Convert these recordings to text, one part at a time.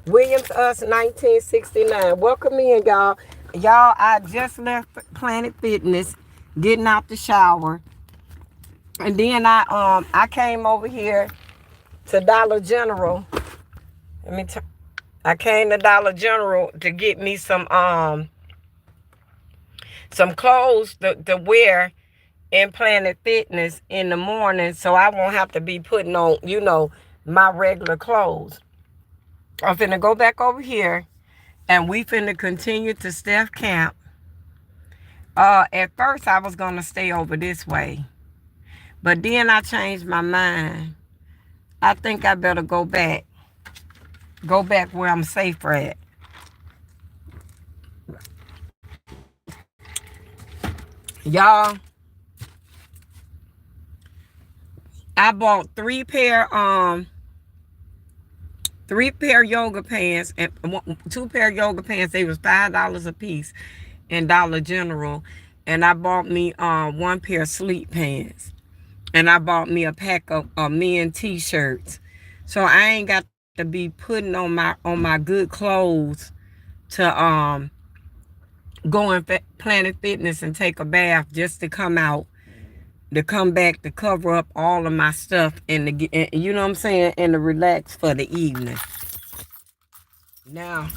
Williams Us 1969. Welcome in, y'all. Y'all, I just left Planet Fitness, getting out the shower. And then I came over here to Dollar General. Let me t- I came to Dollar General to get me some clothes to wear in Planet Fitness in the morning, so I won't have to be putting on, my regular clothes. I'm finna go back over here and we finna continue to Steph Camp. At first I was gonna stay over this way, but then I changed my mind. I think I better go back where I'm safer at. Y'all, I bought three pair yoga pants and two pair yoga pants. They was $5 a piece in Dollar General, and I bought me one pair of sleep pants, and I bought me a pack of men t-shirts. So I ain't got to be putting on my good clothes to go in Planet Fitness and take a bath just to come out, to come back to cover up all of my stuff and to get, you know what I'm saying, and to relax for the evening. Now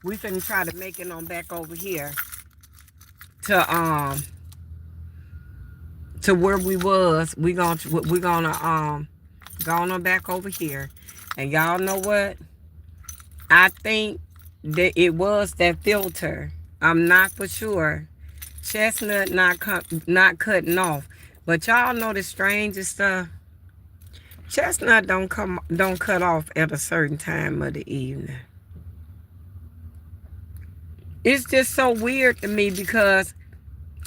we finna try to make it on back over here to where we was. We gonna go on back over here, and y'all know what? I think that it was that filter. I'm not for sure. Chestnut not cutting off, but y'all know the strangest stuff. Chestnut don't cut off at a certain time of the evening. It's just so weird to me because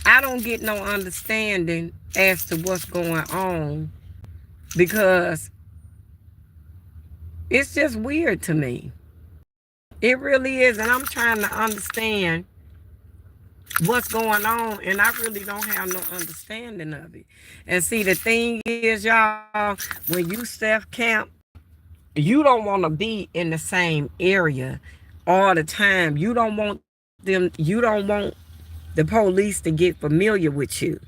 I don't get no understanding as to what's going on, because it's just weird to me. It really is, and I'm trying to understand what's going on, and I really don't have no understanding of it. And see, the thing is, y'all, when you Steph Camp, you don't want to be in the same area all the time. You don't want the police to get familiar with you.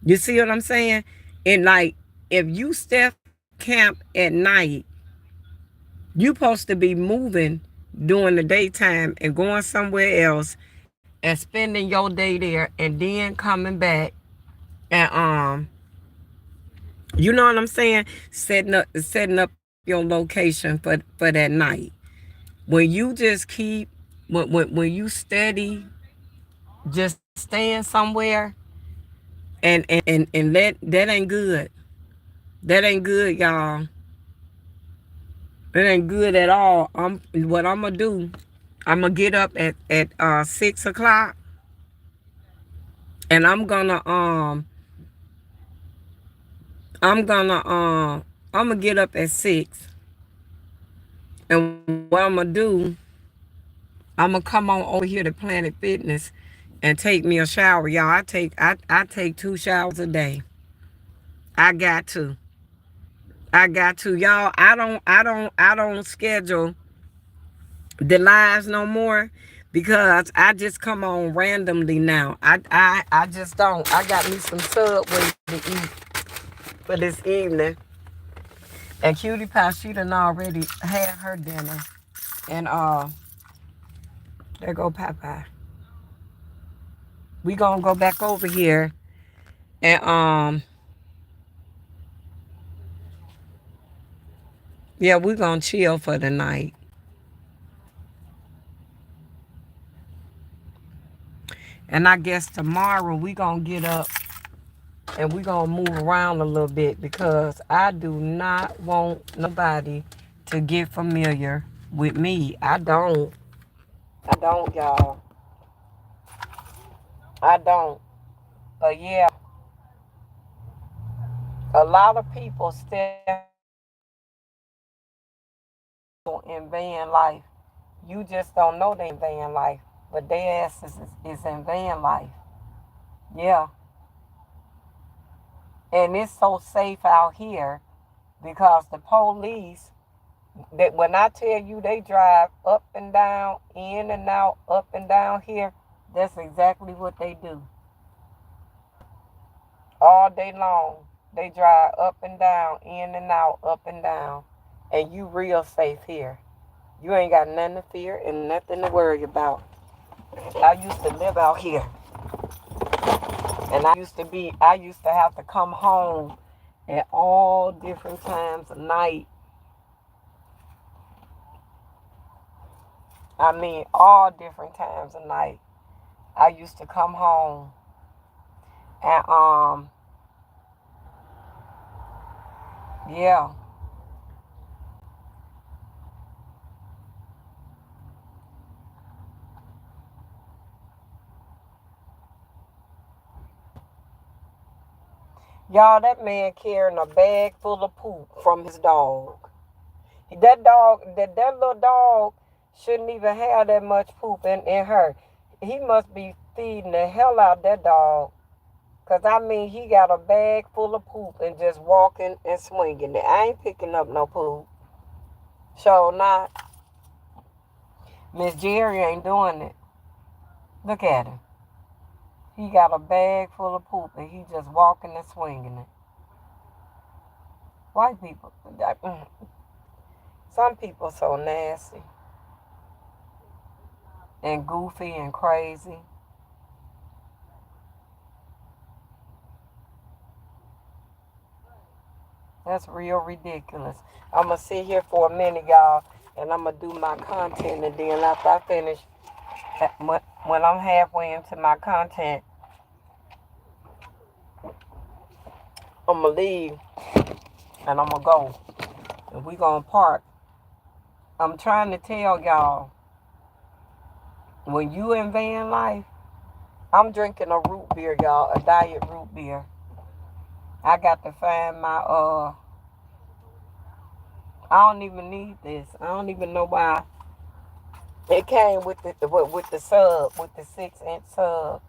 You see what I'm saying? And like, if you Steph Camp at night, you supposed to be moving during the daytime and going somewhere else and spending your day there and then coming back and you know what I'm saying, setting up your location for that night. When you just keep when you steady just staying somewhere, and that ain't good. That ain't good, y'all. It ain't good at all. What I'm gonna do, I'm gonna get up at 6 o'clock, and I'm gonna get up at 6. And what I'm gonna do, I'm gonna come on over here to Planet Fitness and take me a shower, y'all. I take 2 showers a day. I got to. I got to, y'all. I don't schedule the lives no more because I just come on randomly now. I just don't. I got me some Subway to eat for this evening. And Cutie Pie, she done already had her dinner. And there go Popeye. We gonna go back over here and yeah, we gonna chill for the night. And I guess tomorrow we gonna get up and we gonna move around a little bit because I do not want nobody to get familiar with me. I don't. I don't, y'all. I don't. But yeah, a lot of people still in van life. You just don't know they in van life, but their ass is in van life. Yeah, and it's so safe out here because the police That when I tell you they drive up and down, in and out, up and down here, that's exactly what they do. All day long, they drive up and down, in and out, up and down. And you real safe here. You ain't got nothing to fear and nothing to worry about. I used to live out here. And I used to have to come home at all different times of night. I mean, all different times of night. I used to come home and yeah. Y'all, that man carrying a bag full of poop from his dog. That little dog shouldn't even have that much poop in her. He must be feeding the hell out of that dog. Because, I mean, he got a bag full of poop and just walking and swinging it. I ain't picking up no poop. So, not. Miss Jerry ain't doing it. Look at him. He got a bag full of poop and he just walking and swinging it. White people. Some people so nasty. And goofy and crazy. That's real ridiculous. I'm going to sit here for a minute, y'all, and I'm going to do my content. And then after I finish, when I'm halfway into my content, I'm going to leave and I'm going to go. And we going to park. I'm trying to tell y'all, when you in van life, I'm drinking a root beer, y'all, a diet root beer. I got to find my, I don't even need this. I don't even know why. It came with the sub, with the 6-inch sub.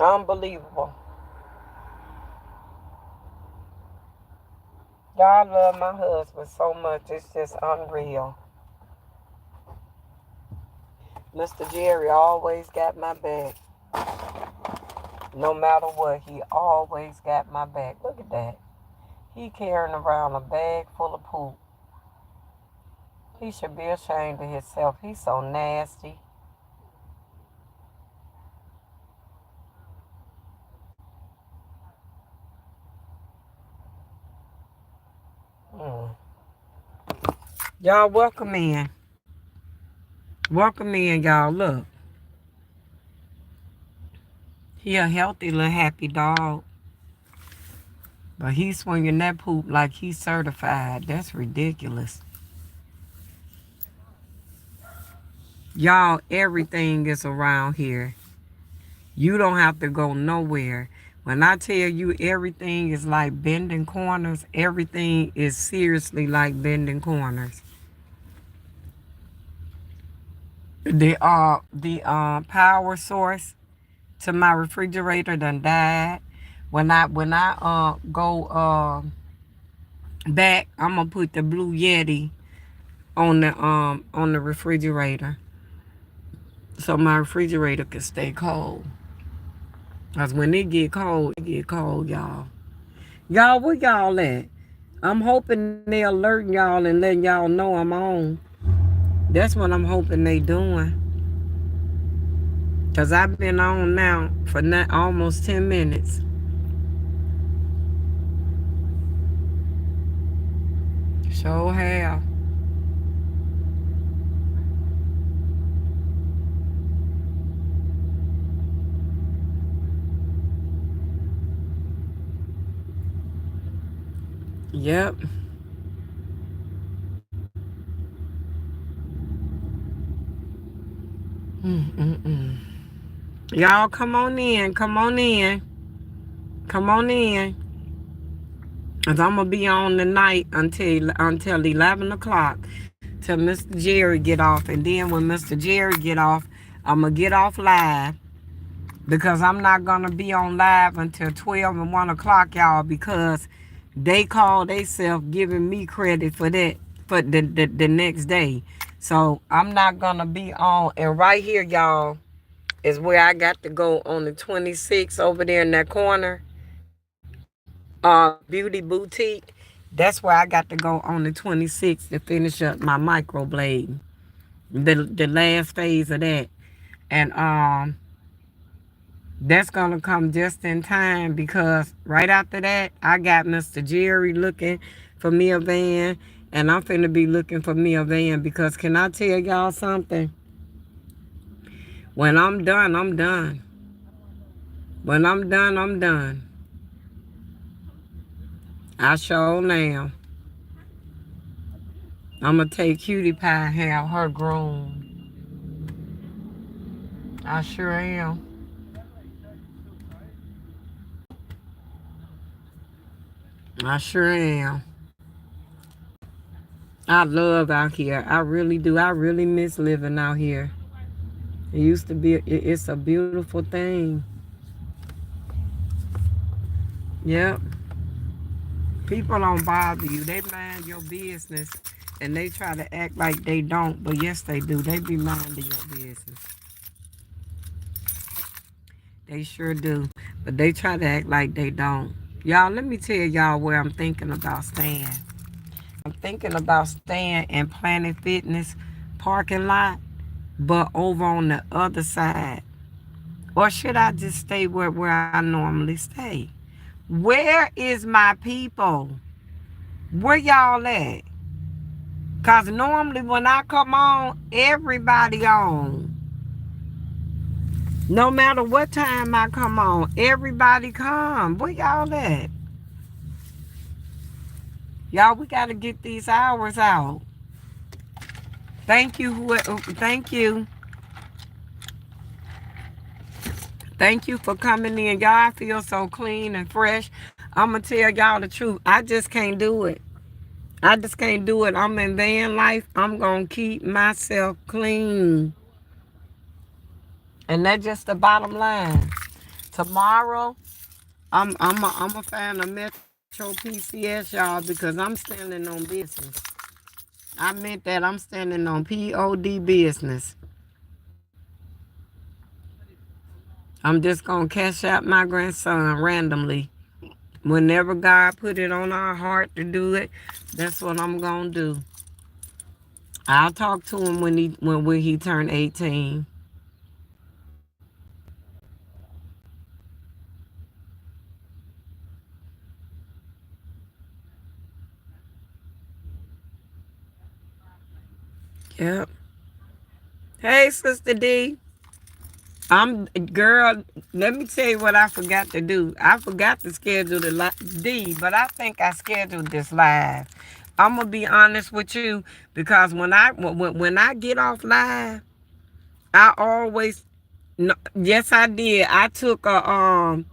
Unbelievable. God love my husband so much. It's just unreal. Mr. Jerry always got my back. No matter what, he always got my back. Look at that. He carrying around a bag full of poop. He should be ashamed of himself. He's so nasty. Y'all, welcome in. Welcome in, y'all. Look. He a healthy little happy dog. But he's swinging that poop like he's certified. That's ridiculous. Y'all, everything is around here. You don't have to go nowhere. When I tell you everything is like bending corners, everything is seriously like bending corners. The power source to my refrigerator done died. When I go back, I'm gonna put the Blue Yeti on the refrigerator, so my refrigerator can stay cold. Cause when it get cold, y'all. Y'all, where y'all at? I'm hoping they alerting y'all and letting y'all know I'm on. That's what I'm hoping they doing. Cause I've been on now for almost 10 minutes. Sure have. Yep. Y'all come on in. Come on in. Come on in. Cause I'm gonna be on tonight until 11 o'clock till Mr. Jerry get off. And then when Mr. Jerry get off, I'm gonna get off live. because I'm not going to be on live until 12 and 1 o'clock, y'all, because they call themselves giving me credit for that for the next day. So I'm not going to be on. And right here, y'all, is where I got to go on the 26th over there in that corner. Beauty Boutique. That's where I got to go on the 26th to finish up my microblade. The last phase of that. And that's gonna come just in time because right after that I got Mr. Jerry looking for me a van, and I'm finna be looking for me a van because can I tell y'all something? When I'm done, I'm done. When I'm done, I'm done. I sure am. I'm gonna take Cutie Pie and have her grown. I sure am. I sure am. I love out here. I really do. I really miss living out here. It used to be, it's a beautiful thing. Yep. People don't bother you. They mind your business and they try to act like they don't, but yes, they do. They be minding your business. They sure do. But they try to act like they don't. Y'all, let me tell y'all where I'm thinking about staying. I'm thinking about staying in Planet Fitness parking lot, but over on the other side. Or should I just stay where I normally stay? Where is my people? Where y'all at? Because normally when I come on, everybody on. No matter what time I come on, everybody come. Where y'all at? Y'all, we got to get these hours out. Thank you. Thank you. Thank you for coming in. Y'all, I feel so clean and fresh. I'm going to tell y'all the truth. I just can't do it. I just can't do it. I'm in van life. I'm going to keep myself clean. And that's just the bottom line. Tomorrow, I'm a fan of Metro PCS, y'all, because I'm standing on business. I meant that I'm standing on POD business. I'm just going to cash out my grandson randomly. Whenever God put it on our heart to do it, that's what I'm going to do. I'll talk to him when he turned 18. Yep. Hey, Sister D. Girl, let me tell you what I forgot to do. I forgot to schedule the D, but I think I scheduled this live. I'm gonna be honest with you because when I get off live, I always no, yes I did. I took a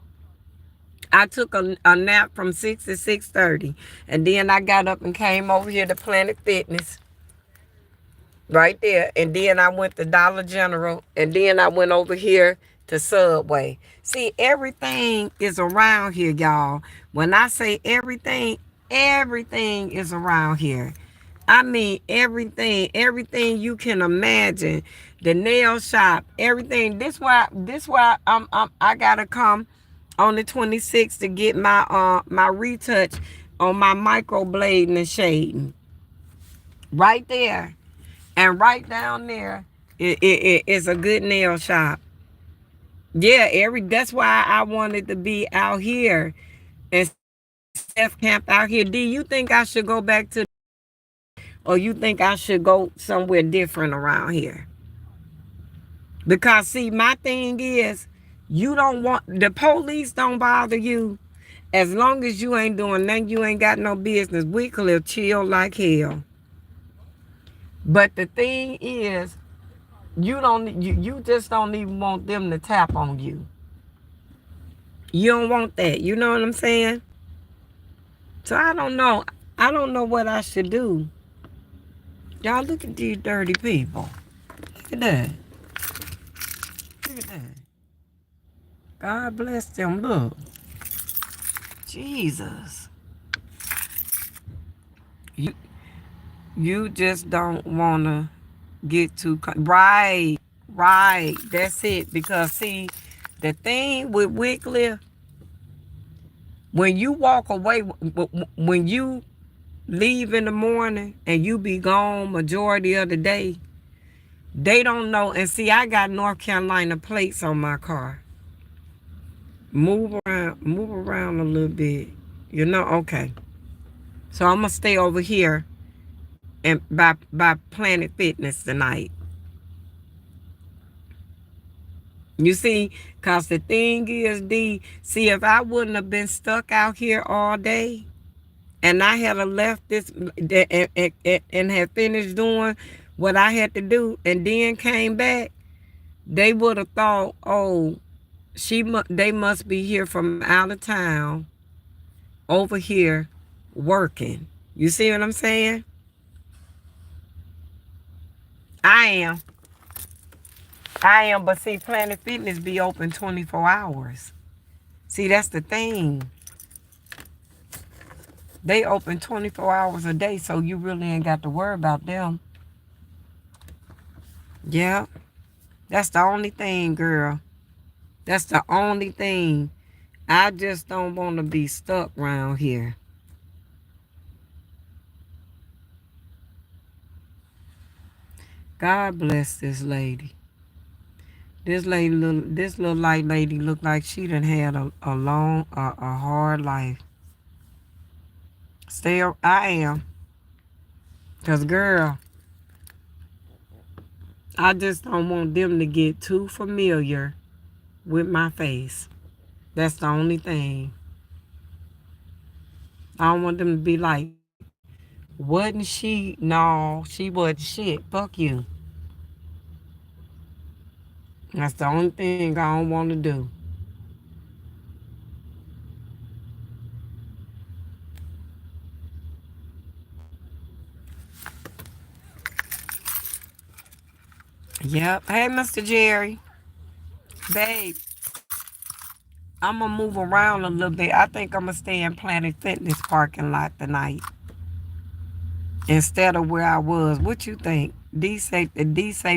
nap from 6 to 6:30, and then I got up and came over here to Planet Fitness. Right there. And then I went to Dollar General. And then I went over here to Subway. See, everything is around here, y'all. When I say everything, everything is around here. I mean everything you can imagine. The nail shop, everything. This why I gotta come on the 26th to get my retouch on my microblading and shading. Right there. And right down there is a good nail shop. Yeah, that's why I wanted to be out here and Steph Camp out here. Do you think I should go back to, or you think I should go somewhere different around here? Because see, my thing is, the police don't bother you. As long as you ain't doing nothing, you ain't got no business. We could live chill like hell. But the thing is, you just don't even want them to tap on you. You don't want that. You know what I'm saying? So I don't know. I don't know what I should do. Y'all look at these dirty people. Look at that. Look at that. God bless them. Look. Jesus. You you just don't want to get too right. Right. That's it. Because see, the thing with Wycliffe, when you walk away, when you leave in the morning and you be gone majority of the day, they don't know. And see, I got North Carolina plates on my car. Move around a little bit. You know, okay. So I'm gonna stay over here and by Planet Fitness tonight. You see, cause the thing is, see, if I wouldn't have been stuck out here all day, and I had left this and had finished doing what I had to do, and then came back, they would have thought, oh, they must be here from out of town over here working. You see what I'm saying? I am. But see, Planet Fitness be open 24 hours. See, that's the thing. They open 24 hours a day, so you really ain't got to worry about them. Yeah, that's the only thing, girl. That's the only thing. I just don't want to be stuck around here. God bless this lady. This little light lady look like she done had a hard life. I am. Because, girl, I just don't want them to get too familiar with my face. That's the only thing. I don't want them to be like, wasn't she? No, she wasn't shit. Fuck you. That's the only thing I don't want to do. Yep. Hey, Mr. Jerry. Babe, I'm going to move around a little bit. I think I'm going to stay in Planet Fitness parking lot tonight instead of where I was. What you think? D say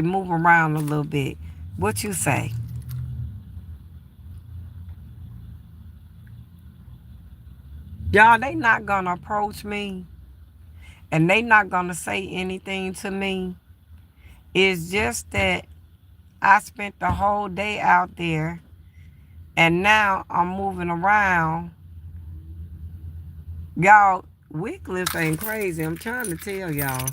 move around a little bit. What you say? Y'all, they not going to approach me and they not going to say anything to me. It's just that I spent the whole day out there and now I'm moving around. Y'all, Wycliffe ain't crazy. I'm trying to tell y'all.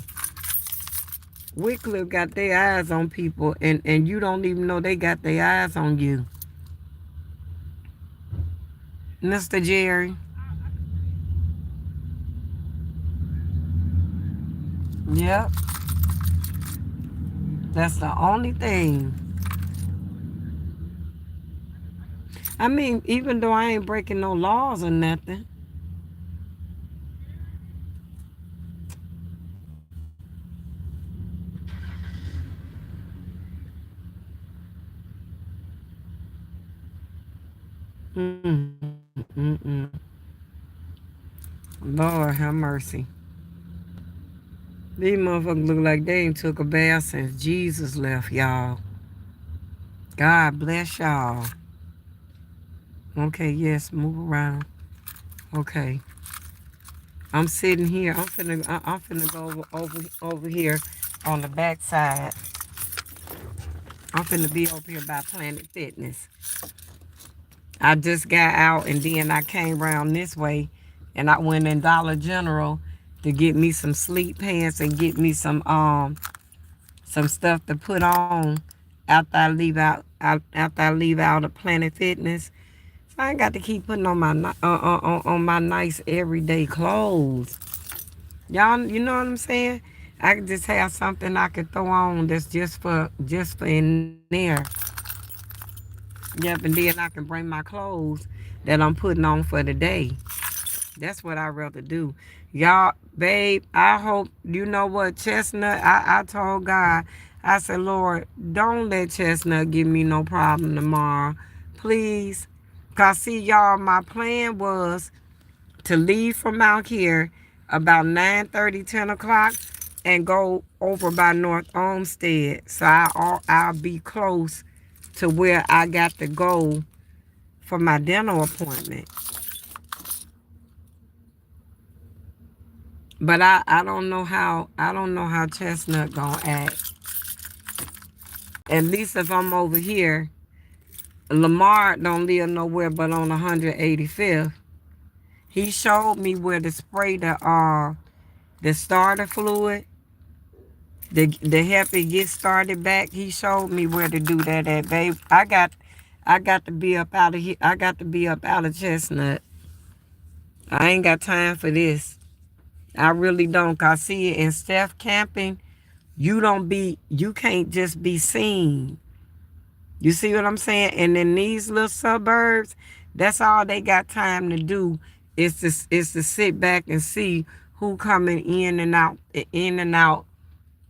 Wycliffe got their eyes on people and you don't even know they got their eyes on you. Mr. Jerry. Yep. That's the only thing. I mean, even though I ain't breaking no laws or nothing. Mm-mm. Lord have mercy. These motherfuckers look like they ain't took a bath since Jesus left, y'all. God bless y'all. Okay, yes, move around. Okay. I'm sitting here. I'm finna go over here on the back side. I'm finna be over here by Planet Fitness. I just got out and then I came around this way and I went in Dollar General to get me some sleep pants and get me some stuff to put on after I leave out of Planet Fitness. So I ain't got to keep putting on my nice everyday clothes. Y'all, you know what I'm saying? I could just have something I could throw on that's just for in there. Yep, and then I can bring my clothes that I'm putting on for the day. That's what I'd rather do. Y'all, babe, I hope, you know what, Chestnut, I told God, I said, Lord, don't let Chestnut give me no problem tomorrow. please. Because see, y'all, my plan was to leave from out here about 9:30, 10 o'clock and go over by North Olmsted. So I'll be close to where I got to go for my dental appointment. But I don't know how Chestnut gonna act. At least if I'm over here, Lamar don't live nowhere but on 185th. He showed me where to spray the starter fluid, the help it get started back. He showed me where to do that at, babe. I got to be up out of here. I got to be up out of Chestnut. I ain't got time for this. I really don't. Cause see, in Steph camping, you can't just be seen. You see what I'm saying? And in these little suburbs, that's all they got time to do is to sit back and see who coming in and out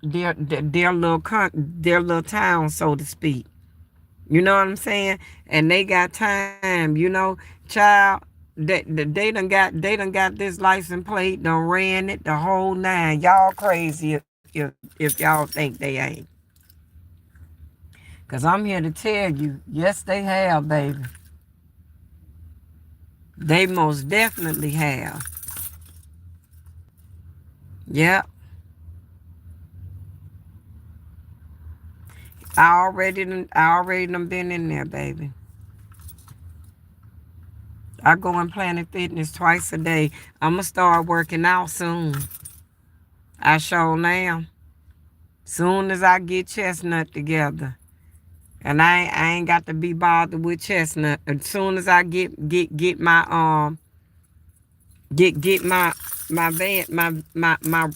their little town, so to speak. You know what I'm saying? And they got time, child. They done got this license plate, done ran it the whole nine. Y'all crazy if y'all think they ain't. Cause I'm here to tell you, yes, they have, baby. They most definitely have. Yep. I already done been in there, baby. I go in Planet Fitness twice a day. I'ma start working out soon. I sure am. Soon as I get Chestnut together. And I ain't got to be bothered with Chestnut. As soon as I get my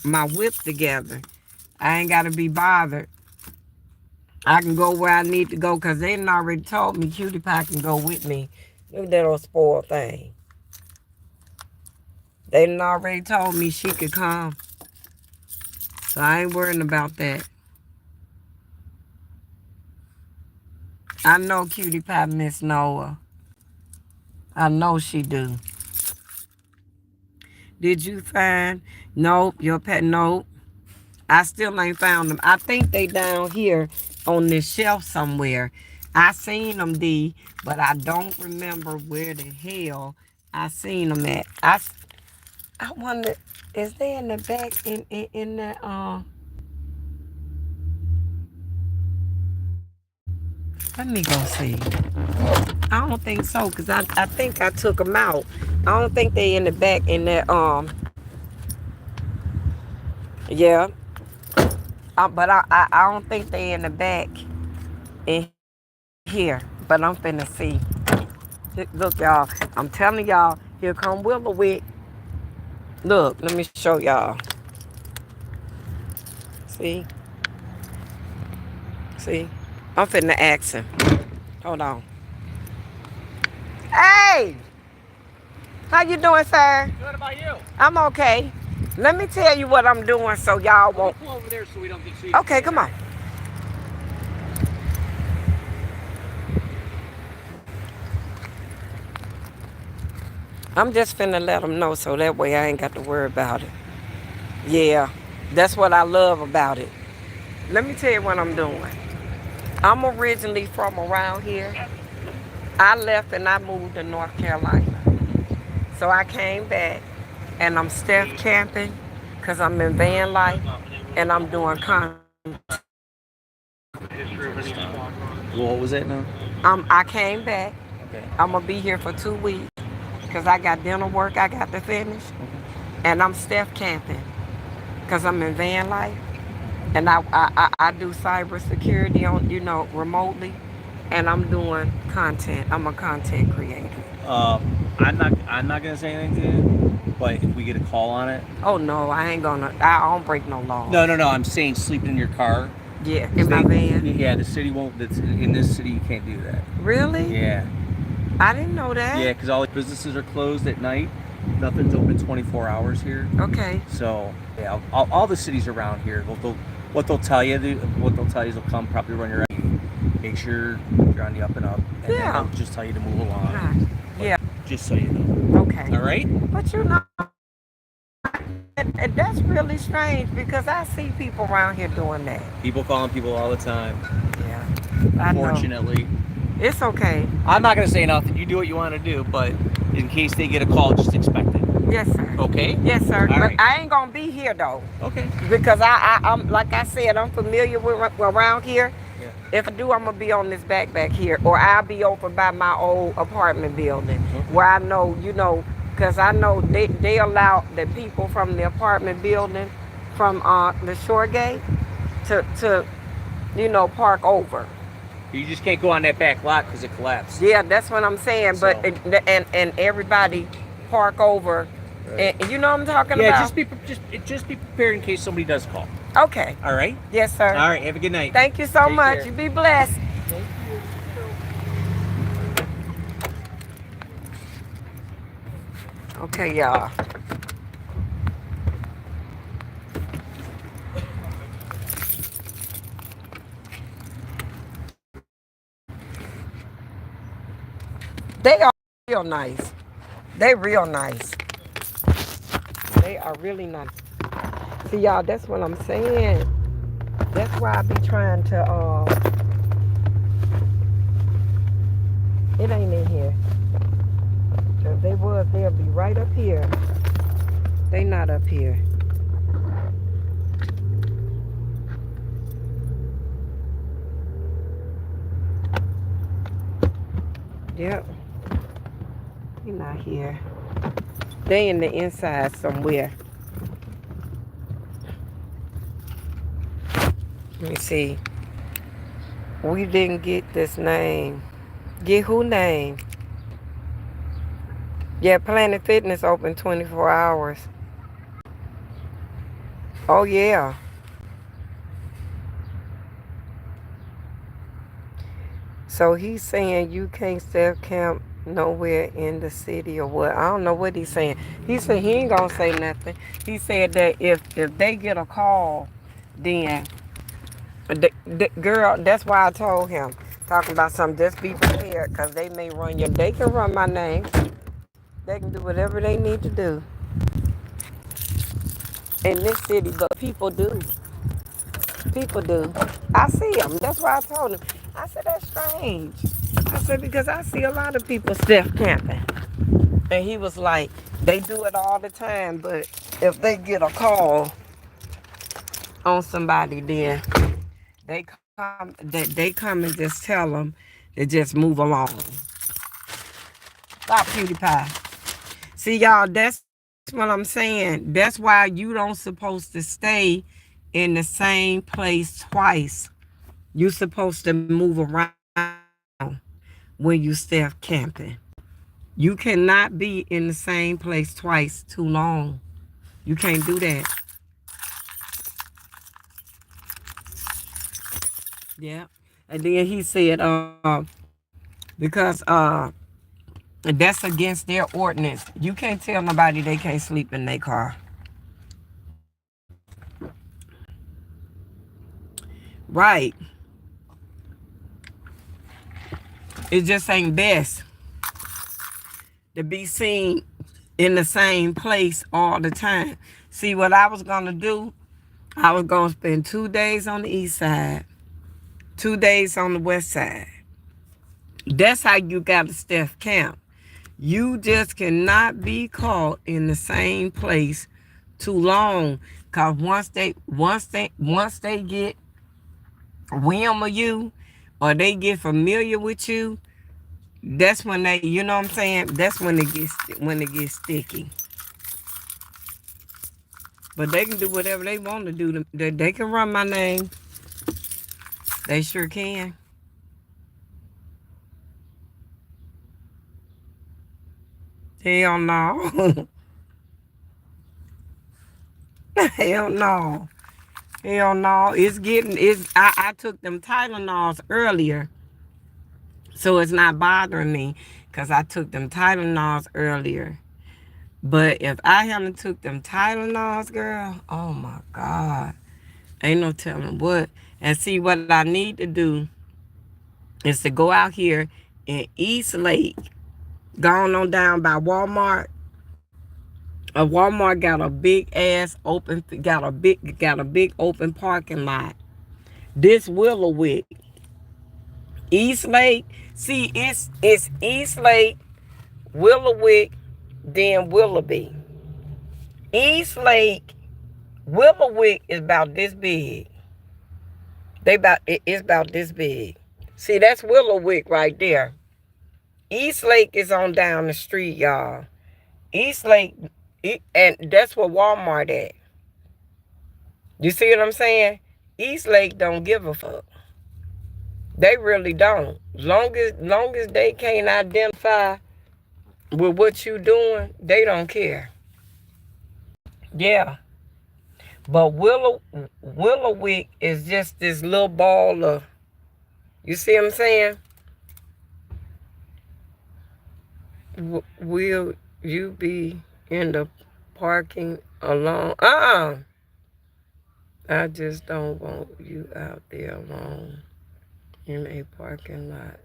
my whip together, I ain't got to be bothered. I can go where I need to go because they done already told me Cutie Pie can go with me. Look at that old spoiled thing. They done already told me she could come. So I ain't worrying about that. I know Cutie Pie miss Noah. I know she do. Did you find? Nope. Your pet? Nope. I still ain't found them. I think they down here on this shelf somewhere. I seen them, D, but I don't remember where the hell I seen them at. I wonder, is they in the back in the let me go see. I don't think so, because I think I took them out. I don't think they in the back in that yeah. But I don't think they in the back in here. But I'm finna see. Look, y'all. I'm telling y'all, here come Willowick. Look, let me show y'all. See? See? I'm finna ask him. Hold on. Hey! How you doing, sir? Good, about you? I'm okay. Let me tell you what I'm doing so y'all won't. Pull over there so we don't get see. Okay, come on. I'm just finna let them know so that way I ain't got to worry about it. Yeah, that's what I love about it. Let me tell you what I'm doing. I'm originally from around here. I left and I moved to North Carolina. So I came back and I'm Steph camping because I'm in van life and I'm doing content. What was it now? I came back. Okay. I'm going to be here for 2 weeks because I got dental work I got to finish. And I'm Steph camping because I'm in van life. And I do cybersecurity on, remotely. And I'm doing content. I'm a content creator. I'm not gonna say anything to you, but if we get a call on it. Oh no, I don't break no law. No. I'm saying sleeping in your car. Yeah, in my van. Yeah, the city won't. In this city, you can't do that. Really? Yeah. I didn't know that. Yeah, because all the businesses are closed at night. Nothing's open 24 hours here. Okay. So yeah, all the cities around here, what they'll tell you is they'll come probably run your. Make sure you're on the up and up. And Yeah. then they'll just tell you to move along. Right. Yeah. Just so you know. Okay. All right? But you know, and that's really strange because I see people around here doing that. People calling people all the time. Yeah. I know. Unfortunately. It's okay. I'm not going to say nothing. You do what you want to do, but in case they get a call, just expect it. Yes, sir. Okay? Yes, sir. All But right. I ain't gonna be here though. Okay. Because I'm like I said, I'm familiar with around here. Yeah. If I do, I'm gonna be on this back here, or I'll be over by my old apartment building, where I know, because I know they allow the people from the apartment building, from the shore gate, to park over. You just can't go on that back lot because it collapsed. Yeah, that's what I'm saying. So. But and everybody park over. Right. And you know what I'm talking Yeah, about? just be prepared in case somebody does call. Okay. All right? Yes, sir. All right, have a good night. Thank you so Take much. care. You be blessed. Thank you. Okay, y'all. They are real nice. They real nice. They are really nice. See, y'all, that's what I'm saying. That's why I be trying to, it ain't in here. If they was, they'll be right up here. They not up here. Yep. He not here. They in the inside somewhere. Let me see. We didn't get this name. Get who name? Yeah, Planet Fitness open 24 hours. Oh, yeah. So he's saying you can't self camp nowhere in the city or what? I don't know what he's saying. He said he ain't gonna say nothing. He said that if they get a call, then the girl, that's why I told him, talking about something, just be prepared, because they may they can run my name. They can do whatever they need to do in this city, but people do. People do. I see them. That's why I told him. I said, that's strange. I said, because I see a lot of people self camping. And he was like, they do it all the time, but if they get a call on somebody, then they come and just tell them to just move along. Stop, PewDiePie. See, y'all, that's what I'm saying. That's why you don't supposed to stay in the same place twice. You supposed to move around when you self camping. You cannot be in the same place twice too long. You can't do that. Yeah. And then he said, because that's against their ordinance. You can't tell nobody they can't sleep in their car. Right. It just ain't best to be seen in the same place all the time. See, what I was going to do, I was going to spend 2 days on the east side, 2 days on the west side. That's how you got to self camp. You just cannot be caught in the same place too long, because once they get whim of you, or they get familiar with you, that's when they, you know what I'm saying? That's when it gets sticky. But they can do whatever they want to do. They can run my name. They sure can. Hell no. Hell no. Hell no. I took them Tylenols earlier. So it's not bothering me, because I took them Tylenols earlier. But if I haven't took them Tylenols, girl, oh my God. Ain't no telling what. And see, what I need to do is to go out here in East Lake, going on down by Walmart. Walmart got a big ass open, got a big open parking lot. This Willowick, East Lake. See, it's East Lake, Willowick, then Willoughby. East Lake, Willowick is about this big. It's about this big. See, that's Willowick right there. East Lake is on down the street, y'all. East Lake, and that's where Walmart at. You see what I'm saying? East Lake don't give a fuck. They really don't. Long as they can't identify with what you doing, they don't care. Yeah. But Willowick is just this little ball of, you see what I'm saying? Will you be in the parking alone? I just don't want you out there alone in a parking lot.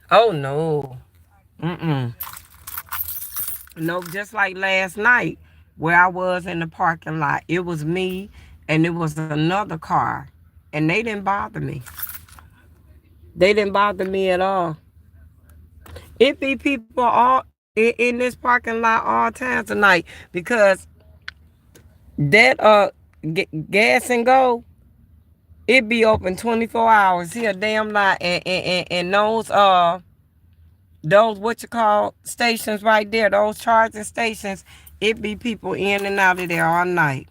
Oh, no. No, just like last night where I was in the parking lot. It was me and it was another car. And they didn't bother me. They didn't bother me at all. It be people all in this parking lot all times tonight because that gas and go, it be open 24 hours here, damn lot, and those what you call stations right there, those charging stations, it be people in and out of there all night.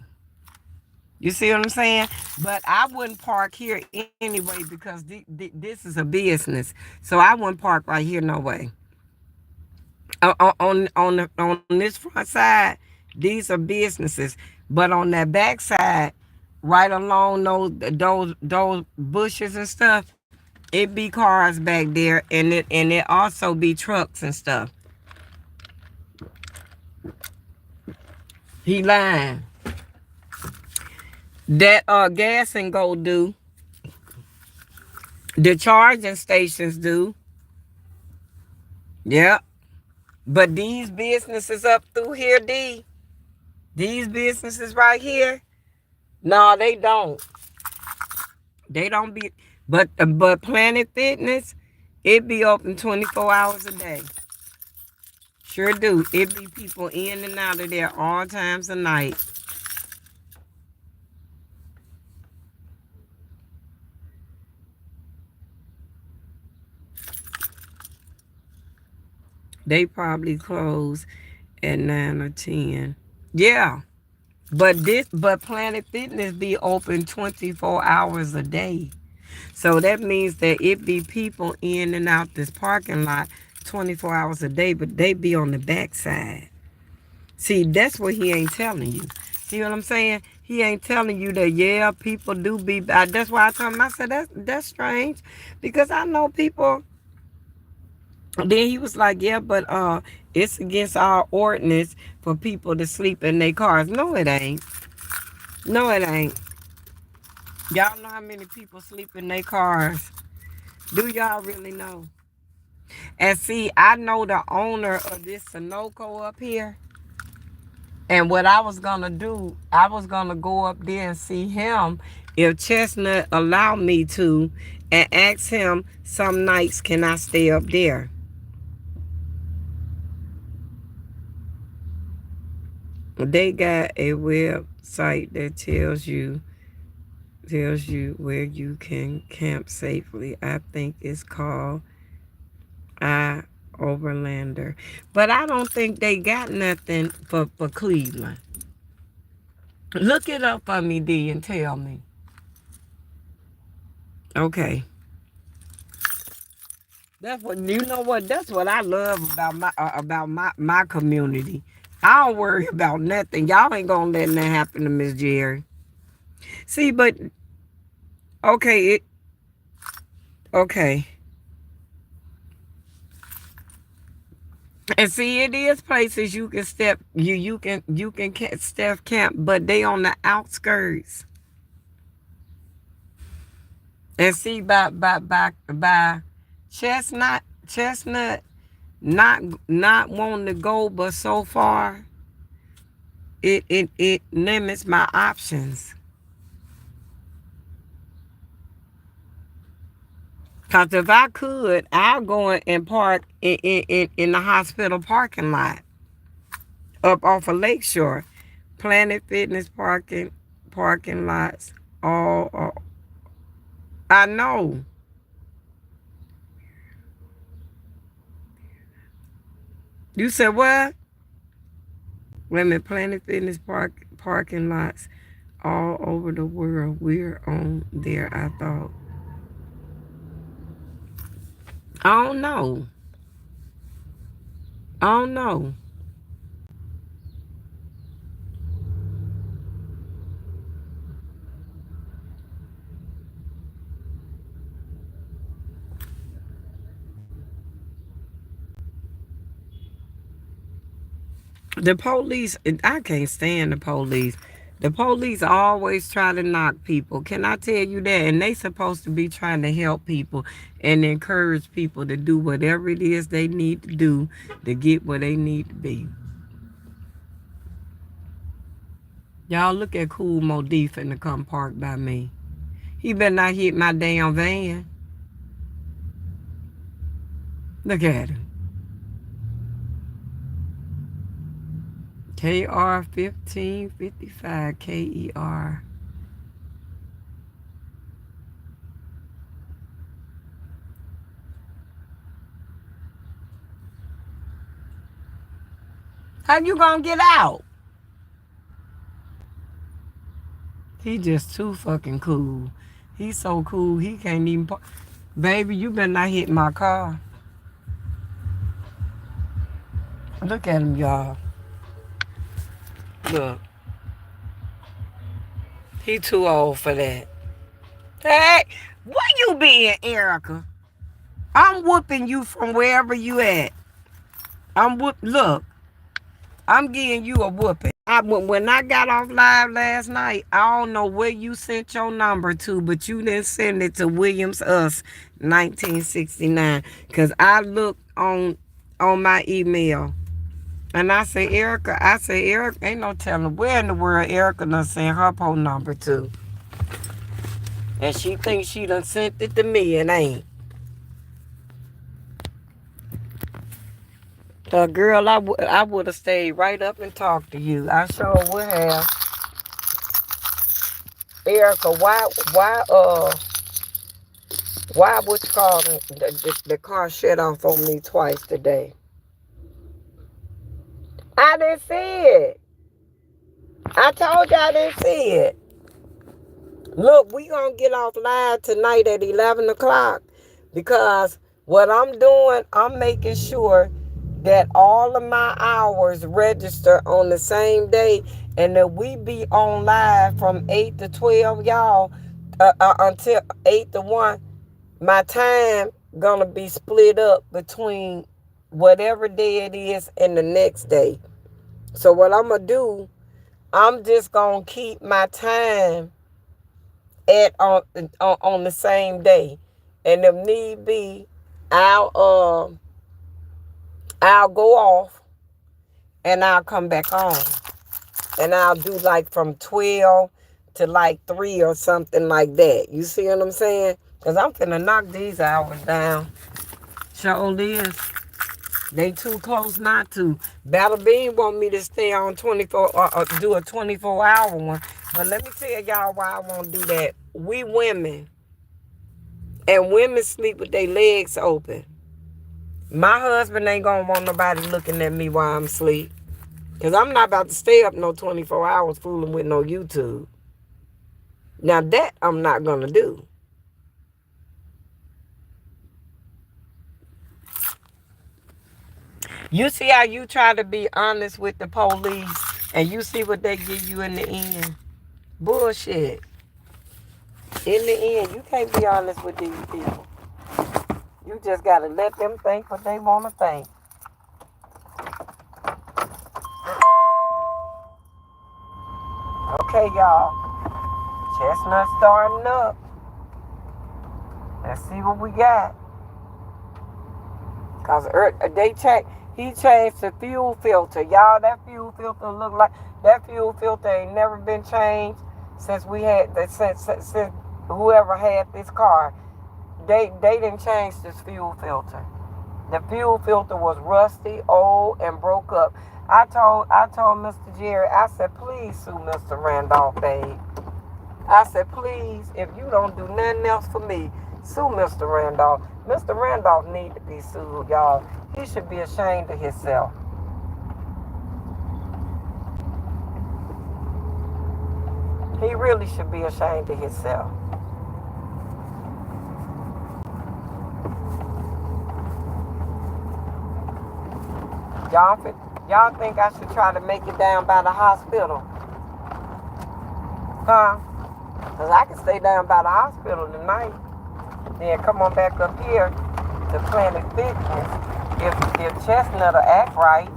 You see what I'm saying? But I wouldn't park here anyway because this is a business, so I wouldn't park right here no way. On this front side, these are businesses, but on that back side, right along those bushes and stuff, it be cars back there, and it also be trucks and stuff. He lying. That gas and go do. The charging stations do. Yep. But these businesses up through here, these businesses right here, no, they don't. They don't be, but Planet Fitness, it be open 24 hours a day. Sure do. It be people in and out of there all times of night. They probably close at 9 or 10. Yeah. But Planet Fitness be open 24 hours a day. So that means that it be people in and out this parking lot 24 hours a day, but they be on the backside. See, that's what he ain't telling you. See what I'm saying? He ain't telling you that, yeah, people do be, that's why I told him, I said, that's strange, because I know people. Then he was like, yeah, but it's against our ordinance for people to sleep in their cars. No, it ain't. No, it ain't. Y'all know how many people sleep in their cars? Do y'all really know? And see, I know the owner of this Sunoco up here. And what I was going to do, I was going to go up there and see him if Chestnut allowed me to, and ask him some nights, can I stay up there? They got a website that tells you where you can camp safely. I think it's called Overlander. But I don't think they got nothing for Cleveland. Look it up for me, D, and tell me. Okay. That's what, you know what? That's what I love about my community. I don't worry about nothing. Y'all ain't gonna let that happen to Miss Jerry. See, but okay, okay. And see, it is places you can step, you can step camp, but they on the outskirts. And see, by Chestnut not wanting to go, but so far it limits my options. Cause if I could, I'll go and park in the hospital parking lot up off of Lakeshore. Planet Fitness parking lots. All I know. You said what? Wait a minute, Planet Fitness parking lots all over the world. We're on there, I thought. I don't know. I don't know. The police, I can't stand the police. The police always try to knock people. Can I tell you that? And they supposed to be trying to help people and encourage people to do whatever it is they need to do to get where they need to be. Y'all look at Cool Modif finna come park by me. He better not hit my damn van. Look at him. KR 1555 KER. How you gonna get out? He just too fucking cool. He's so cool, he can't even park. Baby, you better not hit my car. Look at him, y'all. Look. He too old for that. Hey, where you been, Erica? I'm whooping you from wherever you at. Look, I'm giving you a whooping. When I got off live last night, I don't know where you sent your number to, but you didn't send it to Williams Us 1969. Because I looked on my email. And I say, Erica, ain't no telling where in the world Erica done sent her phone number to. And she thinks she done sent it to me and ain't. Girl, I would have stayed right up and talked to you. I sure would have. Erica, why what you call the car shut off on me twice today? I didn't see it. I told you I didn't see it. Look, we gonna get off live tonight at 11 o'clock because what I'm doing, I'm making sure that all of my hours register on the same day and that we be on live from 8 to 12, y'all, until 8 to 1. My time gonna be split up between whatever day it is and the next day. So what I'm gonna do, I'm just gonna keep my time on the same day, and if need be, I'll go off and I'll come back on, and I'll do like from 12 to like 3 or something like that. You see what I'm saying? Cause I'm finna knock these hours down. Sure is. They too close not to. Battle Bean want me to stay on 24 or do a 24-hour one. But let me tell y'all why I won't do that. We women, and women sleep with their legs open. My husband ain't gonna want nobody looking at me while I'm asleep. Because I'm not about to stay up no 24 hours fooling with no YouTube. Now that I'm not gonna do. You see how you try to be honest with the police and you see what they give you in the end? Bullshit. In the end, you can't be honest with these people. You just got to let them think what they want to think. Okay, y'all. Chestnut starting up. Let's see what we got. Cause he changed the fuel filter. Y'all, that fuel filter look like that fuel filter ain't never been changed since we had since whoever had this car. They didn't change this fuel filter. The fuel filter was rusty, old, and broke up. I told Mr. Jerry, I said, please sue Mr. Randolph, babe. I said, please, if you don't do nothing else for me, sue Mr. Randolph. Mr. Randolph need to be sued, y'all. He should be ashamed of himself. He really should be ashamed of himself. Y'all think I should try to make it down by the hospital? Huh? Because I can stay down by the hospital tonight. Then come on back up here to Planet Fitness. If Chestnut will act right.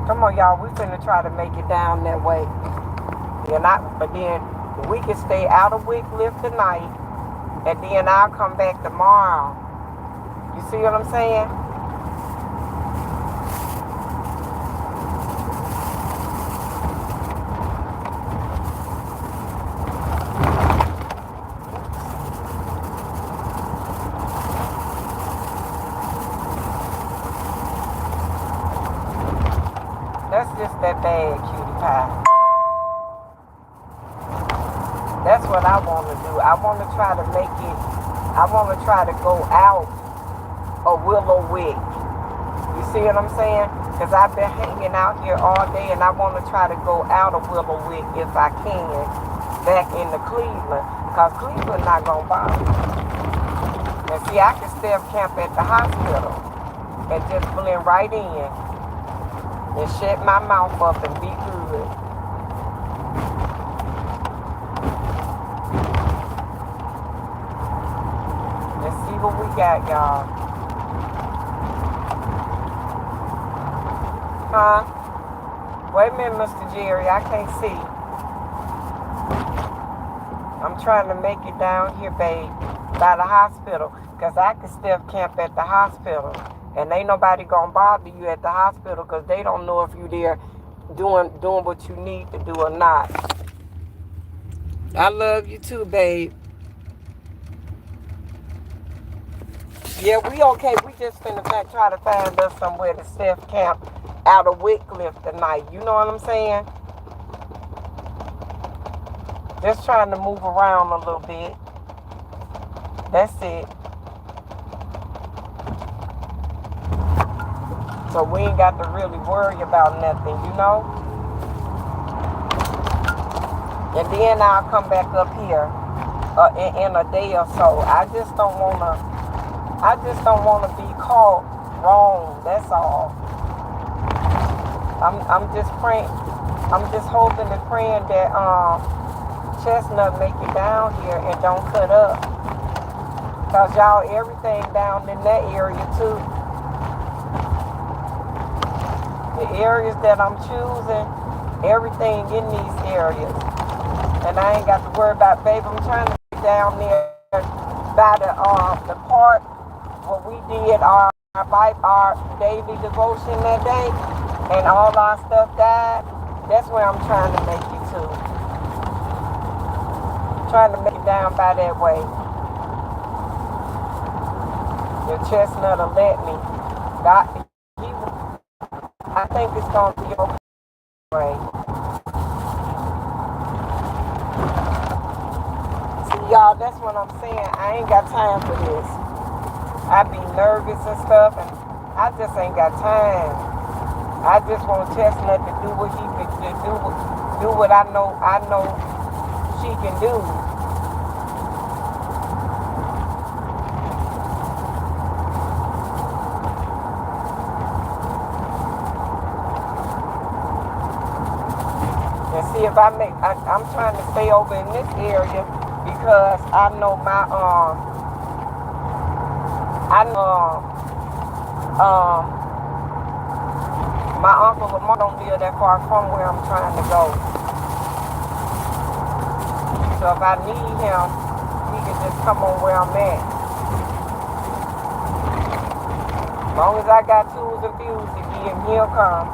Come on, y'all. We finna try to make it down that way. But then we can stay out of Wickliffe tonight. And then I'll come back tomorrow. You see what I'm saying? That's just that bad, cutie pie. That's what I want to do. I want to try to make it, I want to try to go out of Willow Wick. You see what I'm saying? Because I've been hanging out here all day and I want to try to go out of Willow Wick if I can, back into Cleveland. Because Cleveland not going to bother me. And see, I can stay up camp at the hospital and just blend right in. And shut my mouth up and be good. Let's see what we got, y'all. Huh? Wait a minute, Mr. Jerry. I can't see. I'm trying to make it down here, babe, by the hospital. Because I can still camp at the hospital. And ain't nobody gonna bother you at the hospital because they don't know if you there doing what you need to do or not. I love you too, babe. Yeah, we okay. We just finna try to find us somewhere to self camp out of Wickliffe tonight. You know what I'm saying? Just trying to move around a little bit. That's it. So we ain't got to really worry about nothing, you know? And then I'll come back up here in a day or so. I just don't wanna be caught wrong, that's all. I'm just praying, I'm just hoping and praying that Chestnut make it down here and don't cut up. Cause y'all, everything down in that area too. The areas that I'm choosing, everything in these areas. And I ain't got to worry about, baby, I'm trying to get down there by the part where we did our daily devotion that day and all our stuff died. That's where I'm trying to make it to. Trying to make it down by that way. The Chestnut will let me. I think it's going to be okay. See, y'all, that's what I'm saying. I ain't got time for this. I be nervous and stuff, and I just ain't got time. I just want Chestnut to do what he can do what I know she can do. See if I'm trying to stay over in this area because I know my uncle Lamar don't live that far from where I'm trying to go. So if I need him, he can just come on where I'm at. As long as I got tools and fuse to get him, he'll come.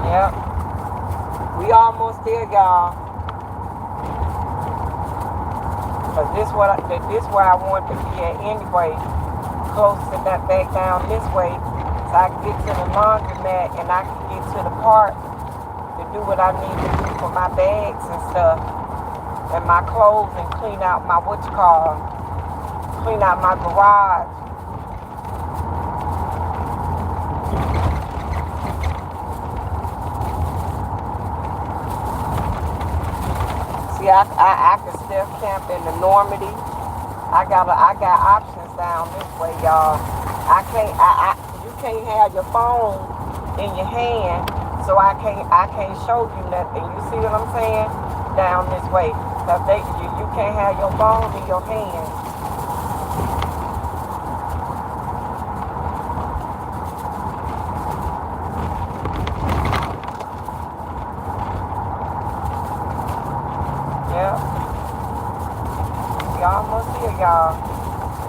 Yep. We almost there, y'all. Cause this where I want to be at anyway. Close to that back down this way. So I can get to the laundromat and I can get to the park to do what I need to do for my bags and stuff. And my clothes and clean out my clean out my garage. See, I can still camp in the Normandy. I got options down this way, y'all. You can't have your phone in your hand, so I can't show you nothing. You see what I'm saying? Down this way, cause you can't have your phone in your hand. Almost here, y'all.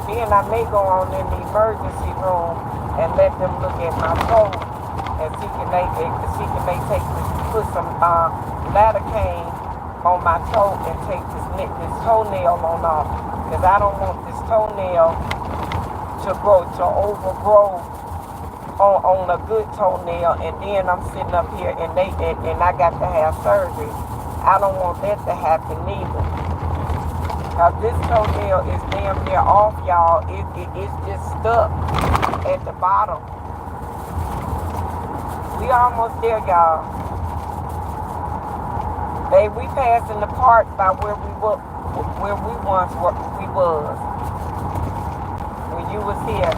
Then I may go on in the emergency room and let them look at my toe and see can they put some lidocaine on my toe and take this toenail on off, because I don't want this toenail to overgrow on a good toenail, and then I'm sitting up here and I got to have surgery. I don't want that to happen neither. This toenail is damn near off, y'all. It's just stuck at the bottom. We almost there, y'all. Babe, we passing the park by where we was when you was here.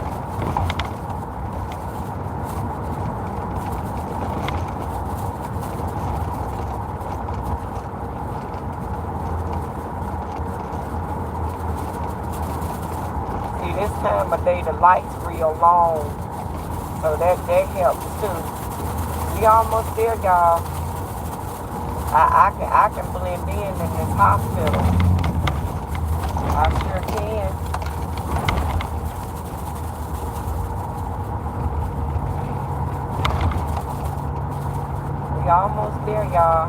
This time of day, the light's real long, so that helps too. We almost there, y'all. I can blend in this hospital. I sure can. We almost there, y'all.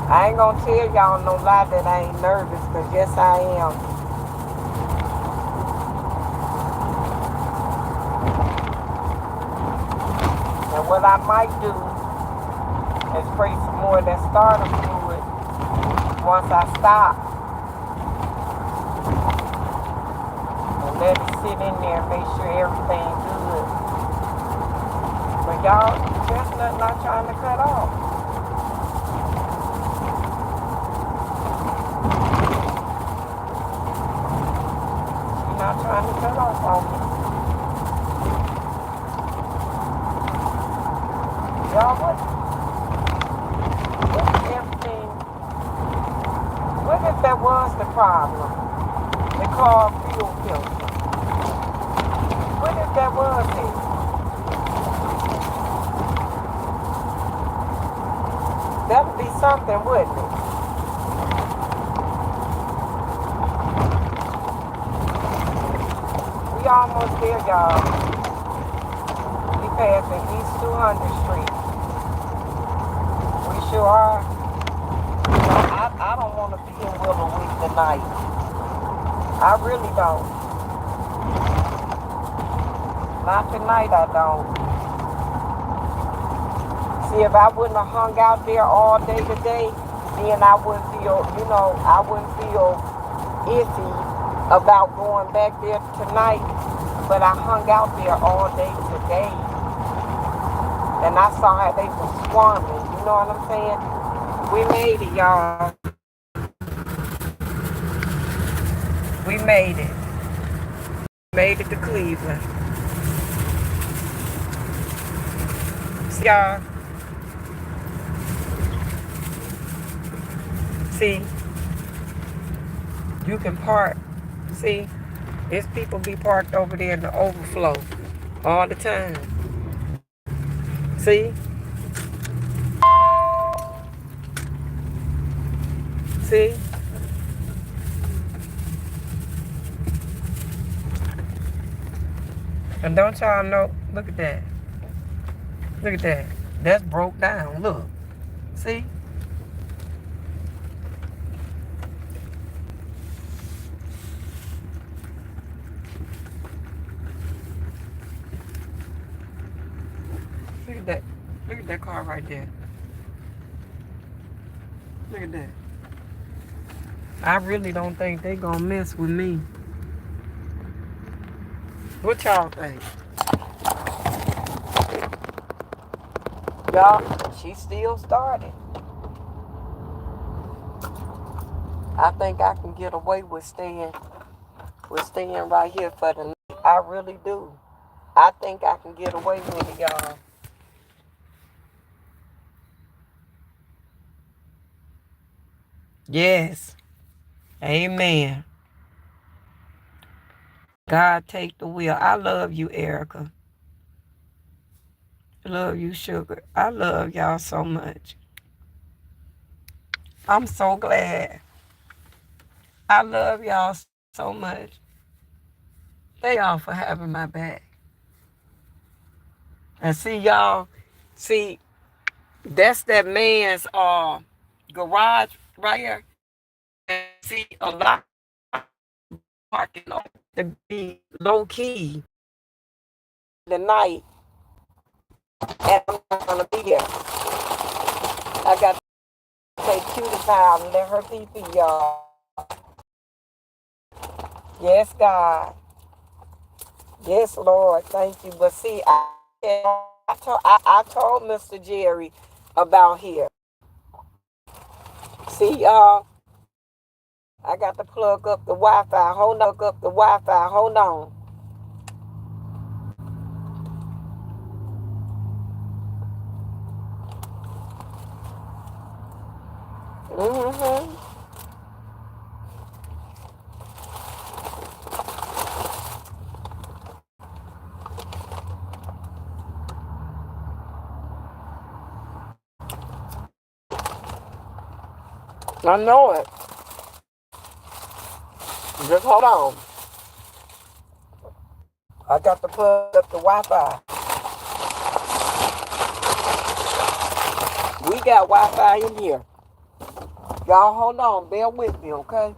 I ain't gonna tell y'all no lie that I ain't nervous, cause yes I am. And what I might do is spray some more of that starter fluid once I stop. And let it sit in there and make sure everything's good. But y'all, chestnut not trying to cut off. She's not trying to cut off on me. Y'all, what if that was the problem? The car fuel filter. What if that was it? That would be something, wouldn't it? We almost there, y'all. We passing East 200th Street. Sure are. I don't want to be in Willow tonight. I really don't. Not tonight, I don't. See, if I wouldn't have hung out there all day today, then I wouldn't feel iffy about going back there tonight. But I hung out there all day today. And I saw how they were swarming. You know what I'm saying? We made it, y'all. We made it. Made it to Cleveland. See, y'all. See, you can park. See, there's people be parked over there in the overflow. all the time. See? See? And don't y'all know, look at that. Look at that. That's broke down. Look. See? Look at that. Look at that car right there. Look at that. I really don't think they gonna mess with me. What y'all think? Y'all, she still started. I think I can get away with staying right here for the night. I really do. I think I can get away with it, y'all. Yes. Amen. God take the wheel. I love you, Erica. I love you, Sugar. I love y'all so much. I'm so glad. I love y'all so much. Thank y'all for having my back. And see y'all, see, that's that man's garage right here. And see a lot of parking lot to be low key tonight. And I'm not gonna be there. I got to take Cutie Pie and let her pee, y'all. Yes, God. Yes, Lord. Thank you. But see, I told Mr. Jerry about here. See, y'all, I got to plug up the Wi-Fi. Hold on. Mm-hmm. I know it. Just hold on. I got to plug up the Wi-Fi. We got Wi-Fi in here. Y'all hold on. Bear with me, okay?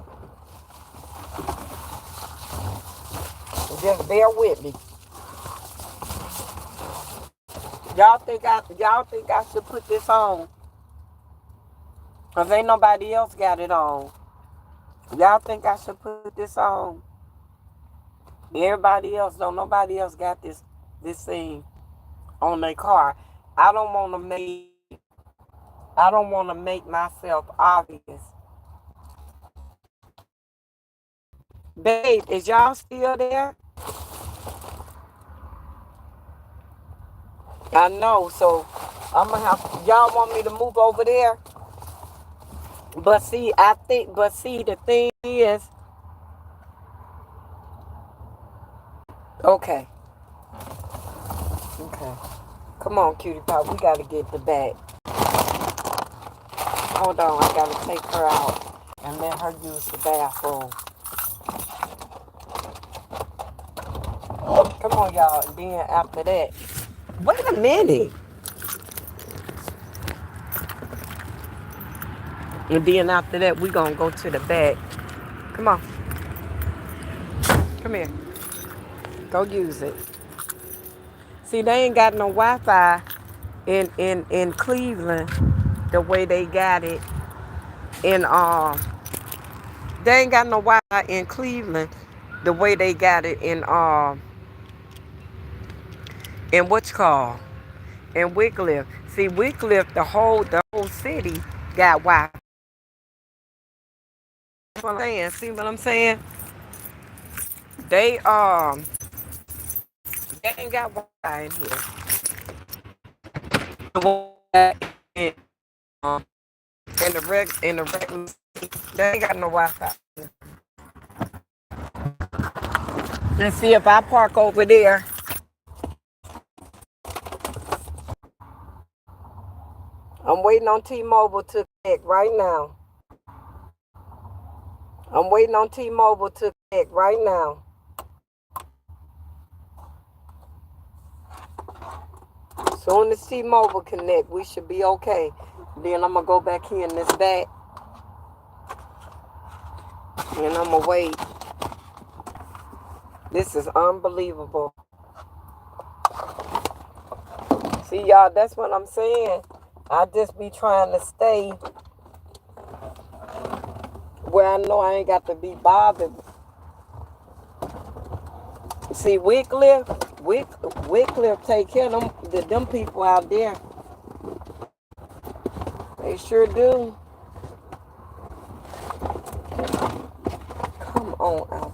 Just bear with me. Y'all think I should put this on? Cause ain't nobody else got it on. Y'all think I should put this on? Everybody else don't. Nobody else got this thing on their car. I don't want to make myself obvious. Babe, is y'all still there? I know. So I'm gonna have. Y'all want me to move over there? But see, the thing is, okay. Come on, Cutie Pie, we gotta get the bag. Hold on, I gotta take her out and let her use the bathroom. Come on, y'all, and then after that, wait a minute. And then after that, we gonna go to the back. Come on. Come here. Go use it. See, they ain't got no Wi-Fi in Cleveland the way they got it in they ain't got no Wi-Fi in Cleveland the way they got it in what you call in Wickliffe. See, Wickliffe, the whole city got Wi-Fi. See what I'm saying? They ain't got Wi-Fi in here. In the regular, they ain't got no Wi-Fi. And see, if I park over there, waiting on T-Mobile to connect right now. I'm waiting on T-Mobile to connect right now. Soon as T-Mobile connect, we should be okay. Then I'm going to go back here in this back. And I'm going to wait. This is unbelievable. See, y'all, that's what I'm saying. I just be trying to stay where I know I ain't got to be bothered. See, Wycliffe take care of them people out there. They sure do. Come on out.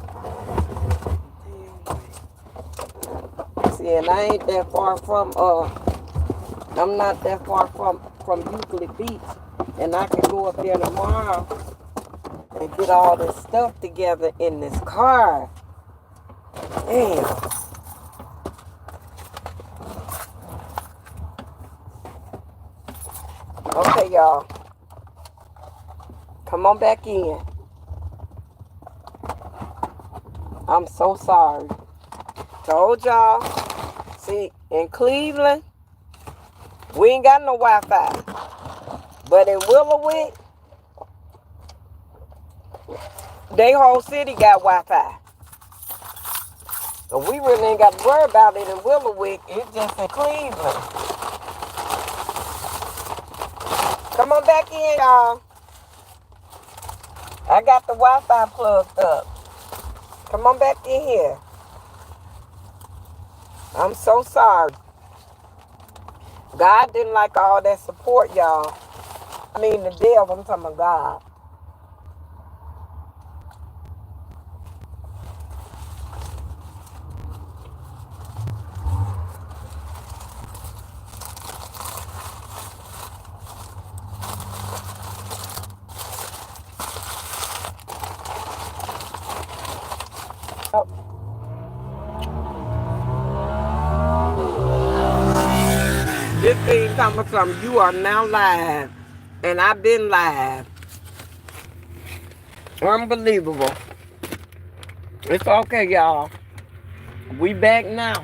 See, and I ain't that far from I'm not that far from Euclid Beach, and I can go up there tomorrow and get all this stuff together in this car. Damn. Okay, y'all. Come on back in. I'm so sorry. Told y'all. See, in Cleveland, we ain't got no Wi-Fi. But in Willowwick, they whole city got Wi-Fi. So we really ain't got to worry about it in Willowwick. It's just in Cleveland. Come on back in, y'all. I got the Wi-Fi plugged up. Come on back in here. I'm so sorry. God didn't like all that support, y'all. I mean, the devil, I'm talking about God. This thing coming from you are now live. And I've been live. Unbelievable. It's okay, y'all. We back now.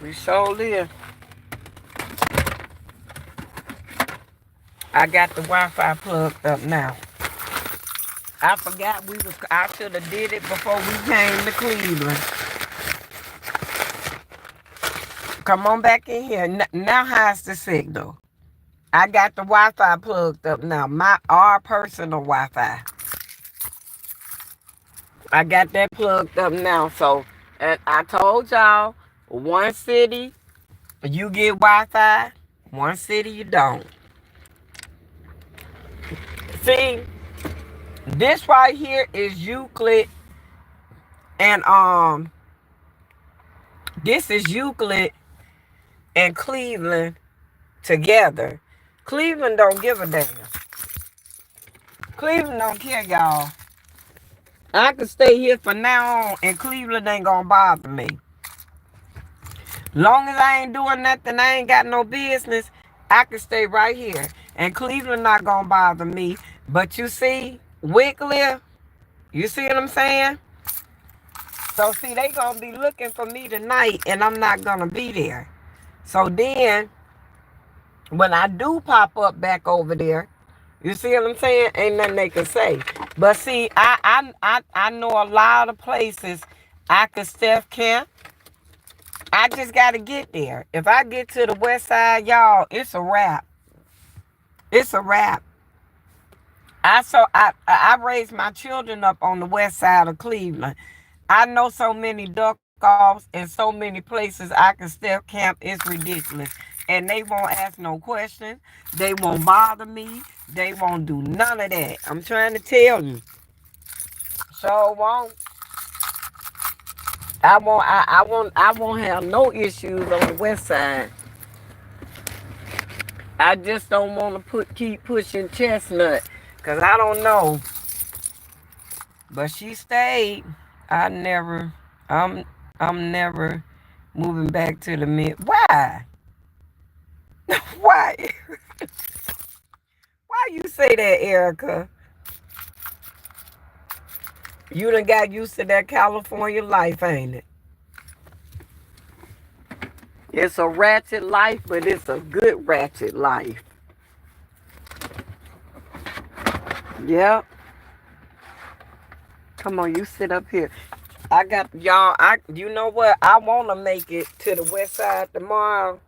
We sure live. I got the Wi-Fi plugged up now. I forgot I should have did it before we came to Cleveland. Come on back in here. Now how's the signal? I got the Wi-Fi plugged up now. Our personal Wi-Fi. I got that plugged up now. So, and I told y'all, one city, you get Wi-Fi. One city, you don't. See, this right here is Euclid. And, this is Euclid and Cleveland together. Cleveland don't give a damn. Cleveland don't care, y'all. I can stay here for now on, and Cleveland ain't gonna bother me. Long as I ain't doing nothing, I ain't got no business, I can stay right here. And Cleveland not gonna bother me. But you see, Wycliffe, you see what I'm saying? So see, they gonna be looking for me tonight, and I'm not gonna be there. So then, when I do pop up back over there, you see what I'm saying? Ain't nothing they can say. But see, I know a lot of places I could Steph camp. I just gotta get there. If I get to the west side, y'all, it's a wrap. It's a wrap. I raised my children up on the west side of Cleveland. I know so many duck offs and so many places I can Steph camp. It's ridiculous. And they won't ask no questions. They won't bother me. They won't do none of that. I'm trying to tell you. So won't. I won't have no issues on the west side. I just don't want to keep pushing Chestnut, cause I don't know. But she stayed. I'm never moving back to the mid. Why? Why? Why you say that, Erica? You done got used to that California life, ain't it? It's a ratchet life, but it's a good ratchet life. Yep. Come on, you sit up here. I got y'all. You know what? I want to make it to the west side tomorrow,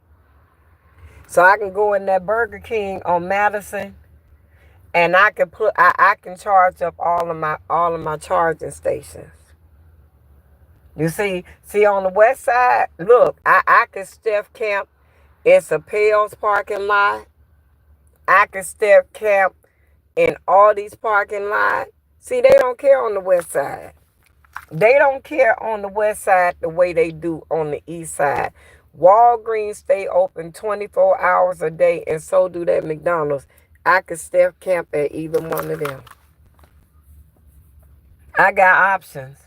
so I can go in that Burger King on Madison, and I can charge up all of my charging stations. You see on the west side. Look, I can step camp in Sapel's parking lot. I can step camp in all these parking lots. See, they don't care on the west side. They don't care on the west side the way they do on the east side. Walgreens stay open 24 hours a day, and so do that McDonald's. I could step camp at either one of them. I got options.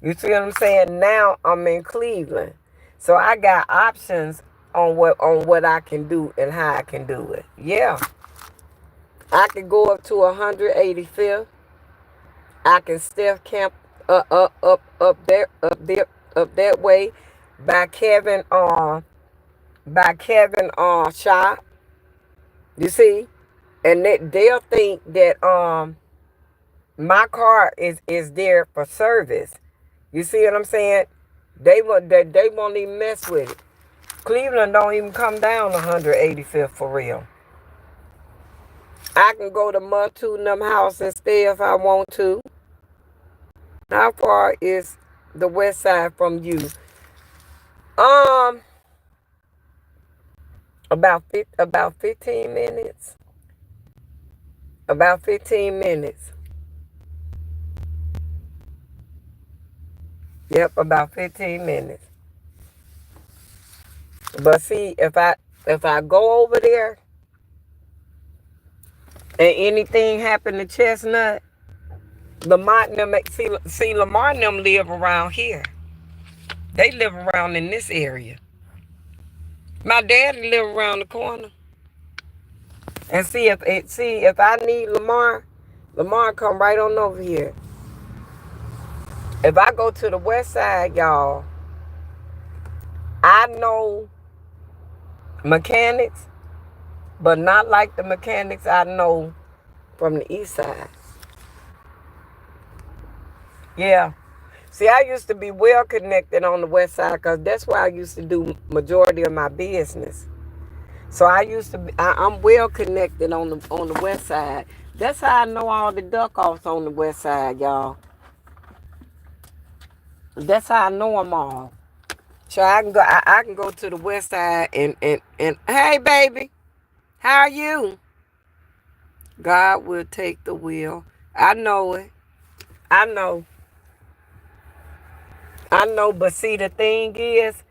You see what I'm saying? Now I'm in Cleveland, so I got options on what I can do and how I can do it. Yeah, I can go up to 185th. I can step camp up that way by Kevin shop. You see, and they'll think that my car is there for service. You see what I'm saying? They won't even mess with it. Cleveland don't even come down 185th for real. I can go to Montunum House and stay if I want to. How far is the west side from you? About 15 minutes. About 15 minutes. Yep, about 15 minutes. But see, if I go over there and anything happen to Chestnut, Lamar and them, Lamar and them live around here. They live around in this area. My daddy live around the corner. And see if I need Lamar come right on over here. If I go to the west side, y'all, I know mechanics, but not like the mechanics I know from the east side. Yeah. See, I used to be well connected on the west side because that's where I used to do majority of my business. So I'm well connected on the west side. That's how I know all the duck offs on the west side, y'all. That's how I know them all. So I can go to the west side and hey baby, how are you? God will take the wheel. I know it. I know, but see, the thing is,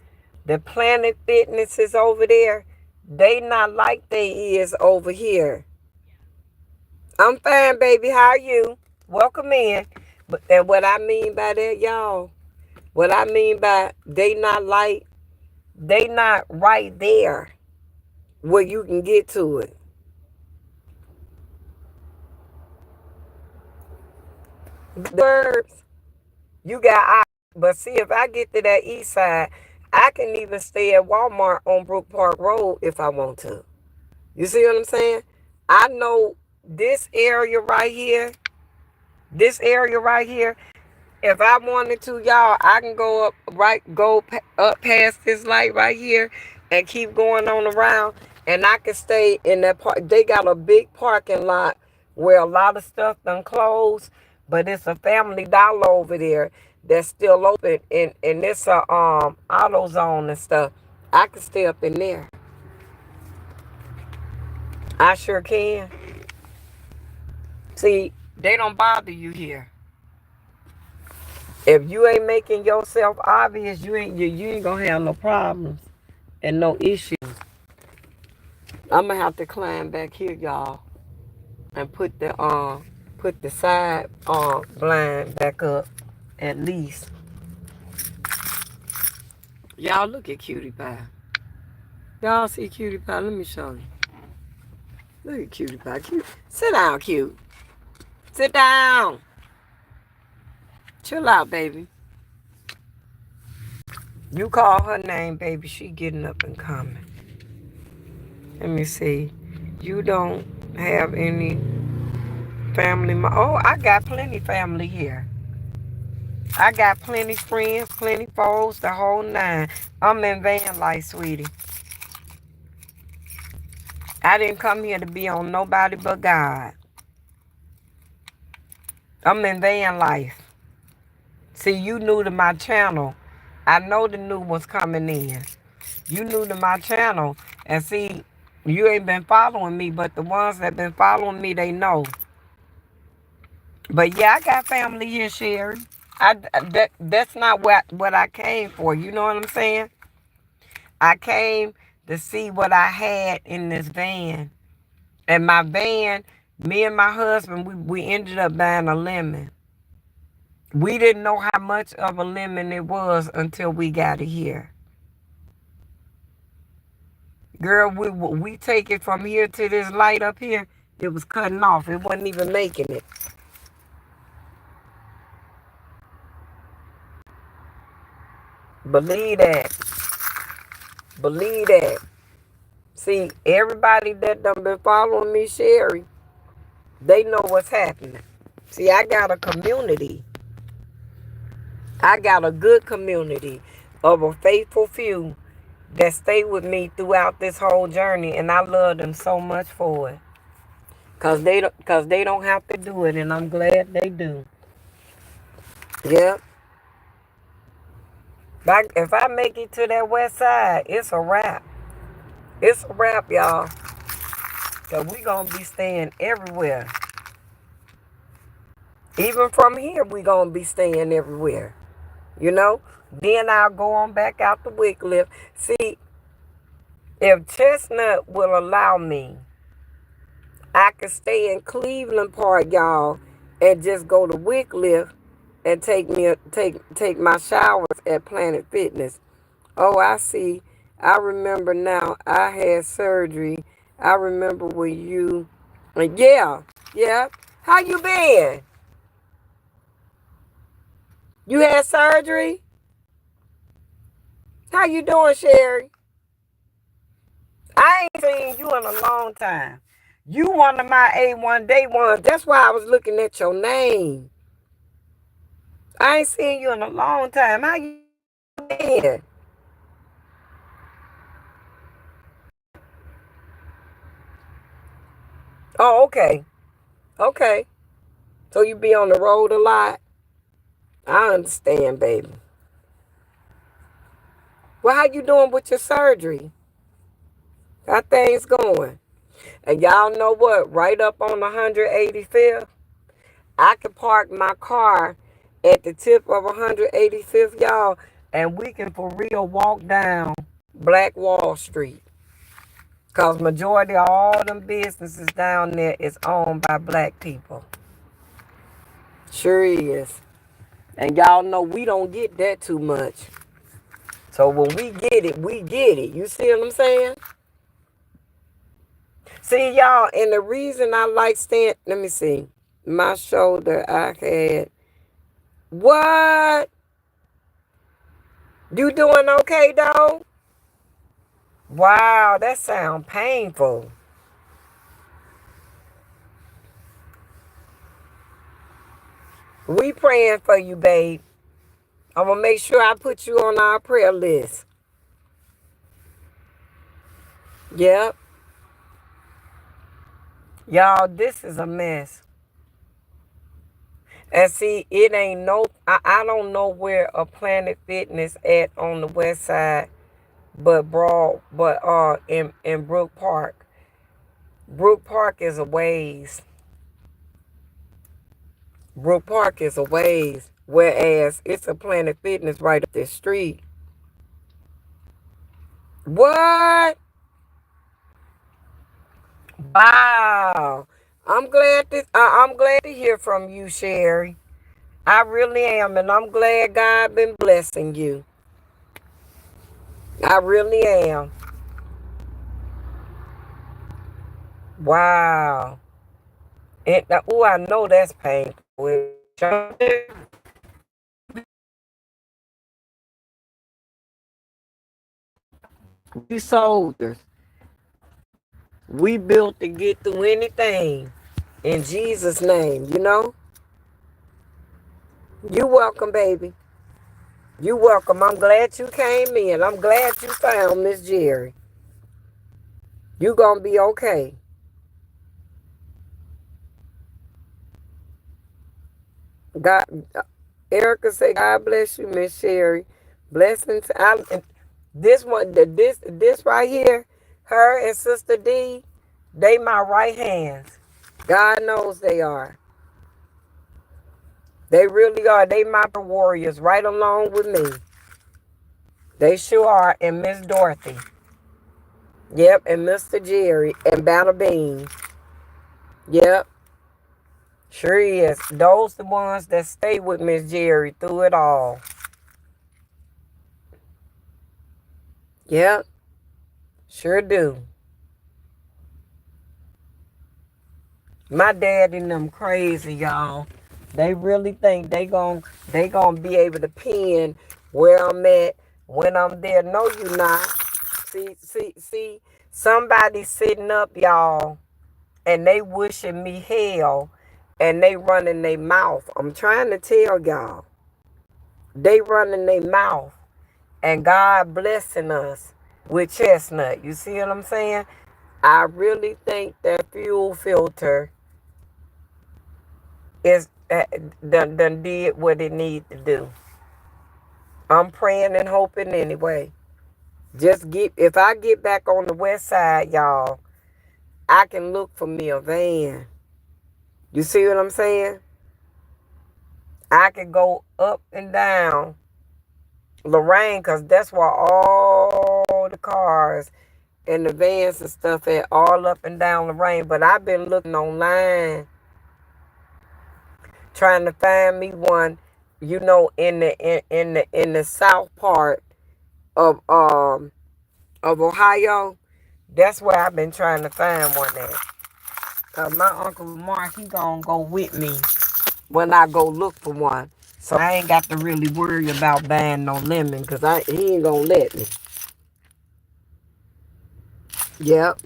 the Planet Fitness is over there. They not like they is over here. I'm fine, baby. How are you? Welcome in. And what I mean by that, y'all, what I mean by they not right there where you can get to it. The birds, you got. But see, if I get to that east side, I can even stay at Walmart on Brook Park Road if I want to. You see what I'm saying? I know this area right here. If I wanted to, y'all, I can go up past this light right here and keep going on around, and I can stay in that park. They got a big parking lot where a lot of stuff done closed, but it's a Family Dollar over there that's still open, and it's a AutoZone and stuff. I can stay up in there. I sure can. See, they don't bother you here. If you ain't making yourself obvious, you ain't gonna have no problems and no issues. I'm gonna have to climb back here, y'all, and put the side blind back up at least. Y'all look at Cutie Pie. Y'all see Cutie Pie? Let me show you. Look at Cutie Pie. Cute. Sit down, cute. Sit down. Chill out, baby. You call her name, baby. She getting up and coming. Let me see. You don't have any family. Oh, I got plenty family here. I got plenty friends, plenty foes, the whole nine. I'm in van life, sweetie. I didn't come here to be on nobody but God. I'm in van life. See, you new to my channel. I know the new ones coming in. You new to my channel. And see, you ain't been following me, but the ones that been following me, they know. But yeah, I got family here, Sherry. That's not what I came for. You know what I'm saying? I came to see what I had in this van. And my van, me and my husband, we ended up buying a lemon. We didn't know how much of a lemon it was until we got it here. Girl, we take it from here to this light up here. It was cutting off. It wasn't even making it. Believe that. Believe that. See, everybody that done been following me, Sherry, they know what's happening. See, I got a community. I got a good community of a faithful few that stay with me throughout this whole journey, and I love them so much for it. Cause they don't have to do it, and I'm glad they do. Yep. If I make it to that west side, it's a wrap. It's a wrap, y'all. So we gonna be staying everywhere. Even from here, we gonna be staying everywhere. You know? Then I'll go on back out to Wycliffe. See, if Chestnut will allow me, I could stay in Cleveland Park, y'all, and just go to Wycliffe and take my showers at Planet Fitness. Oh, I see. I remember now. I had surgery. I remember when you. Yeah. How you been? You had surgery? How you doing, Sherry? I ain't seen you in a long time. You one of my A1 day ones. That's why I was looking at your name. I ain't seen you in a long time. How you been? Oh, okay. Okay. So you be on the road a lot? I understand, baby. Well, how you doing with your surgery? How things going? And y'all know what? Right up on 185th, I can park my car at the tip of 185th, y'all, and we can for real walk down Black Wall Street. Because majority of all them businesses down there is owned by black people. Sure is. And y'all know we don't get that too much. So when we get it, we get it. You see what I'm saying? See, y'all, and the reason I like staying, let me see. My shoulder, I had, what? You doing okay, though? Wow, that sounds painful. We praying for you, babe. I'm going to make sure I put you on our prayer list. Yep. Y'all, this is a mess. And see, it ain't no, I don't know where a Planet Fitness at on the west side, but in Brook Park. Brook Park is a ways. Brook Park is a ways, whereas it's a Planet Fitness right up the street. What? Wow. I'm glad to hear from you, Sherry. I really am, and I'm glad God been blessing you. I really am. Wow. Oh, I know that's painful. We soldiers. We built to get through anything. In Jesus' name, you know? You welcome, baby. You welcome. I'm glad you came in. I'm glad you found Miss Jerry. You gonna be okay. God, Erica say, God bless you, Miss Sherry. Blessings. This right here, her and Sister D, they my right hands. God knows they are. They really are. They my warriors right along with me. They sure are. And Miss Dorothy. Yep. And Mr. Jerry and Battle Bean. Yep. Sure is. Those the ones that stay with Miss Jerry through it all. Yep. Sure do. My dad and them crazy, y'all. They really think they gon' be able to pin where I'm at when I'm there. No, you not. See, somebody sitting up, y'all, and they wishing me hell, and they running their mouth. I'm trying to tell y'all, they running their mouth, and God blessing us with chestnut. You see what I'm saying? I really think that fuel filter is done did what it need to do. I'm praying and hoping anyway. If I get back on the west side, y'all, I can look for me a van. You see what I'm saying? I can go up and down Lorraine, because that's where all the cars and the vans and stuff at, all up and down Lorraine. But I've been looking online trying to find me one, in the south part of Ohio. That's where I've been trying to find one at. Cause my Uncle Mark, he gonna go with me when I go look for one. So I ain't got to really worry about buying no lemon, cause he ain't gonna let me. Yep.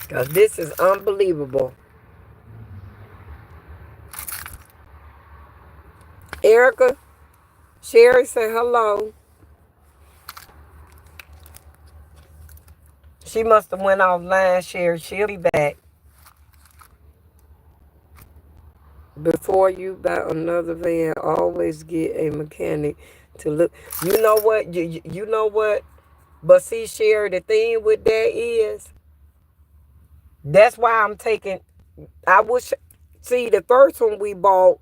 Cause this is unbelievable. Erica, Sherry say hello. She must have went offline, Sherry. She'll be back. Before you buy another van, always get a mechanic to look. You know what? You know what? But see, Sherry, the thing with that is, that's why I'm taking. I wish. See, the first one we bought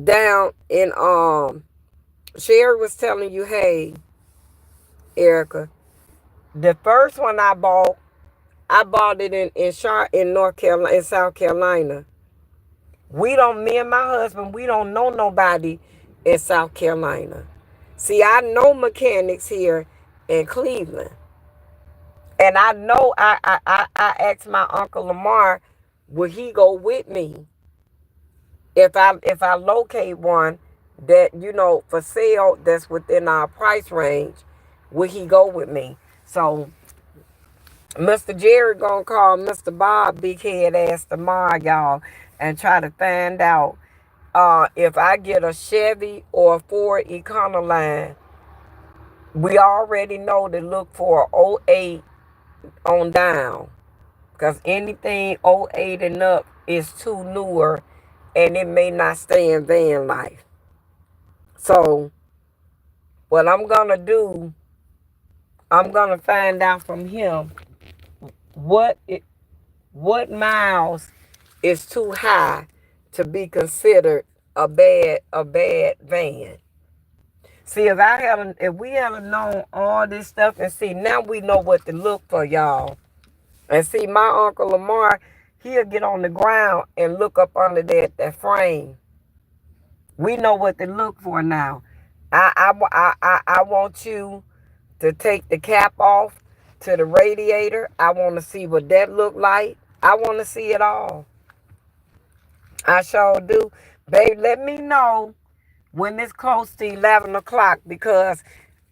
down in Sherry was telling you, hey, Erica, the first one I bought it in North Carolina, in South Carolina. Me and my husband, we don't know nobody in South Carolina. See, I know mechanics here in Cleveland. And I know I asked my Uncle Lamar, will he go with me if I locate one that, for sale that's within our price range, will he go with me? So Mr. Jerry gonna call Mr. Bob Big Head ass tomorrow, y'all, and try to find out if I get a Chevy or a Ford Econoline. We already know to look for a '08 on down, because anything '08 and up is too newer, and it may not stay in van life. So what I'm gonna do, I'm gonna find out from him what miles is too high to be considered a bad van. See, if we had known all this stuff, and see, now we know what to look for, y'all. And see, my Uncle Lamar, he'll get on the ground and look up under that frame. We know what to look for now. I want you to take the cap off to the radiator. I want to see what that look like. I want to see it all. I sure do. Babe, let me know when it's close to 11 o'clock because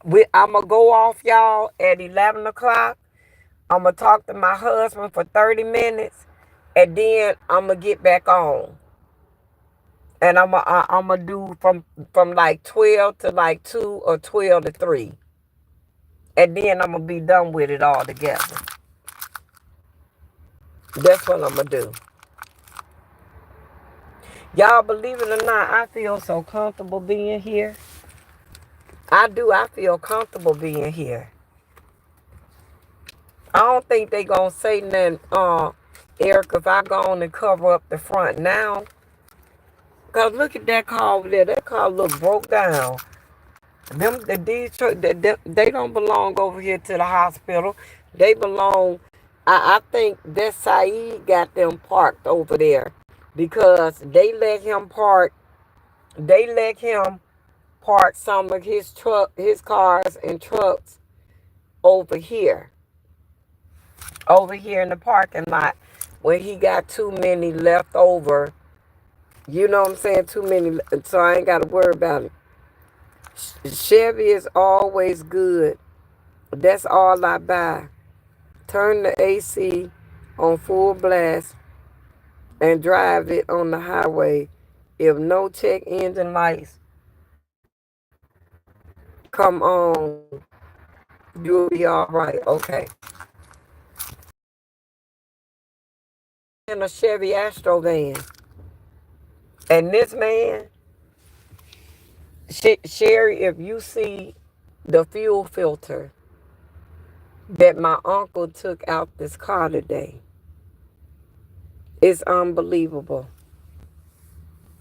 I'm going to go off, y'all, at 11 o'clock. I'm going to talk to my husband for 30 minutes, and then I'm going to get back on. And I'm going to do from like 12 to like 2 or 12 to 3. And then I'm going to be done with it all together. That's what I'm going to do. Y'all, believe it or not, I feel so comfortable being here. I do. I feel comfortable being here. I don't think they going to say nothing, Eric, if I go on and cover up the front now. Because look at that car over there. That car look broke down. They don't belong over here to the hospital. They belong, I think that Saeed got them parked over there. Because they let him park some of his cars and trucks over here in the parking lot when he got too many left over. You know what I'm saying? Too many, so I ain't got to worry about it. Chevy is always good. That's all I buy. Turn the AC on full blast and drive it on the highway. If no check engine lights come on, you'll be all right. Okay. In a Chevy Astro van. And this man, Sherry, if you see the fuel filter that my uncle took out this car today, it's unbelievable.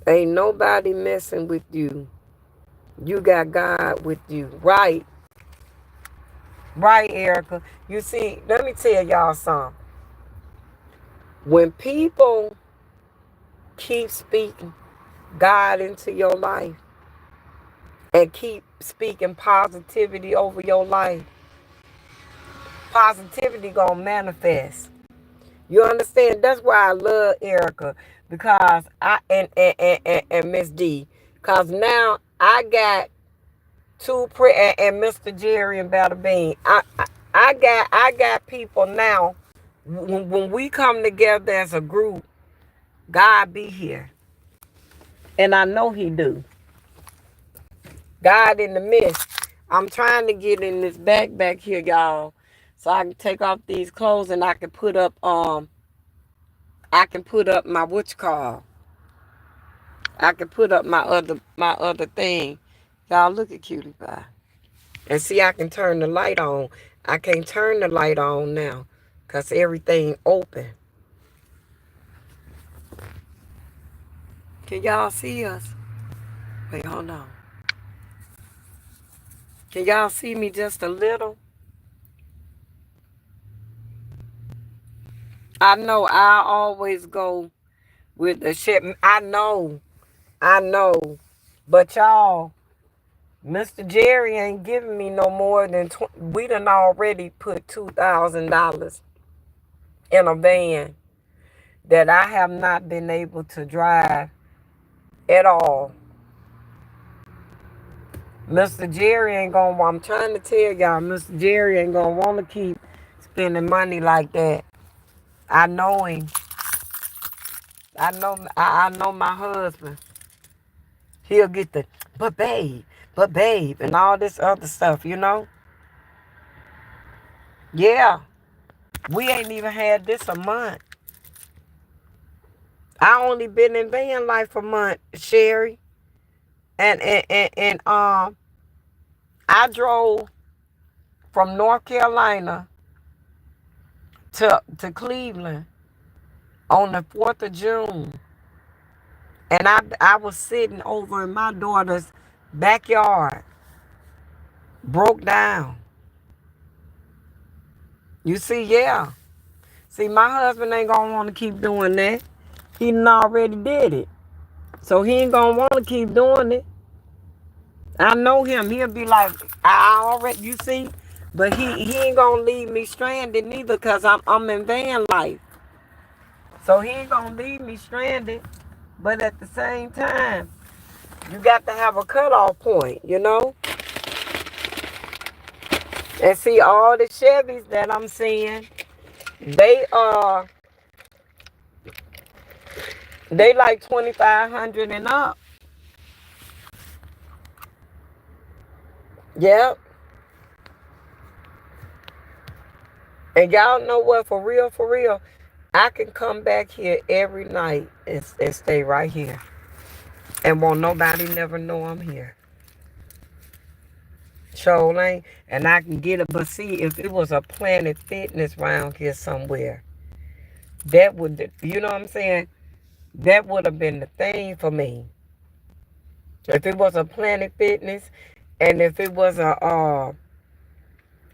Ain't nobody messing with you. You got God with you. Right. Right, Erica. You see, let me tell y'all something. When people keep speaking God into your life and keep speaking positivity over your life, positivity gonna manifest. You understand? That's why I love Erica, because and Miss D, because now I got and Mr. Jerry and Bada Bean. I got people now. When we come together as a group, God be here, and I know He do. God in the midst. I'm trying to get in this back here, y'all, so I can take off these clothes and I can put up my whatchamacallit. I can put up my other thing. Y'all look at Cutie Pie. And see, I can turn the light on. I can't turn the light on now because everything open. Can y'all see us? Wait, hold on. Can y'all see me just a little? I know I always go with the shit. I know. But y'all, Mr. Jerry ain't giving me no more than we done already put $2,000 in a van that I have not been able to drive at all. Mr. Jerry ain't gonna, I'm trying to tell y'all, Mr. Jerry ain't gonna want to keep spending money like that. I know him. I know my husband. He'll get the, but babe, and all this other stuff, you know? Yeah. We ain't even had this a month. I only been in van life a month, Sherry. And I drove from North Carolina to Cleveland on the 4th of June. And I was sitting over in my daughter's backyard, broke down. You see, yeah. See, my husband ain't gonna want to keep doing that. He done already did it. So he ain't gonna want to keep doing it. I know him. He'll be like, I already, you see, but he ain't gonna leave me stranded neither, cause I'm in van life. So he ain't gonna leave me stranded. But at the same time, you got to have a cutoff point, you know. And see, all the Chevys that I'm seeing, they they like 2,500 and up. Yep. And y'all know what? For real, I can come back here every night and stay right here. And won't nobody never know I'm here. Show lane. And I can get it. But see, if it was a Planet Fitness around here somewhere, that would, you know what I'm saying? That would have been the thing for me. If it was a Planet Fitness, and if it was a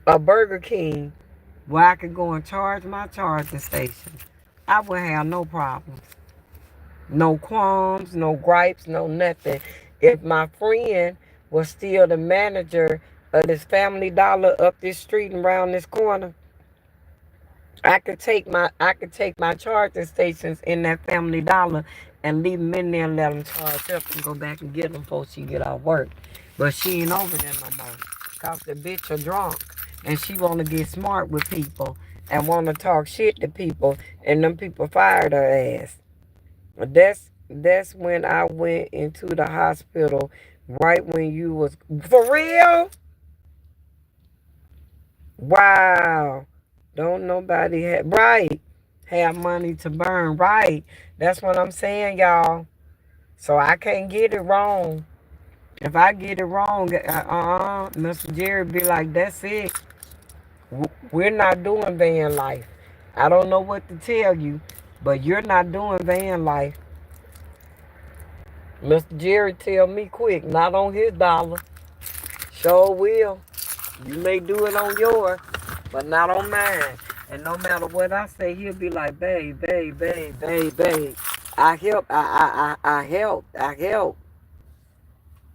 Burger King, where I could go and charge my charging station, I would have no problems. No qualms, no gripes, no nothing. If my friend was still the manager of this Family Dollar up this street and around this corner, I could take my charging stations in that Family Dollar and leave them in there and let them charge up and go back and get them before she get off work. But she ain't over there no more. Cause the bitch are drunk and she wanna get smart with people and wanna talk shit to people, and them people fired her ass. That's when I went into the hospital, right when you was for real. Wow. Don't nobody have money to burn, right? That's what I'm saying, y'all. So I can't get it wrong. If I get it wrong, Mr. Jerry be like, that's it. We're not doing van life. I don't know what to tell you, but you're not doing van life. Mr. Jerry tell me quick, not on his dollar. Sure will. You may do it on yours, but not on mine. And no matter what I say, he'll be like, babe, babe, babe, babe, babe. I help, I help, I help.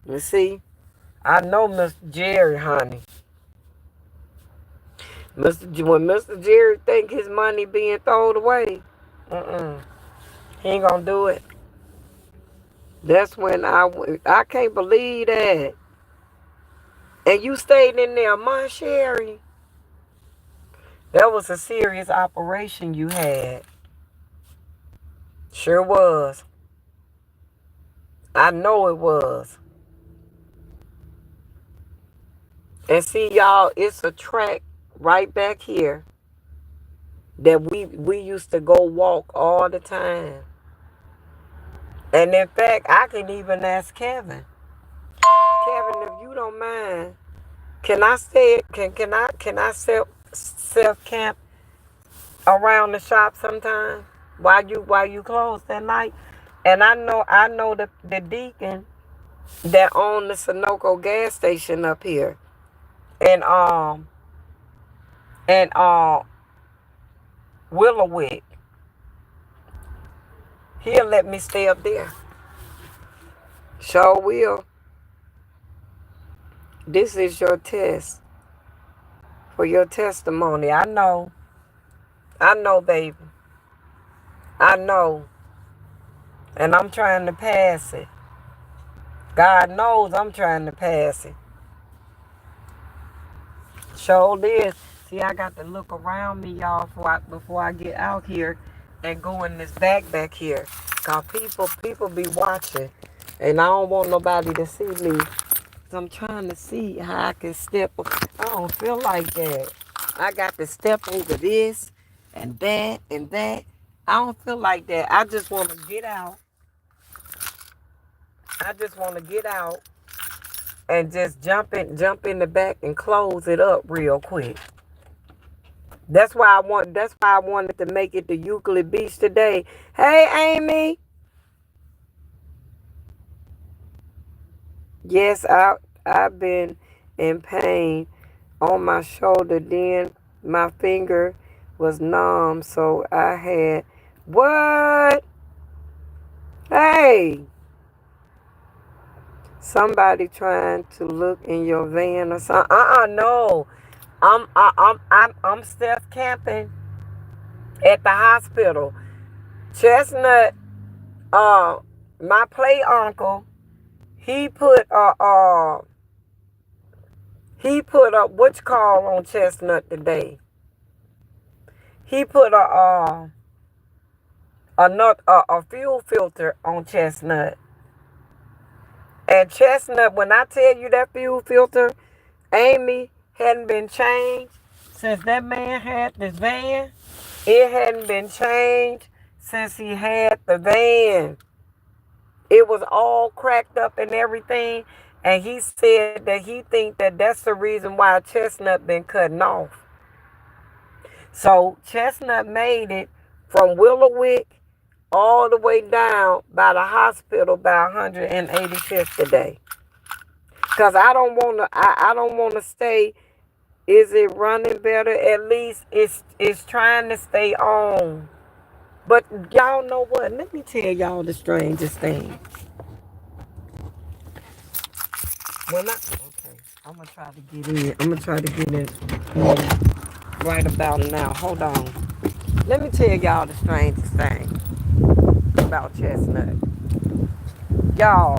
You see, I know Mr. Jerry, honey. When Mr. Jerry think his money being thrown away, he ain't gonna do it. That's when I can't believe that. And you stayed in there, my Sherry. That was a serious operation you had. Sure was. I know it was. And see, y'all, it's a track right back here that we used to go walk all the time. And in fact, I can even ask Kevin. Kevin, if you don't mind, can I stay? Can I self camp around the shop sometime while you close that night? And I know the deacon that owned the Sunoco gas station up here, and Willowwick. He'll let me stay up there. Sure will. This is your test for your testimony. I know, baby. I know. And I'm trying to pass it. God knows I'm trying to pass it. Sure is. See, I got to look around me, y'all, before I get out here and go in this back here. Cause people be watching. And I don't want nobody to see me. So I'm trying to see how I can step. I don't feel like that. I got to step over this and that and that. I don't feel like that. I just want to get out. And just jump in the back and close it up real quick. That's why I wanted to make it to Euclid Beach today. Hey, Amy. Yes, I've been in pain on my shoulder. Then my finger was numb, so I had what? Hey. Somebody trying to look in your van or something. No. I'm Steph camping at the hospital. Chestnut, my play uncle, he put a what you call on Chestnut today. He put a fuel filter on Chestnut. And Chestnut, when I tell you that fuel filter, Amy, hadn't been changed since that man had this van. It hadn't been changed since he had the van. It was all cracked up and everything. And he said that he think that that's the reason why Chestnut been cutting off. So Chestnut made it from Willowwick all the way down by the hospital by 185th today. Cause I don't wanna stay. Is it running better? At least it's trying to stay on. But y'all know what? Let me tell y'all the strangest thing. I'm gonna try to get in. I'm gonna try to get in right about now. Hold on. Let me tell y'all the strangest thing about Chestnut. Y'all,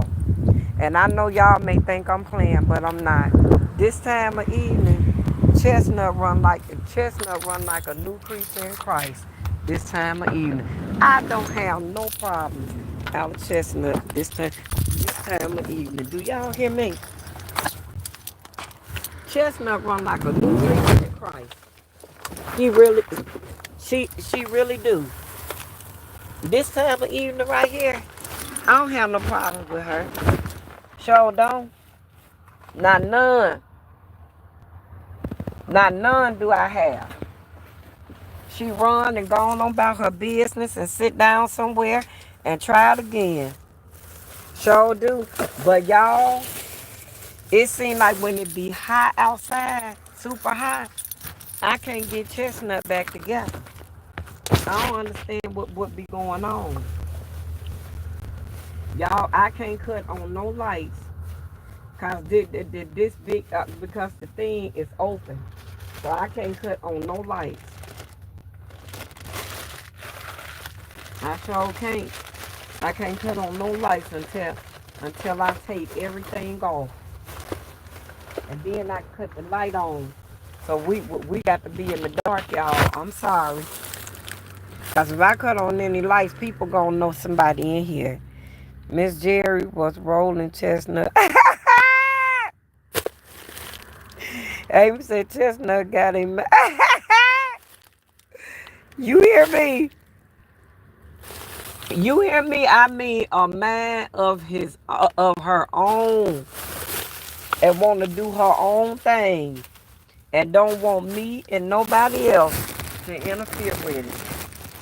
and I know y'all may think I'm playing, but I'm not. This time of evening, Chestnut run like a new creature in Christ. This time of evening, I don't have no problem out of Chestnut this time of evening. Do y'all hear me? Chestnut run like a new creature in Christ. He really, she really do. This time of evening right here, I don't have no problem with her. Sure don't. Not none. Not none do I have. She run and go on about her business and sit down somewhere and try it again. Sure do. But y'all, it seems like when it be hot outside, super hot, I can't get Chestnut back together. I don't understand what be going on. Y'all, I can't cut on no lights because this big because the thing is open. So I can't cut on no lights. I sure can't. I can't cut on no lights until I take everything off. And then I cut the light on. So we got to be in the dark, y'all. I'm sorry. Because if I cut on any lights, people gonna know somebody in here. Miss Jerry was rolling Chestnut. Amy said Chestnut got him. You hear me? You hear me? I mean, a man of her own, and want to do her own thing, and don't want me and nobody else to interfere with it.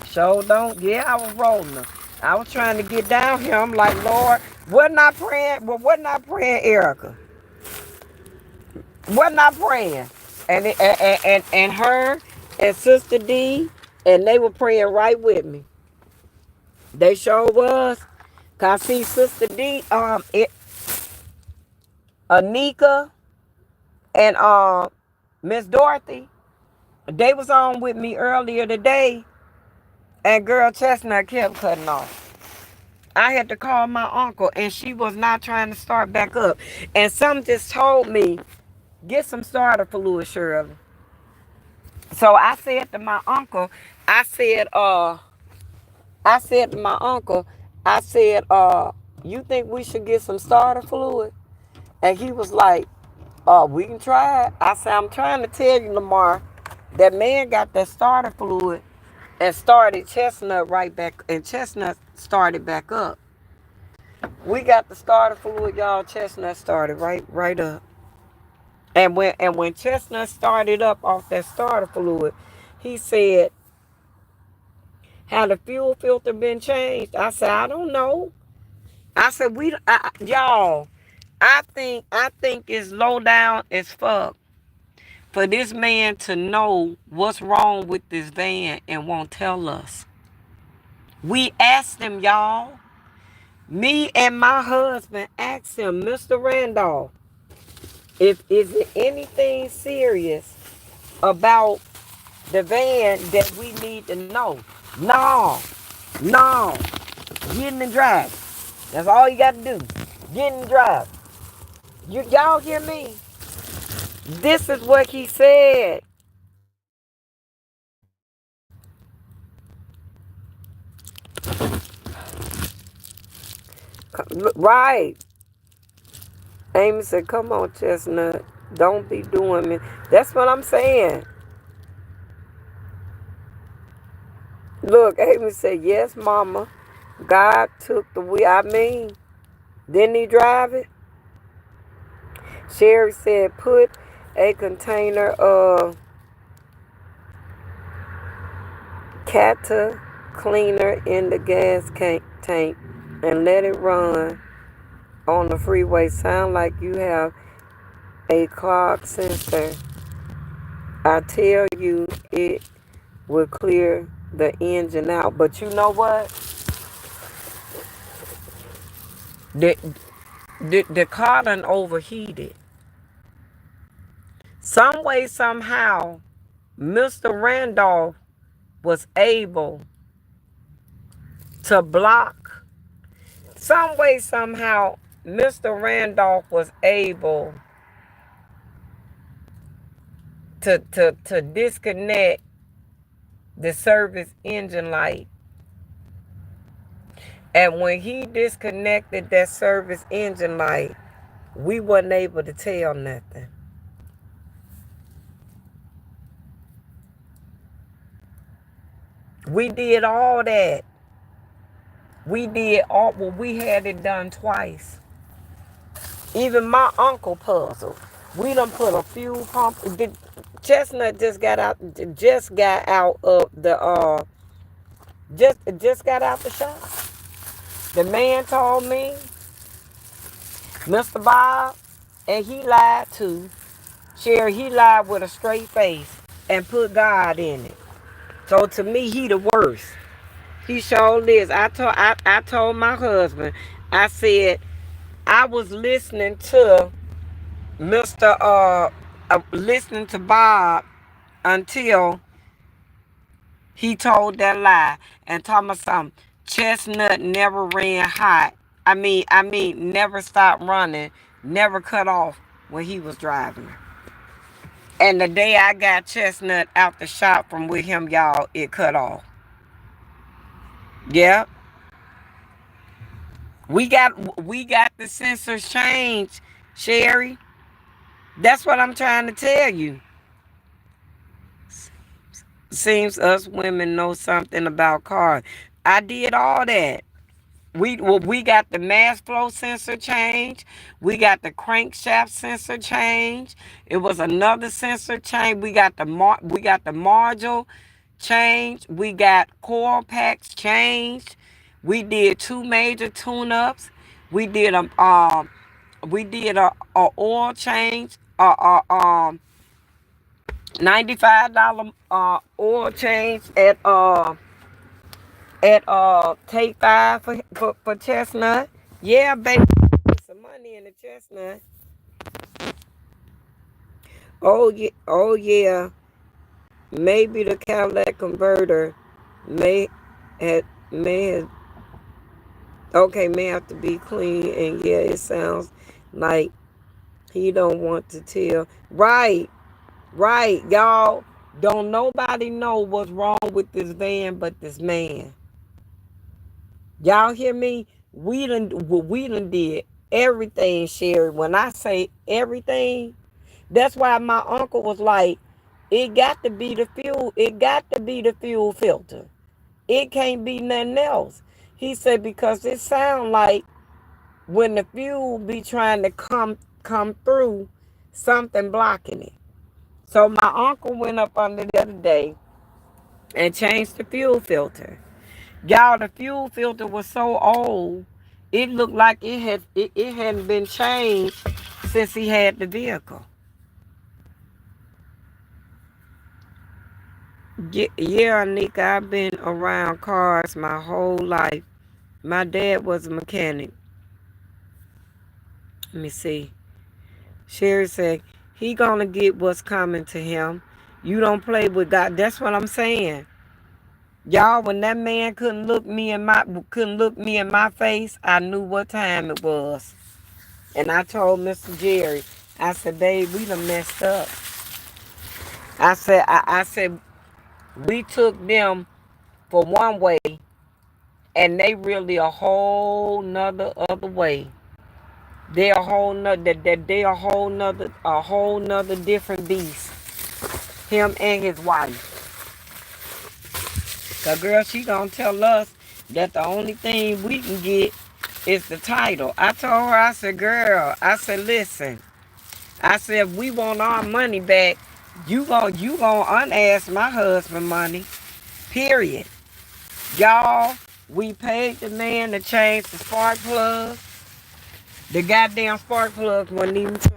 Sure don't. Yeah, I was rolling her. I was trying to get down here. I'm like, Lord, wasn't I praying? Well, wasn't I praying, Erica? Wasn't I praying? And her and Sister D, and they were praying right with me. They sure was. Cause see Sister D, Anika and Miss Dorothy, they was on with me earlier today, and girl Chestnut kept cutting off. I had to call my uncle, and she was not trying to start back up. And some just told me, get some starter fluid, Shirley. So I said to my uncle, I said to my uncle, you think we should get some starter fluid? And he was like, we can try it. I said, I'm trying to tell you, Lamar, that man got that starter fluid and started Chestnut right back, and Chestnut started back up. We got the starter fluid, y'all. Chestnut started right up. And when Chestnut started up off that starter fluid, he said, "Had the fuel filter been changed?" I said, "I don't know." I said, y'all, I think it's low down as fuck for this man to know what's wrong with this van and won't tell us. We asked him, y'all. Me and my husband asked him, Mr. Randolph, if is it anything serious about the van that we need to know? No, no. Get in and drive. That's all you got to do. Get in and drive. Y'all hear me? This is what he said. Right. Amy said, come on, Chestnut. Don't be doing me. That's what I'm saying. Look, Amy said, yes, mama. God took the wheel. I mean, didn't he drive it? Sherry said, put a container of Cata cleaner in the gas tank and let it run on the freeway. Sound like you have a clog sensor. I tell you, it will clear the engine out. But you know what? The car done overheated. Some way, somehow, Mr. Randolph was able to block. Some way, somehow, Mr. Randolph was able to disconnect the service engine light. And when he disconnected that service engine light, we wasn't able to tell nothing. We did all that. We did all, well, we had it done twice. Even my uncle puzzled. We done put a fuel pump. Chestnut just got out of the just got out the shop. The man told me, Mr. Bob, and he lied too. Sherry, he lied with a straight face and put God in it. So to me, he the worst. He sure is. I told my husband, I said, I was listening to listening to Bob until he told that lie and told me something. Chestnut never ran hot. I mean, never stopped running, never cut off when he was driving. And the day I got Chestnut out the shop from with him, y'all, it cut off. Yeah. We got the sensors changed, Sherry. That's what I'm trying to tell you. Seems us women know something about cars. I did all that. We got the mass flow sensor change. We got the crankshaft sensor change. It was another sensor change. We got the module change. We got coil packs changed. We did 2 major tune-ups. We did a oil change. $95 oil change at Take 5 for Chestnut. Yeah, baby, put some money in the Chestnut. Oh yeah. Maybe the Cadillac converter may have to be clean, and yeah, it sounds like he don't want to tell. Right, y'all. Don't nobody know what's wrong with this van but this man. Y'all hear me? We done did everything, Sherry. When I say everything, that's why my uncle was like, it got to be the fuel. It got to be the fuel filter. It can't be nothing else. He said, because it sound like when the fuel be trying to come through, something blocking it. So my uncle went up under the other day and changed the fuel filter. Y'all, the fuel filter was so old, it looked like it hadn't been changed since he had the vehicle. Yeah, Nika, I've been around cars my whole life. My dad was a mechanic. Let me see. Sherry said, he gonna get what's coming to him. You don't play with God. That's what I'm saying. Y'all, when that man couldn't look me in my face, I knew what time it was. And I told Mr. Jerry, I said, babe, we done messed up. I said, we took them for one way, and they really a whole nother other way. They a whole nother different beast. Him and his wife. The girl, she gonna tell us that the only thing we can get is the title. I told her, I said, girl, I said, listen. I said, if we want our money back, you gonna unask my husband money. Period. Y'all, we paid the man to change the spark plug. The goddamn spark plug wasn't even changed.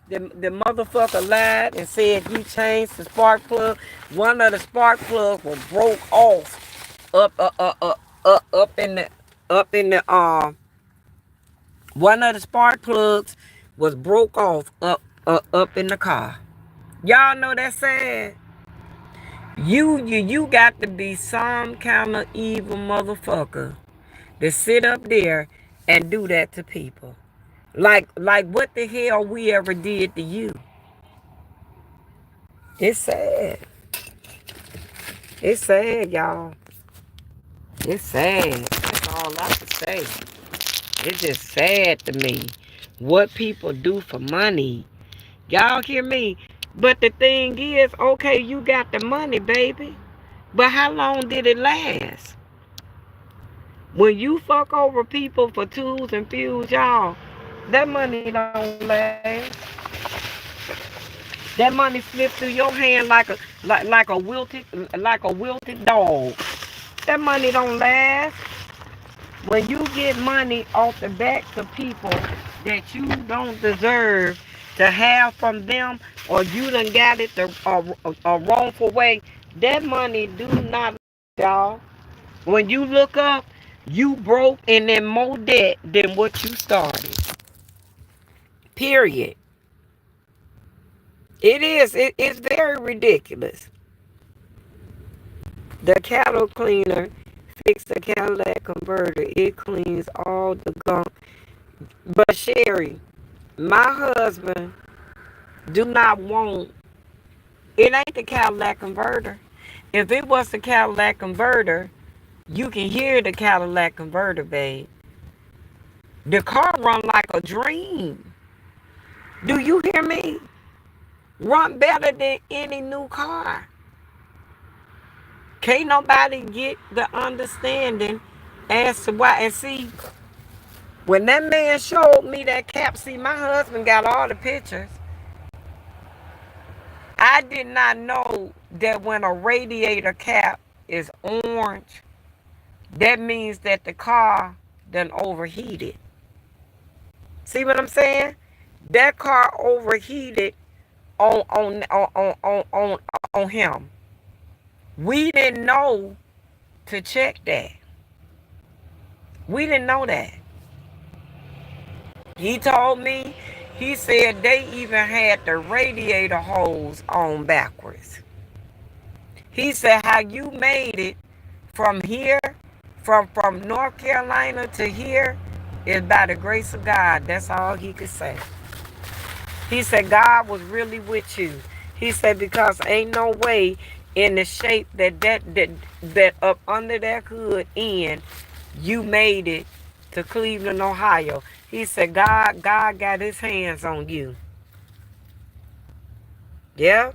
The motherfucker lied and said he changed the spark plug. One of the spark plugs was broke off up in the one of the spark plugs was broke off up in the car. Y'all know that's sad. You got to be some kind of evil motherfucker to sit up there and do that to people. Like what the hell we ever did to you? It's sad. It's sad, y'all. It's sad. That's all I can say. It's just sad to me what people do for money. Y'all hear me? But the thing is, okay, you got the money, baby. But how long did it last? When you fuck over people for tools and fuels, y'all, that money don't last. That money slipped through your hand like a wilted dog. That money don't last. When you get money off the backs of people that you don't deserve to have from them, or you done got it a wrongful way, that money do not, y'all. When you look up, you broke and in more debt than what you started. Period. It's very ridiculous. The cattle cleaner fixed the Cadillac converter. It cleans all the gunk. But Sherry, my husband do not want, it ain't the Cadillac converter. If it was the Cadillac converter, you can hear the Cadillac converter, babe. The car run like a dream. Do you hear me? Run better than any new car. Can't nobody get the understanding as to why. And see, when that man showed me that cap, see, my husband got all the pictures. I did not know that when a radiator cap is orange, that means that the car done overheated. See what I'm saying? That car overheated on him. We didn't know to check that. We didn't know that. He told me, he said they even had the radiator hose on backwards. He said how you made it from here, from North Carolina to here, is by the grace of God. That's all he could say. He said God was really with you. He said because ain't no way in the shape that up under that hood end, you made it to Cleveland, Ohio. He said God got his hands on you. Yeah.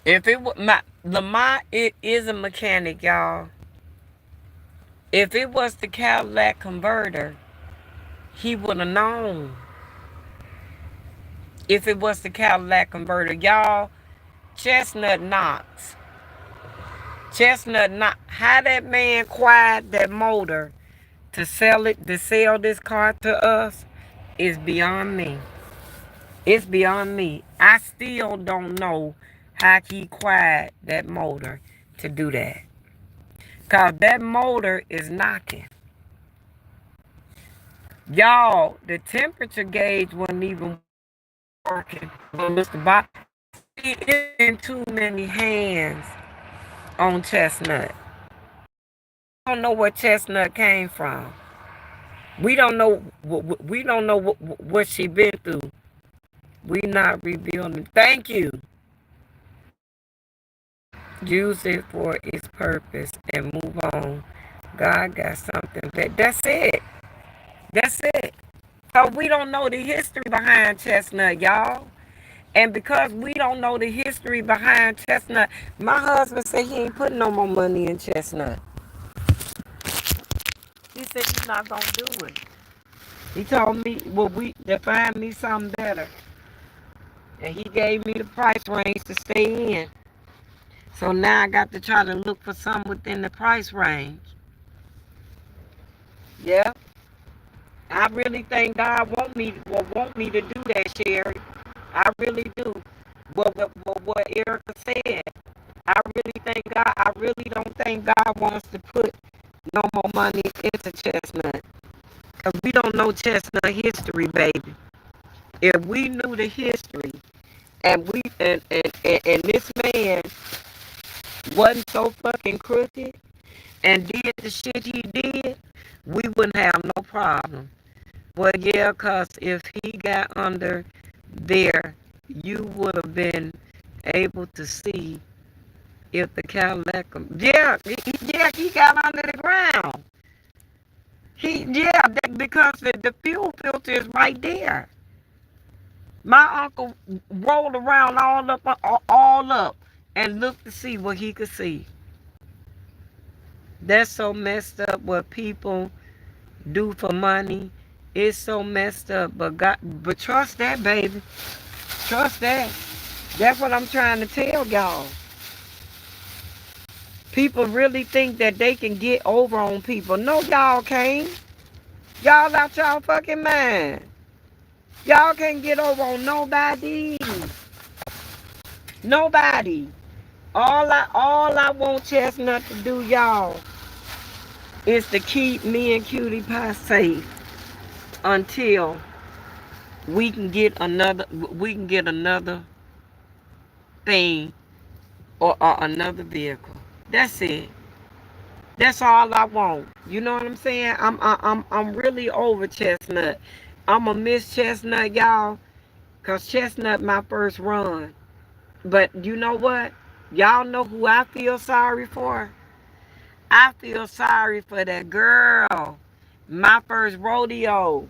If it was Lamont, it is a mechanic, y'all. If it was the Cadillac converter, he would have known. If it was the Cadillac converter, y'all, Chestnut Knox. How that man quiet that motor to sell this car to us is beyond me. It's beyond me. I still don't know how he quiet that motor to do that. Cause that motor is knocking. Y'all, the temperature gauge wasn't even working. But Mr. Bob, it's in too many hands on Chestnut. We don't know where Chestnut came from. We don't know. We don't know what she been through. We not revealing. Thank you. Use it for its purpose and move on. God got something that. That's it. That's it. So we don't know the history behind Chestnut, y'all. And because we don't know the history behind Chestnut, my husband said he ain't putting no more money in Chestnut. He said he's not gonna do it. He told me, well, to find me something better. And he gave me the price range to stay in. So now I got to try to look for something within the price range. Yeah. I really think God want me to do that, Sherry. I really do. What Erica said. I really don't think God wants to put no more money into Chestnut. Because we don't know Chestnut history, baby. If we knew the history and this man wasn't so fucking crooked and did the shit he did, we wouldn't have no problem. Well, yeah, because if he got under there, you would have been able to see if the Cadillac, he got under the ground. Because the fuel filter is right there. My uncle rolled around all up and looked to see what he could see. That's so messed up what people do for money. It's so messed up. But trust that, baby. Trust that. That's what I'm trying to tell y'all. People really think that they can get over on people. No, y'all can't. Y'all out y'all fucking mind. Y'all can't get over on nobody. Nobody. All I want Chestnut to do, y'all, is to keep me and Cutie Pie safe until we can get another thing or another vehicle. That's it. That's all I want. You know what I'm saying? I'm really over Chestnut. I'ma miss Chestnut, y'all, cause Chestnut my first run. But you know what? Y'all know who I feel sorry for? I feel sorry for that girl. My first rodeo.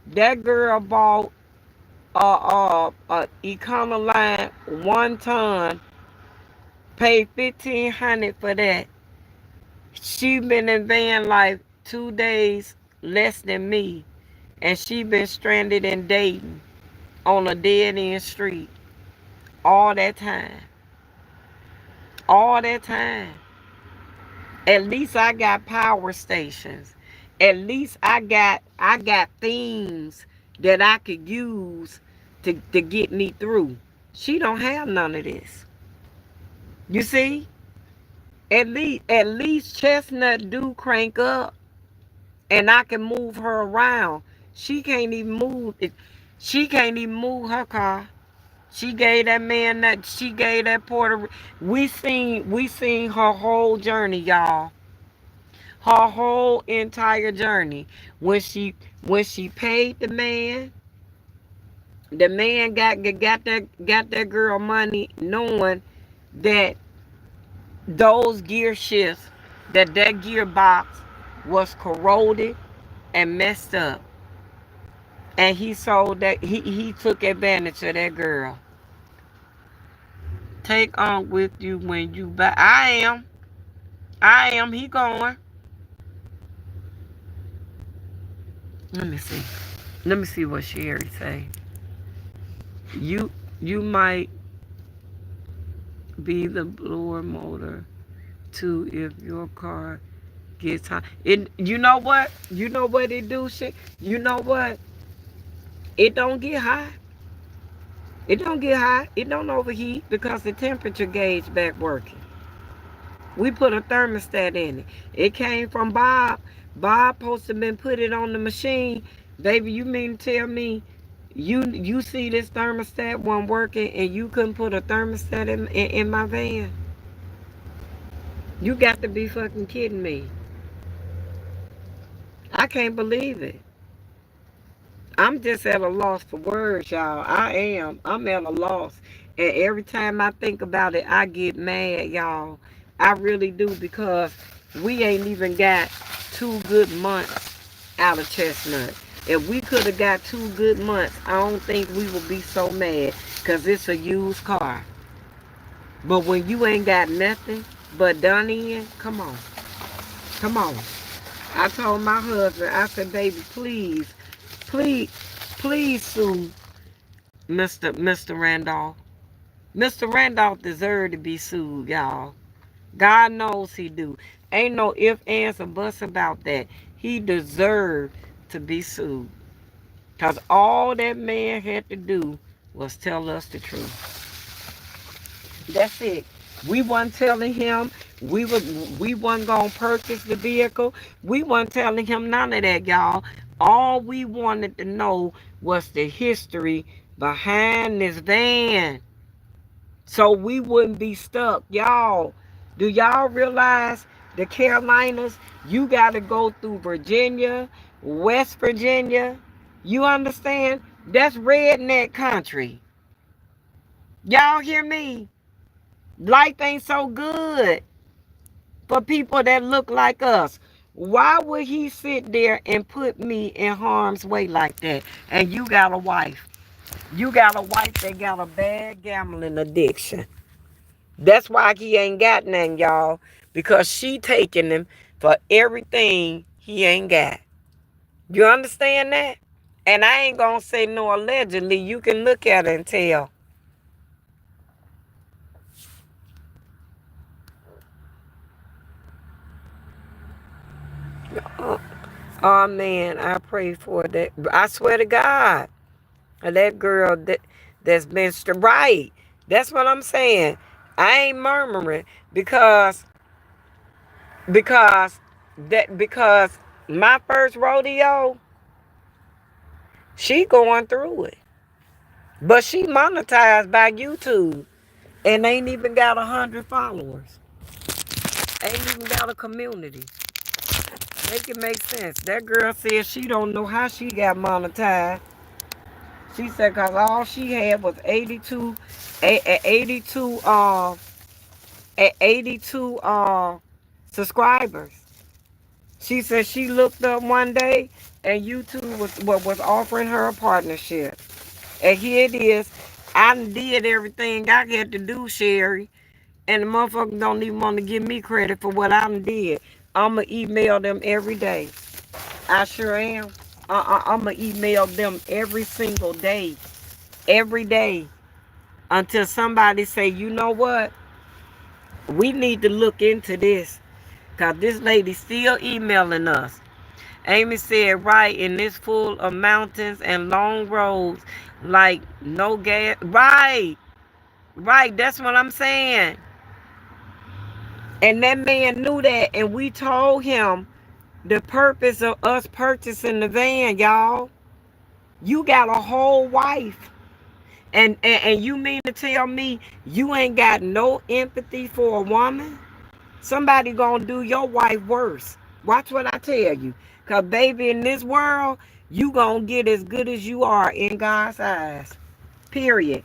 That girl bought a Econoline 1 ton, paid $1,500 for that. She been in van life 2 days less than me, and she been stranded in Dayton on a dead end street all that time. All that time. At least I got power stations. At least I got things that I could use to get me through. She don't have none of this. You see? At least Chestnut do crank up and I can move her around. She can't even move it. She can't even move her car. She gave that man she gave that Puerto. We seen her whole journey, y'all. Her whole entire journey. When she paid the man got that girl money, knowing that those gear shifts, that gearbox was corroded and messed up. And he sold that, he took advantage of that girl. Take on with you when you buy. I am. He going. Let me see. Let me see what Sherry say. You might be the blower motor too if your car gets hot. It. You know what? You know what it do? Shit. You know what? It don't get hot. It don't get hot. It don't overheat because the temperature gauge back working. We put a thermostat in it. It came from Bob. Bob supposed to been put it on the machine. Baby, you mean to tell me you see this thermostat wasn't working and you couldn't put a thermostat in my van? You got to be fucking kidding me. I can't believe it. I'm just at a loss for words, y'all. I am. I'm at a loss. And every time I think about it, I get mad, y'all. I really do, because we ain't even got 2 good months out of Chestnut. If we could have got 2 good months, I don't think we would be so mad, because it's a used car. But when you ain't got nothing but done in, come on. Come on. I told my husband, I said, baby, please, please sue Mr. Randolph. Mr. Randolph deserved to be sued, y'all. God knows he do. Ain't no ifs, ands, or buts about that. He deserved to be sued. Because all that man had to do was tell us the truth. That's it. We wasn't telling him we wasn't gonna purchase the vehicle. We wasn't telling him none of that, y'all. All we wanted to know was the history behind this van, so we wouldn't be stuck. Y'all, do y'all realize the Carolinas, you got to go through Virginia, West Virginia? You understand? That's redneck country. Y'all hear me? Life ain't so good for people that look like us. Why would he sit there and put me in harm's way like that? And you got a wife. You got a wife that got a bad gambling addiction. That's why he ain't got none, y'all. Because she taking him for everything he ain't got. You understand that? And I ain't gonna say no allegedly. You can look at it and tell. Oh man, I pray for that. I swear to God, that girl that's been right. That's what I'm saying. I ain't murmuring because because my first rodeo, she going through it, but she monetized by YouTube and ain't even got 100 followers. Ain't even got a community. Make it make sense. That girl said she don't know how she got monetized. She said because all she had was 82, 82, 82 subscribers. She said she looked up one day and YouTube was offering her a partnership. And here it is. I did everything I had to do, Sherry. And the motherfucker don't even want to give me credit for what I did. I'ma email them every day. I sure am. I'ma email them every single day. Every day. Until somebody say, you know what? We need to look into this. Because this lady still emailing us. Amy said, right, in this full of mountains and long roads, like no gas. Right. Right. That's what I'm saying. And that man knew that. And we told him the purpose of us purchasing the van, y'all. You got a whole wife. And you mean to tell me you ain't got no empathy for a woman? Somebody gonna do your wife worse. Watch what I tell you. Because, baby, in this world, you gonna get as good as you are in God's eyes. Period.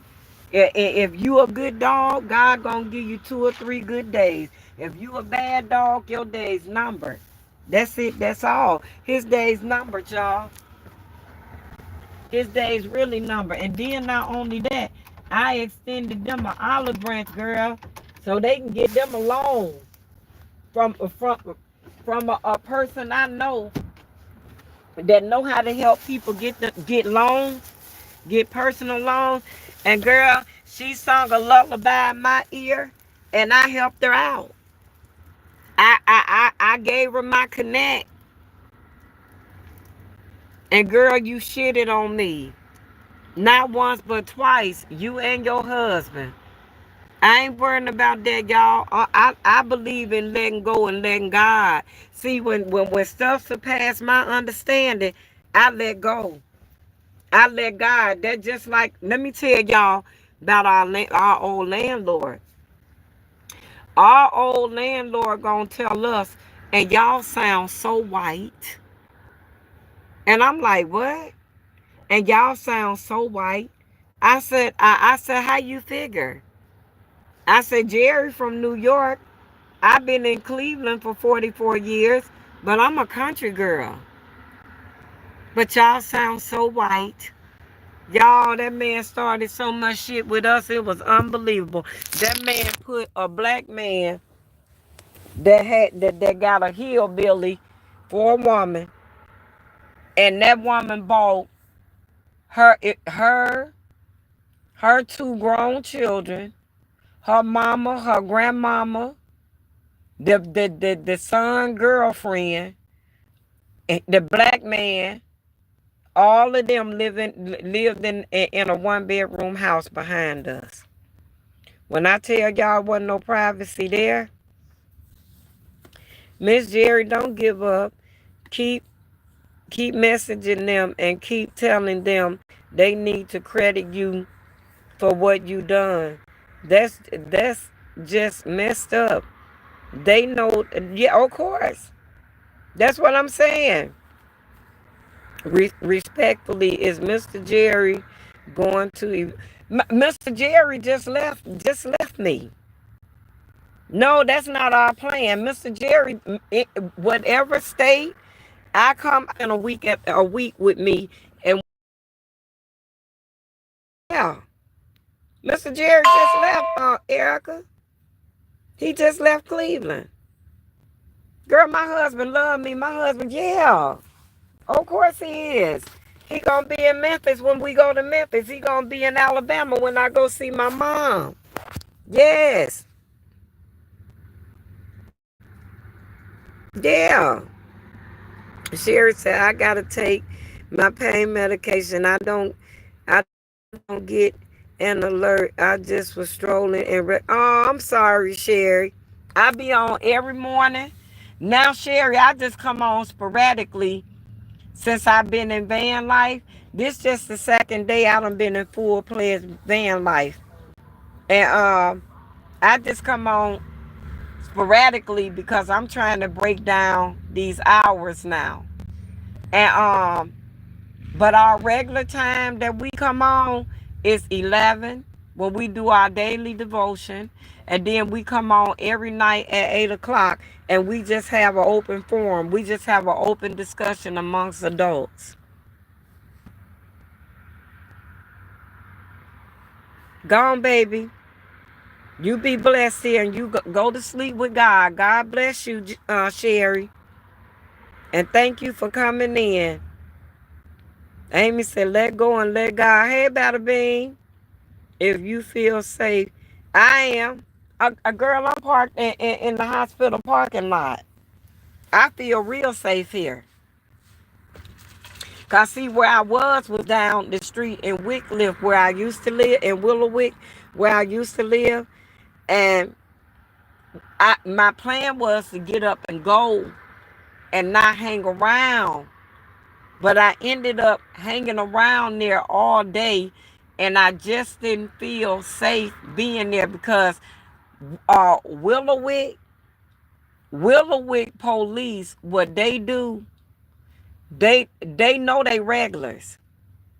If you a good dog, God gonna give you 2 or 3 good days. If you a bad dog, your day's numbered. That's it. That's all. His day's numbered, y'all. His day's really numbered. And then not only that, I extended them an olive branch, girl, so they can get them a loan from a person I know that know how to help people get loans, get personal loans. And girl, she sung a lullaby in my ear, and I helped her out. I gave her my connect, and girl, you shitted on me. Not once but twice. You and your husband. I ain't worrying about that, y'all. I believe in letting go and letting God. See, when stuff surpass my understanding, I let go. I let God. That just like, let me tell y'all about our old landlord. Our old landlord gonna tell us, and y'all sound so white. And I'm like, what? And y'all sound so white. I said, how you figure? I said, Jerry from New York. I've been in Cleveland for 44 years, but I'm a country girl. But y'all sound so white. Y'all, that man started so much shit with us. It was unbelievable. That man put a black man that got a hillbilly for a woman, and that woman bought her two grown children, her mama, her grandmama, the son girlfriend, the black man. All of them lived in a one-bedroom house behind us. When I tell y'all wasn't no privacy there, Miss Jerry, don't give up. Keep messaging them and keep telling them they need to credit you for what you done. That's just messed up. They know, yeah, of course. That's what I'm saying. Respectfully, is Mr. Jerry going to? Mr. Jerry just left me. No, that's not our plan. Mr. Jerry, whatever state I come in a week with me, and yeah, Mr. Jerry just left, Erica. He just left Cleveland. Girl, my husband love me. My husband, yeah. Of course he is. He gonna be in Memphis when we go to Memphis. He gonna be in Alabama when I go see my mom. Yes. Yeah. Sherry said I gotta take my pain medication. I don't get an alert. I just was strolling and oh, I'm sorry, Sherry. I be on every morning. Now, Sherry, I just come on sporadically since I've been in van life. This just the second day I done been in full-fledged van life. And I just come on sporadically because I'm trying to break down these hours now. And but our regular time that we come on is 11 when we do our daily devotion. And then we come on every night at 8 o'clock and we just have an open forum. We just have an open discussion amongst adults. Gone, baby. You be blessed here and you go to sleep with God. God bless you, Sherry. And thank you for coming in. Amy said, let go and let God. Hey, Bada Bean. If you feel safe. I am. A girl, I'm parked in the hospital parking lot. I feel real safe here. Because see, where I was down the street in Wickliffe, where I used to live, in Willowwick, where I used to live. And my plan was to get up and go and not hang around. But I ended up hanging around there all day, and I just didn't feel safe being there because Willowwick police, what they do, they know they regulars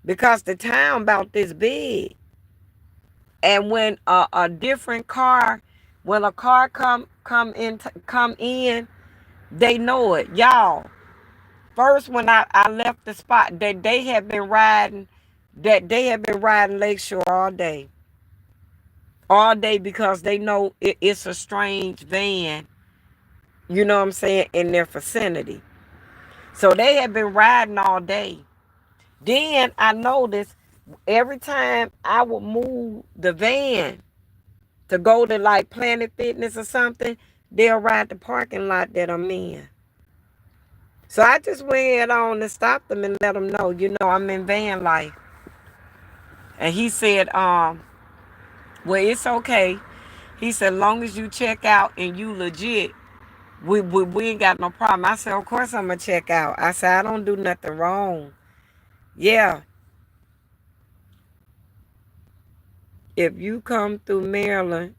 because the town about this big. And when a different car, when a car come in, they know it. Y'all, first when I left the spot, that they have been riding Lakeshore all day. All day because they know it's a strange van, you know what I'm saying, in their vicinity. So they have been riding all day. Then I noticed every time I would move the van to go to like Planet Fitness or something, they'll ride the parking lot that I'm in. So I just went on and stopped them and let them know, I'm in van life. And he said, well, it's okay. He said, long as you check out and you legit, we ain't got no problem. I said, of course I'm going to check out. I said, I don't do nothing wrong. Yeah. If you come through Maryland,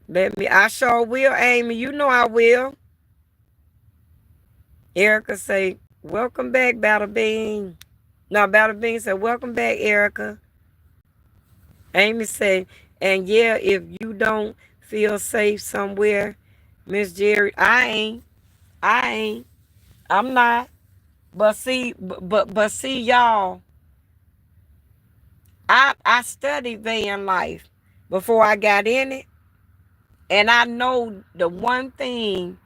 I sure will, Amy. You know I will. Erica say, welcome back, Battle Bean. No, Battle Bean said, welcome back, Erica. Amy said, and yeah, if you don't feel safe somewhere, Miss Jerry, I ain't. I'm not. But see, y'all, I studied van life before I got in it. And I know the one thing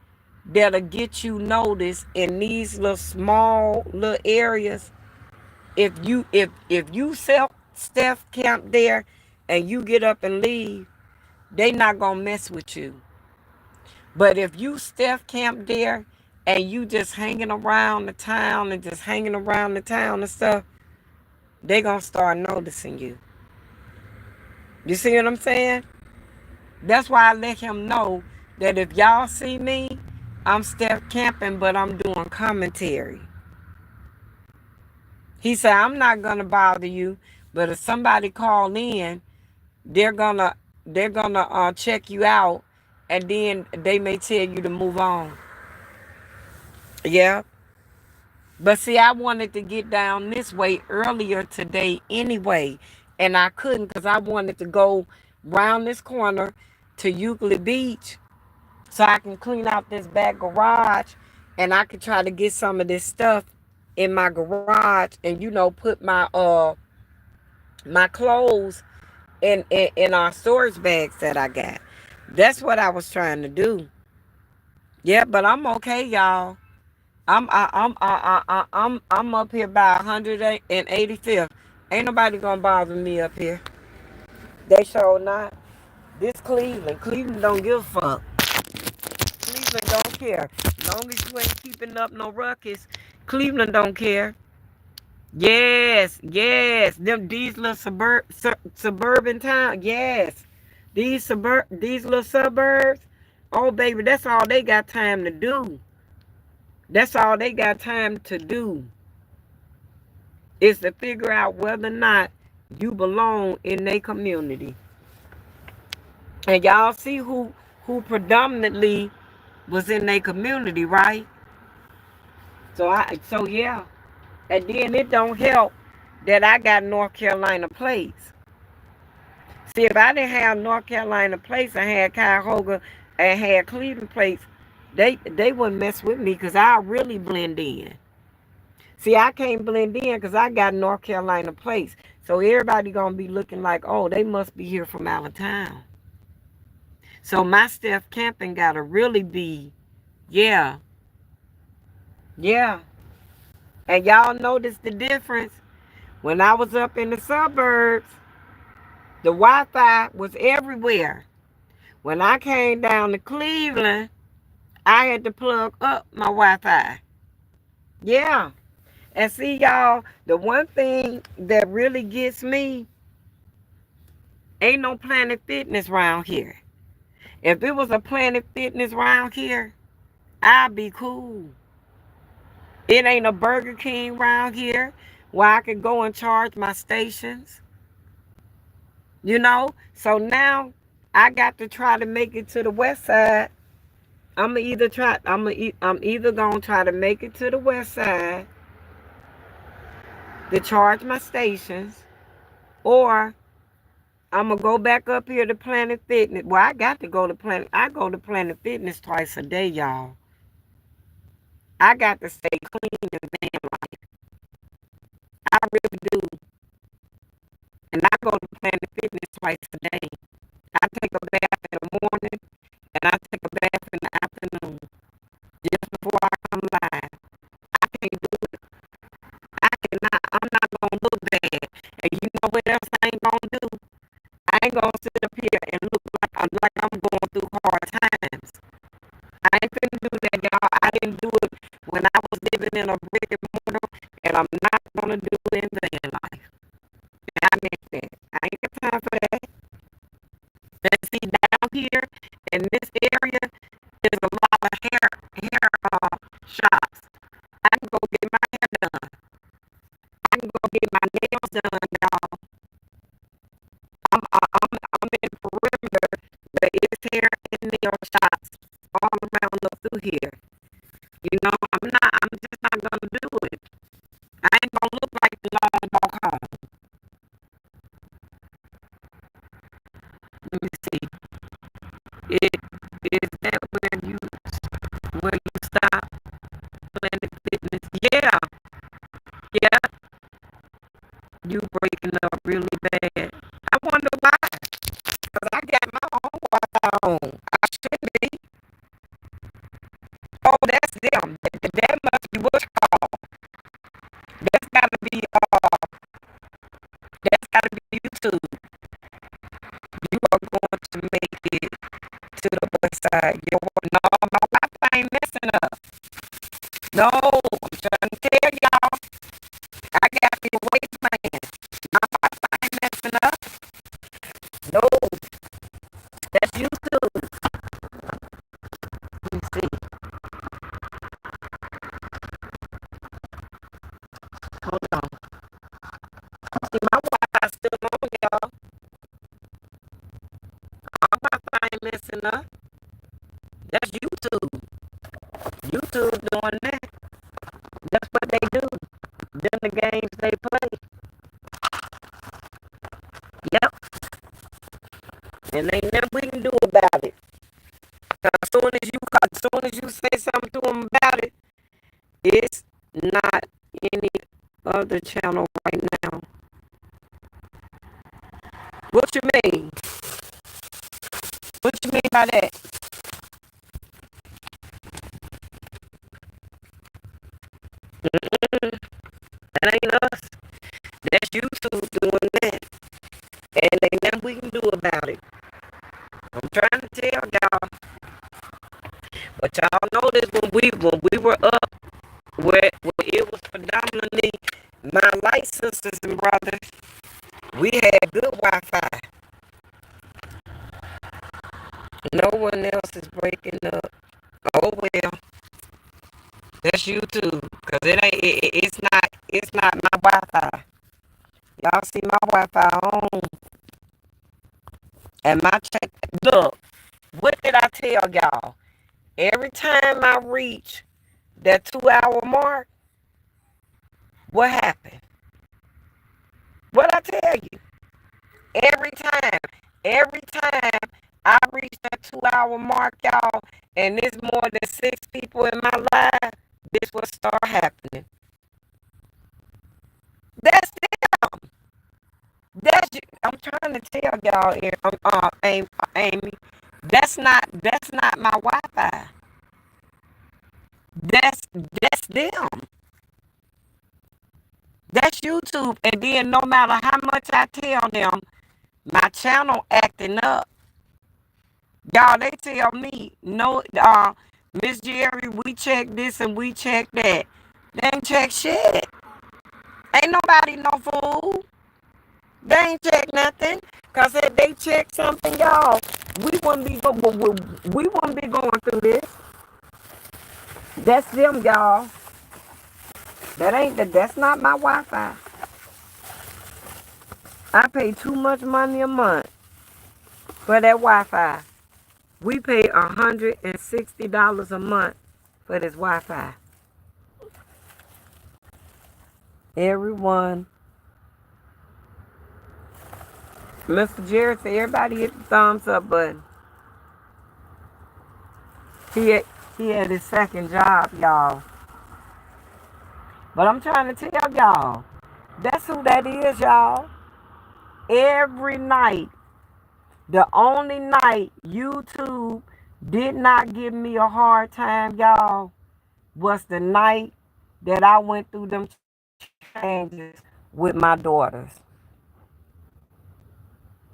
that'll get you noticed in these little small little areas, if you self camp there and you get up and leave, they not gonna mess with you. But if you Steph camp there and you just hanging around the town and stuff, they gonna start noticing you. You see what I'm saying? That's why I let him know that if y'all see me, I'm Steph camping, but I'm doing commentary. He said, I'm not gonna bother you, but if somebody call in, they're gonna check you out, and then they may tell you to move on. Yeah. But see, I wanted to get down this way earlier today anyway, and I couldn't because I wanted to go round this corner to Euclid Beach so I can clean out this back garage, and I could try to get some of this stuff in my garage and put my clothes in our storage bags that I got. That's what I was trying to do. Yeah, but I'm okay, y'all. I'm up here by 185th. Ain't nobody gonna bother me up here. They sure not. This Cleveland don't give a fuck. Cleveland don't care. Long as you ain't keeping up no ruckus, Cleveland don't care. Yes. These little suburban towns. Yes. These little suburbs. Oh baby, that's all they got time to do. That's all they got time to do is to figure out whether or not you belong in their community. And y'all see who predominantly was in their community, right? So yeah. And then it don't help that I got North Carolina plates. See, if I didn't have North Carolina plates, I had Cuyahoga and had Cleveland plates, they wouldn't mess with me because I really blend in. See, I can't blend in because I got North Carolina plates. So everybody going to be looking like, oh, they must be here from out of town. So my Steph camping got to really be, yeah. And y'all notice the difference. When I was up in the suburbs, the Wi-Fi was everywhere. When I came down to Cleveland, I had to plug up my Wi-Fi. Yeah. And see, y'all, the one thing that really gets me, ain't no Planet Fitness around here. If it was a Planet Fitness around here, I'd be cool. It ain't a Burger King around here where I could go and charge my stations. So now I got to try to make it to the west side. I'm either gonna try to make it to the west side to charge my stations, or I'm going to go back up here to Planet Fitness. Well, I got to go to I go to Planet Fitness twice a day, y'all. I got to stay clean and van life. I really do. And I go to Planet Fitness twice a day. I take a bath in the morning, and I take a bath in the afternoon. Just before I come live. I can't do it. I'm not going to look bad. And you know what else I ain't going to do? I ain't going to sit up here and look like I'm going through hard times. I ain't that I'm not gonna do in van life. And I meant that. I ain't got time for that. And see, down here in this area, there's a lot of hair shops. I can go get my hair done. I can go get my nails done, y'all. I'm in the perimeter, but it's hair and nail shops all around up through here. You know, I'm just not gonna do it. I ain't gonna look like the long walk home. Let me see. Is that where you stop Planet Fitness? Yeah. You breaking up really bad. I wonder why. Because I got my own Wi-Fi on. I shouldn't be. Oh, that's them. That must be what's called. That's gotta be YouTube. You are going to make it to the west side. No, my Wi-Fi ain't messing up. No, I'm trying to tell y'all. I got me a waste plan. My Wi-Fi ain't messing up. No, that's YouTube. Let me see. Hold on. See, my Wi-Fi still on, y'all. My Wi-Fi ain't messing up. That's YouTube. YouTube doing that. That's what they do. Then the games they play. Yep. And ain't nothing we can do about it. As soon as you say something to them about it, it's not any other channel right now. What you mean? What you mean by that? That ain't us. That's YouTube doing that. And ain't nothing we can do about it. I'm trying to tell y'all. But y'all know this when we were up where it was predominantly my light sisters and brothers, we had good Wi-Fi. No one else is breaking up. Oh well. That's YouTube. Cause it's not my Wi-Fi. Y'all see my Wi-Fi on. And my check. Look, what did I tell y'all? Every time I reach that 2-hour mark, what happened? What I tell you? Every time I reach that 2-hour mark, y'all, and there's more than 6 people in my life, this will start happening. That's them. I'm trying to tell y'all, Amy, that's not my Wi-Fi. That's them. That's YouTube. And then no matter how much I tell them, my channel acting up. Y'all, they tell me, no, Miss Jerry, we check this and we check that. They ain't check shit. Ain't nobody no fool. They ain't check nothing. Cause if they check something, y'all, we wouldn't be going through this. That's them, y'all. That's not my Wi-Fi. I pay too much money a month for that Wi-Fi. We pay $160 a month for this Wi-Fi. Everyone. Mr. Jerry said everybody hit the thumbs up button. He had his second job, y'all. But I'm trying to tell y'all, that's who that is, y'all. Every night, the only night YouTube did not give me a hard time, y'all, was the night that I went through them changes with my daughters.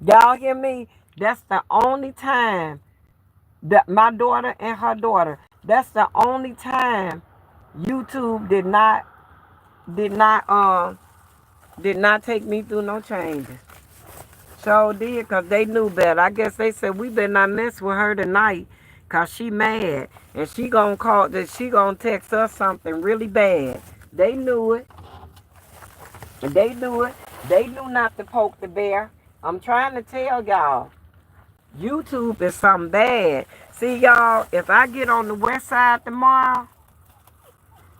Y'all hear me? That's the only time that my daughter and her daughter, that's the only time YouTube did not did not take me through no changes. So did, cause they knew better. I guess they said we better not mess with her tonight, cause she mad and she gonna call that she gonna text us something really bad. They knew it. They knew it. They knew not to poke the bear. I'm trying to tell y'all, YouTube is something bad. See y'all, if I get on the west side tomorrow,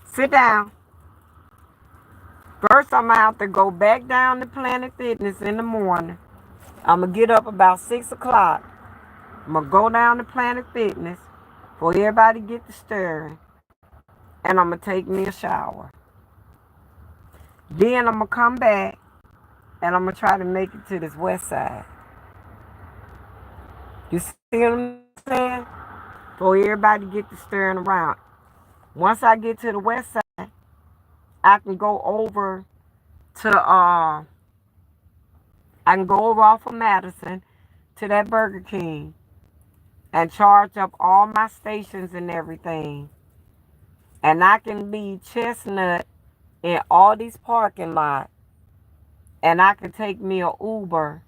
sit down. First, I'm gonna have to go back down to Planet Fitness in the morning. I'm gonna get up about 6 o'clock. I'm gonna go down to Planet Fitness for everybody get to stirring, and I'm gonna take me a shower. Then I'm gonna come back, and I'm gonna try to make it to this west side. You see what I'm saying? For everybody get to stirring around. Once I get to the west side, I can go over to I can go over off of Madison to that Burger King and charge up all my stations and everything. And I can leave Chestnut in all these parking lots, and I can take me a Uber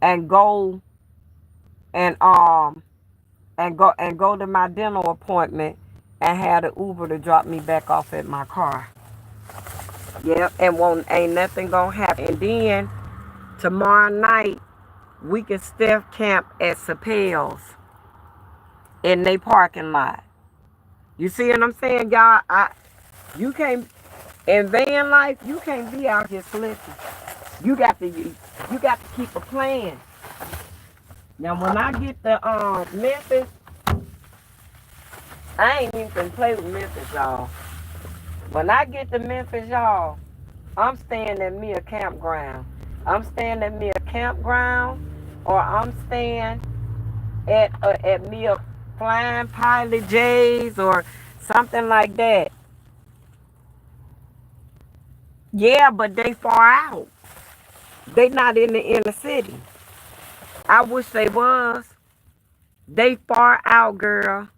and go and go to my dental appointment and have the Uber to drop me back off at my car. Yep, and ain't nothing gonna happen. And then tomorrow night we can step camp at Sapel's in their parking lot. You see what I'm saying, y'all? You can't in van life. You can't be out here slipping. You got to keep a plan. Now, when I get to Memphis, I ain't even gonna play with Memphis, y'all. When I get to Memphis, y'all, I'm staying at me a campground. I'm staying at me a campground, or I'm staying at me a Flying Pilot J's or something like that. Yeah, but they far out. They not in the inner city. I wish they was. They far out, girl.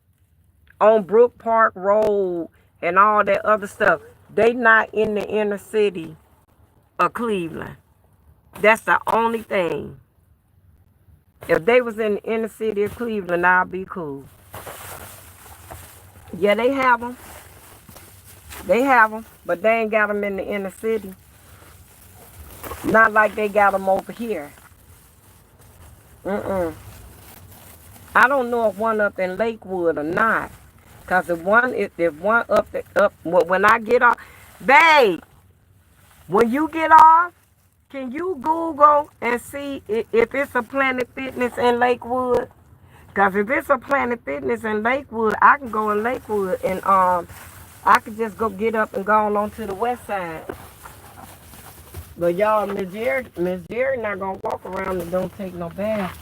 On Brook Park Road and all that other stuff. They not in the inner city of Cleveland. That's the only thing. If they was in the inner city of Cleveland, I'd be cool. Yeah, they have them. They have them, but they ain't got them in the inner city. Not like they got them over here. Mm-mm. I don't know if one up in Lakewood or not. Cause if one up when I get off, babe, when you get off, can you Google and see if it's a Planet Fitness in Lakewood? Cause if it's a Planet Fitness in Lakewood, I can go in Lakewood and I could just go get up and go on to the west side. But y'all, Miss Jerry not gonna walk around and don't take no bath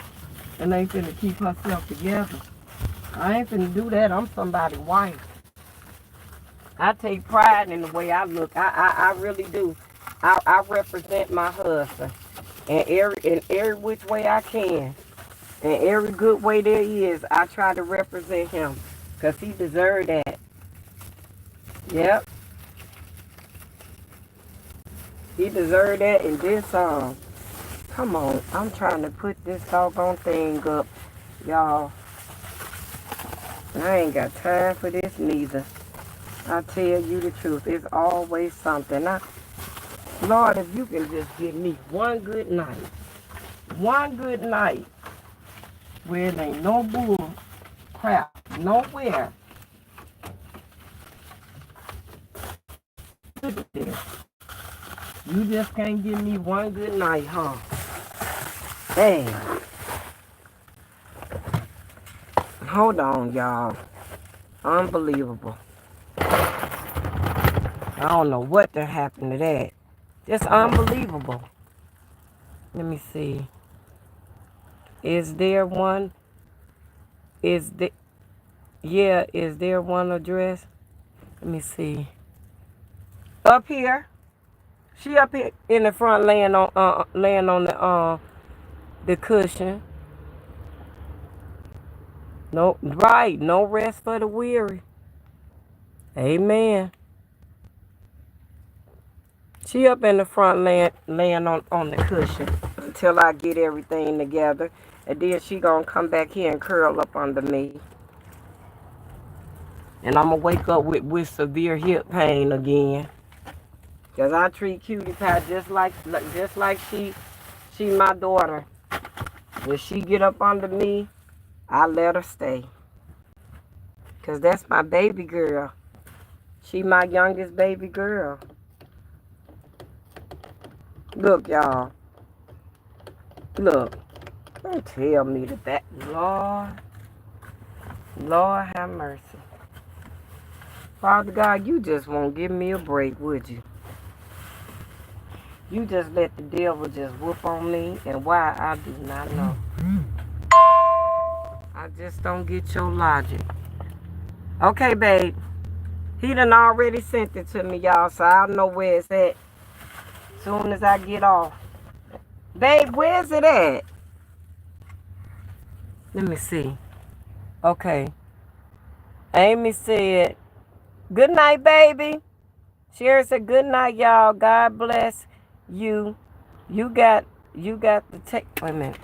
and ain't finna keep herself together. I ain't finna do that. I'm somebody's wife. I take pride in the way I look. I really do. I represent my husband in every which way I can. In every good way there is, I try to represent him. Because he deserved that. Yep. He deserved that in this song. Come on. I'm trying to put this doggone thing up. Y'all. I ain't got time for this neither. I tell you the truth. It's always something. Lord, if you can just give me one good night. One good night. Where there ain't no bull crap nowhere. You just can't give me one good night, huh? Hey. Hold on, y'all. Unbelievable. I don't know what done happened to that. Just unbelievable. Let me see. Is there one? Is there one address? Let me see. Up here. She up here in the front laying on the cushion. No, right. No rest for the weary. Amen. She up in the front laying on the cushion until I get everything together. And then she gonna come back here and curl up under me. And I'm gonna wake up with severe hip pain again. Cause I treat Cutie Pie just like she my daughter. When she get up under me, I let her stay. Cause that's my baby girl. She my youngest baby girl. Look, y'all. Look. Don't tell me that. Lord have mercy. Father God, you just won't give me a break, would you? You just let the devil just whoop on me, and why, I do not know. I just don't get your logic. Okay, babe. He done already sent it to me, y'all, so I'll know where it's at soon as I get off. Babe, where's it at? Let me see. Okay. Amy said, good night, baby. Sherry said, good night, y'all. God bless you. You got the take. Wait a minute.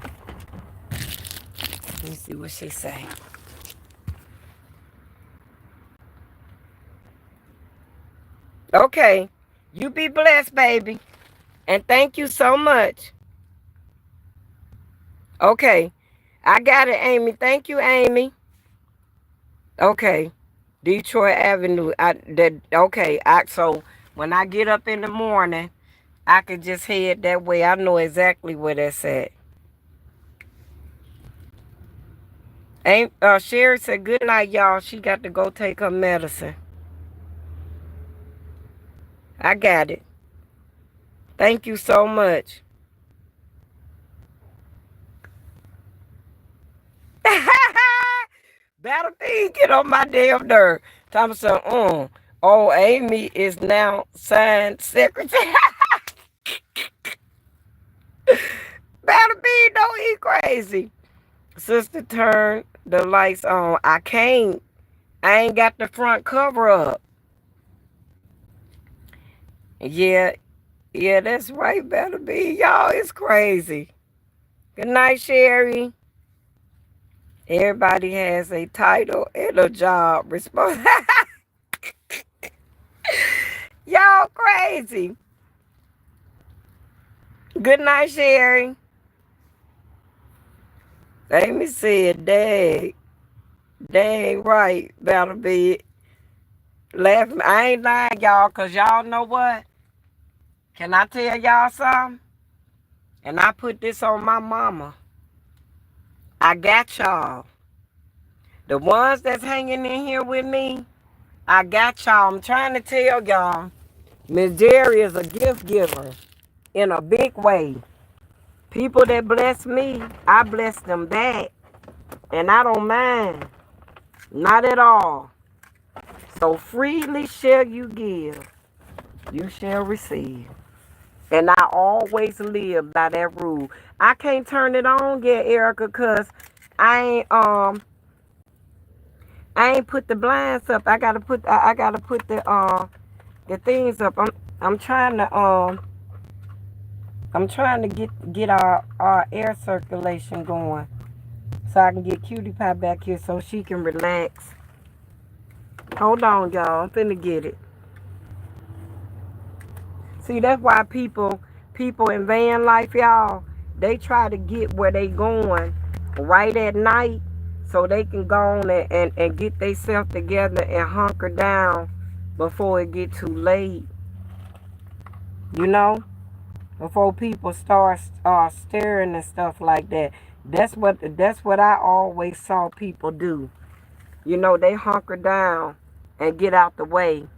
Let me see what she say. Okay. You be blessed, baby. And thank you so much. Okay. I got it, Amy. Thank you, Amy. Okay. Detroit Avenue. So when I get up in the morning, I could just head that way. I know exactly where that's at. Sherry said, good night, y'all. She got to go take her medicine. I got it. Thank you so much. Battlefield, get on my damn nerve. Thompson, oh, Amy is now signed secretary. Battlefield, don't eat crazy. Sister, turn the lights on. I can't. I ain't got the front cover up. Yeah, that's right, Battlefield. Y'all, it's crazy. Good night, Sherry. Everybody has a title and a job. Y'all crazy. Good night, Sherry. Amy said, dang right, Battlefield. Laughing. I ain't lying, y'all, because y'all know what? Can I tell y'all something? And I put this on my mama. I got y'all. The ones that's hanging in here with me, I got y'all. I'm trying to tell y'all, Miss Jerry is a gift giver in a big way. People that bless me, I bless them back. And I don't mind. Not at all. So freely shall you give, you shall receive. And I always live by that rule. I can't turn it on yet, Erica, because I ain't put the blinds up. I gotta put the things up. I'm trying to get our air circulation going, so I can get Cutie Pie back here so she can relax. Hold on, y'all. I'm finna get it. See, that's why people in van life, y'all, they try to get where they going right at night so they can go on and get themselves together and hunker down before it get too late. You know? Before people start staring and stuff like that. That's what I always saw people do. You know, they hunker down and get out the way.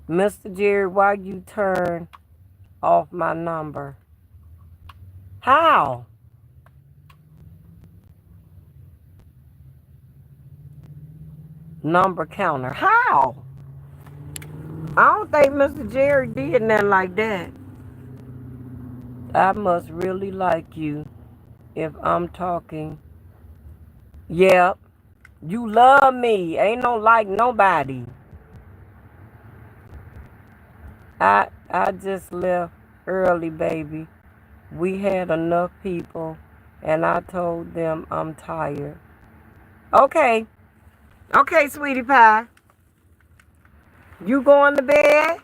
Mr. Jerry, why you turn off my number? How? Number counter. How? I don't think Mr. Jerry did nothing like that. I must really like you if I'm talking. Yep. You love me. Ain't no like nobody. I just left early, baby. We had enough people, and I told them I'm tired. Okay. Okay, sweetie pie. You going to bed?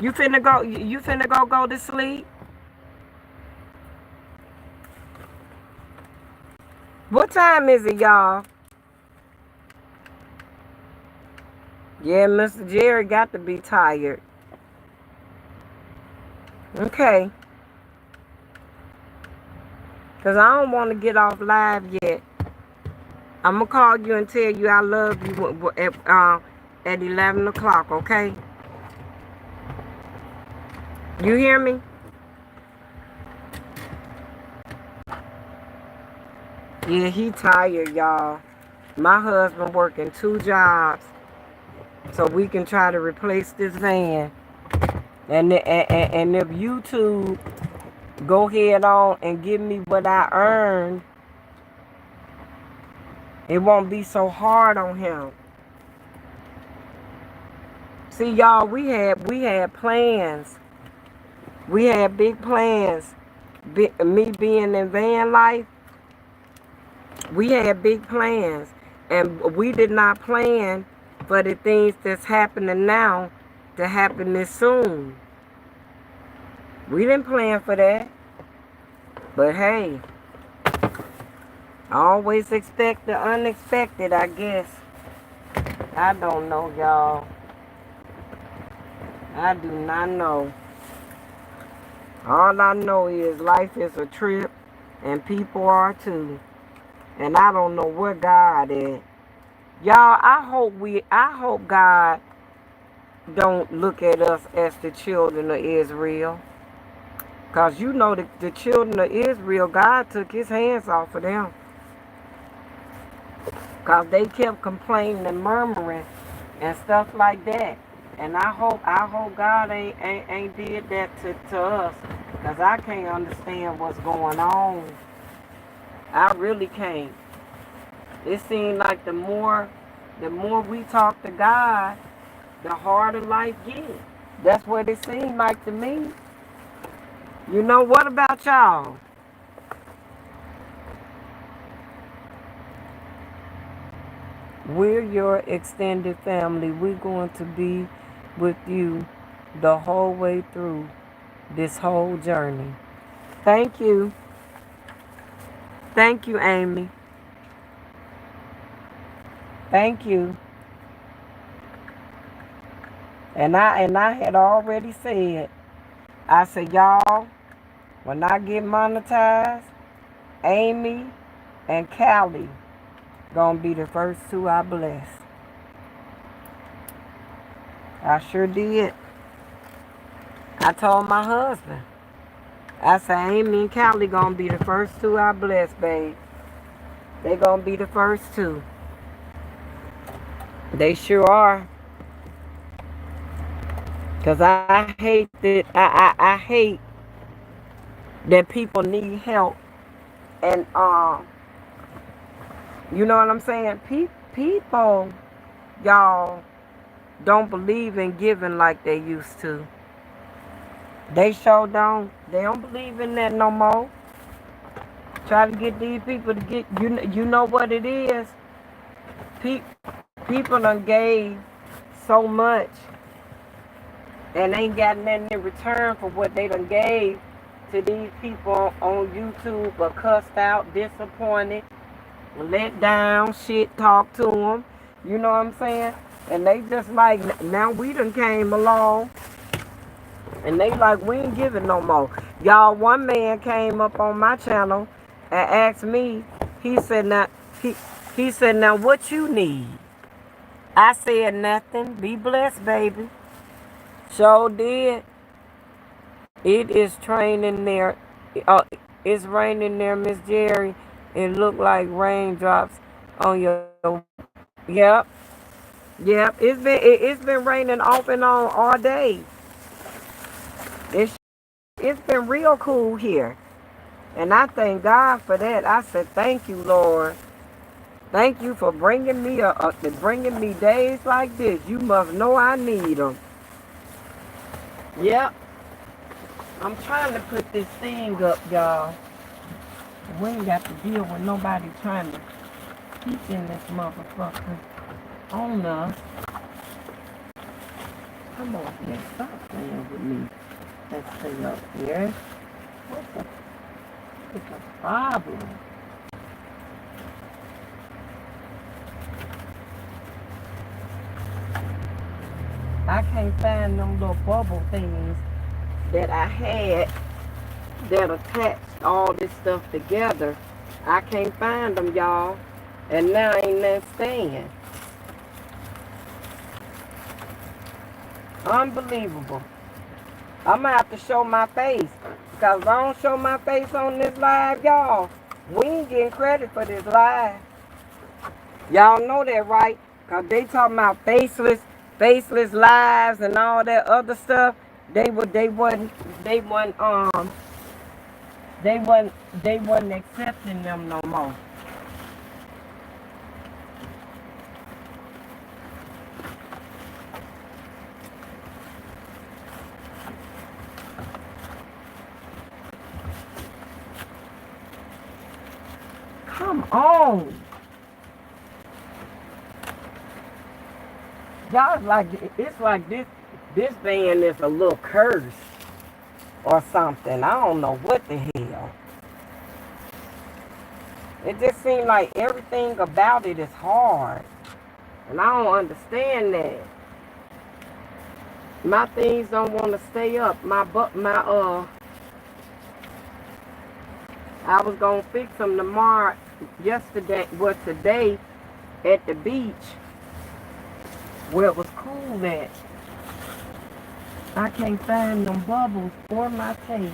You finna go to sleep? What time is it, y'all? Yeah, Mr. Jerry got to be tired. Okay. Because I don't want to get off live yet. I'm going to call you and tell you I love you at 11 o'clock, okay? You hear me? Yeah, he tired, y'all. My husband working 2 jobs so we can try to replace this van. And if YouTube go ahead on and give me what I earned, it won't be so hard on him. See, y'all, we had plans. We had big plans. Me being in van life, we had big plans. And we did not plan for the things that's happening now to happen this soon. We didn't plan for that. But hey, I always expect the unexpected, I guess. I don't know, y'all. I do not know. All I know is life is a trip and people are too. And I don't know where God is. Y'all, I hope God don't look at us as the children of Israel. Because you know the children of Israel, God took his hands off of them. Because they kept complaining and murmuring and stuff like that. And I hope God ain't did that to us. Because I can't understand what's going on. I really can't. It seems like the more we talk to God, the harder life gets. That's what it seemed like to me. You know, what about y'all? We're your extended family. We're going to be with you the whole way through this whole journey. Thank you. Thank you, Amy. Thank you. And I had already said, I said, y'all, when I get monetized, Amy and Callie gonna be the first 2 I bless. I sure did. I told my husband. I said, Amy and Callie gonna be the first 2 I bless, babe. They gonna be the first 2. They sure are. Cause I hate that I hate that people need help. And you know what I'm saying? People, y'all, don't believe in giving like they used to. They sure don't. They don't believe in that no more. Try to get these people to get, you know what it is? People done gave so much and ain't got nothing in return for what they done gave to these people on YouTube, but cussed out, disappointed, let down, shit talk to them. You know what I'm saying? And they just like, now we done came along. And they like, we ain't giving no more. Y'all, one man came up on my channel and asked me, he said, now what you need? I said nothing. Be blessed, baby. Sure did. It is training there. It's raining there, Miss Jerry. It looked like raindrops on your. Yep. Yep. It's been raining off and on all day. It's been real cool here. And I thank God for that. I said, thank you, Lord. Thank you for bringing me days like this. You must know I need them. Yep. I'm trying to put this thing up, y'all. We ain't got to deal with nobody trying to teach in this motherfucker on us. Come on here, stop playing with me. Let's stay up here. What's the problem? I can't find them little bubble things that I had that attached all this stuff together. I can't find them, y'all. And now ain't nothing staying. Unbelievable. I'm gonna have to show my face. Because if I don't show my face on this live, y'all, we ain't getting credit for this live. Y'all know that, right? Because they talking about faceless lives and all that other stuff. They wasn't accepting them no more. Come on. Y'all it's like this band is a little curse or something. I don't know what the hell. It just seems like everything about it is hard. And I don't understand that. My things don't want to stay up. I was gonna fix them tomorrow, today at the beach where it was cool at. I can't find them bubbles or my tape.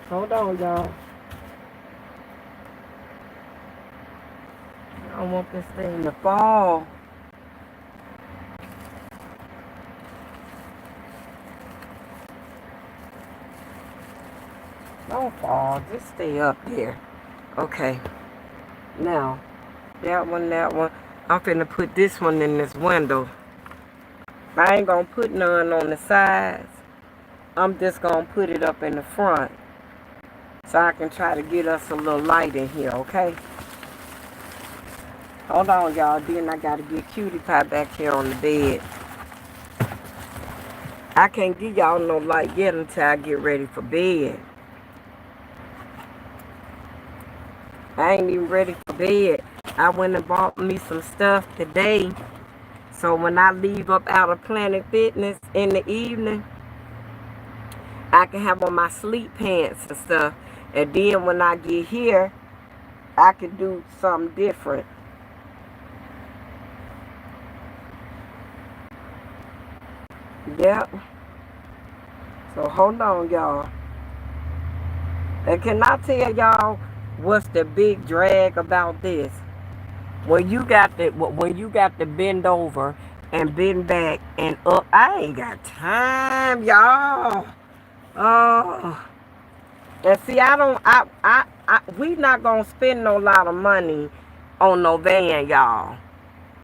Hold on, y'all. I don't want this thing to fall. Don't fall. Just stay up there. Okay. Now, that one. I'm finna put this one in this window. I ain't gonna put none on the sides. I'm just gonna put it up in the front. So I can try to get us a little light in here, okay? Hold on, y'all. Then I gotta get Cutie Pie back here on the bed. I can't give y'all no light yet until I get ready for bed. I ain't even ready for bed. I went and bought me some stuff today. So when I leave up out of Planet Fitness in the evening, I can have on my sleep pants and stuff. And then when I get here, I can do something different. Yep. So hold on, y'all. And can I tell y'all what's the big drag about this? When you got to bend over and bend back and up, I ain't got time, y'all. Oh. And see, we not gonna spend no lot of money on no van, y'all.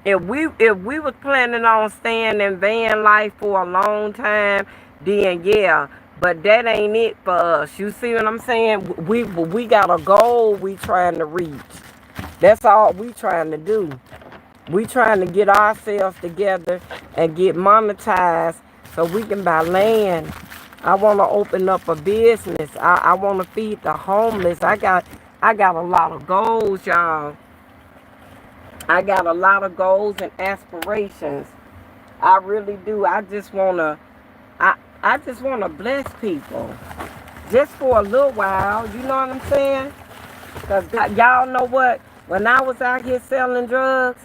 If we was planning on staying in van life for a long time, then yeah. But that ain't it for us. You see what I'm saying? We got a goal we trying to reach. That's all we trying to do. We trying to get ourselves together and get monetized so we can buy land. I want to open up a business. I want to feed the homeless. I got a lot of goals, y'all. I got a lot of goals and aspirations. I really do. I just wanna bless people. Just for a little while, you know what I'm saying? Cause y'all know what? When I was out here selling drugs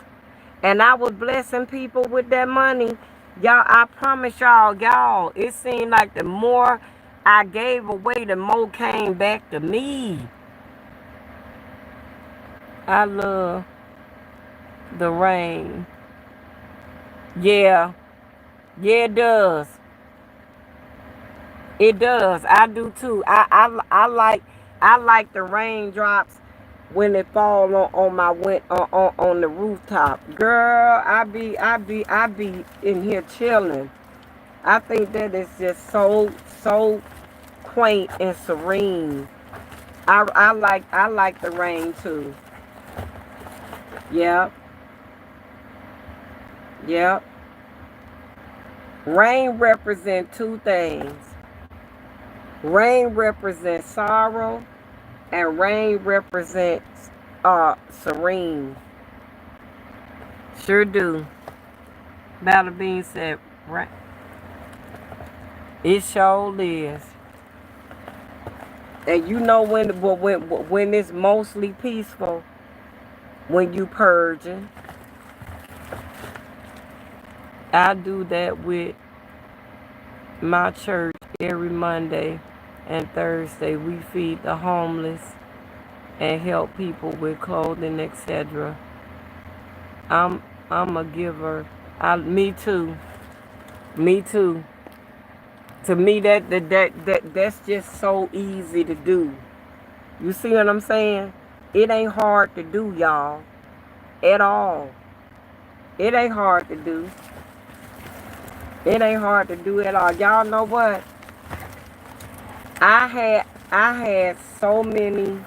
and I was blessing people with that money, y'all, I promise y'all, it seemed like the more I gave away, the more came back to me. I love the rain. Yeah. Yeah, it does. It does. I do too. I like the raindrops when it fall on my on the rooftop. Girl, I be in here chilling. I think that is just so quaint and serene. I like the rain too. Yep, yep. Rain represents two things. Rain represents sorrow, and rain represents serene. Sure do. Bada Bean said, right. It sure is. And you know when it's mostly peaceful, when you purging. I do that with my church every Monday and Thursday. We feed the homeless and help people with clothing, etc. I'm a giver. Me too. Me too. To me, that's just so easy to do. You see what I'm saying? It ain't hard to do, y'all, at all. It ain't hard to do. It ain't hard to do at all. Y'all know what? I had so many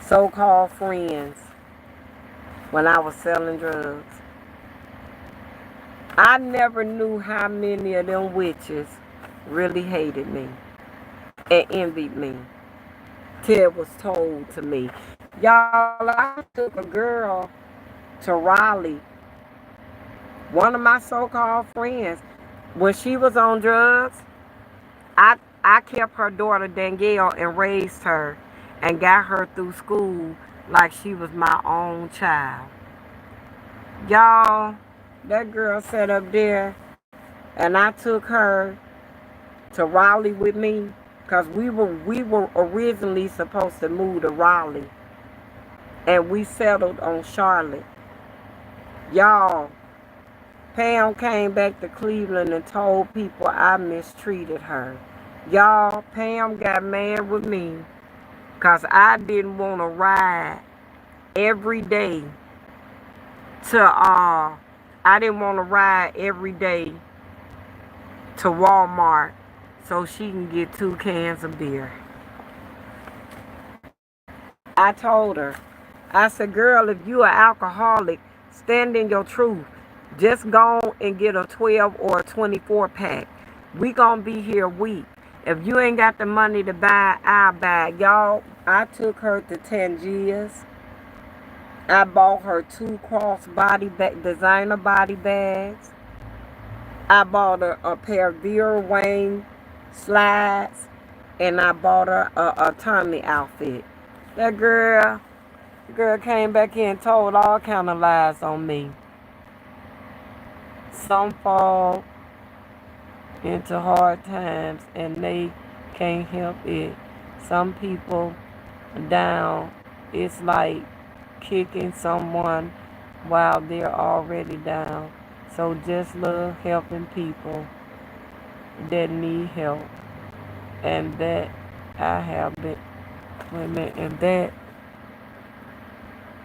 so-called friends when I was selling drugs. I never knew how many of them witches really hated me and envied me till it was told to me. Y'all, I took a girl to Raleigh, one of my so-called friends. When she was on drugs, I kept her daughter Danielle and raised her and got her through school like she was my own child. Y'all, that girl sat up there and I took her to Raleigh with me because we were originally supposed to move to Raleigh and we settled on Charlotte. Y'all, Pam came back to Cleveland and told people I mistreated her. Y'all, Pam got mad with me because I didn't want to ride every day I didn't want to ride every day to Walmart so she can get 2 cans of beer. I told her, I said, girl, if you are alcoholic, stand in your truth. Just go and get a 12 or a 24 pack. We gonna be here a week. If you ain't got the money to buy, I'll buy. Y'all, I took her to Tangiers. I bought her 2 designer body bags. I bought her a pair of Vera Wang slides, and I bought her a Tommy outfit. That girl came back here and told all kind of lies on me. Some fall into hard times and they can't help it. Some people down, it's like kicking someone while they're already down. So just love helping people that need help. And that I have been, wait a minute, and that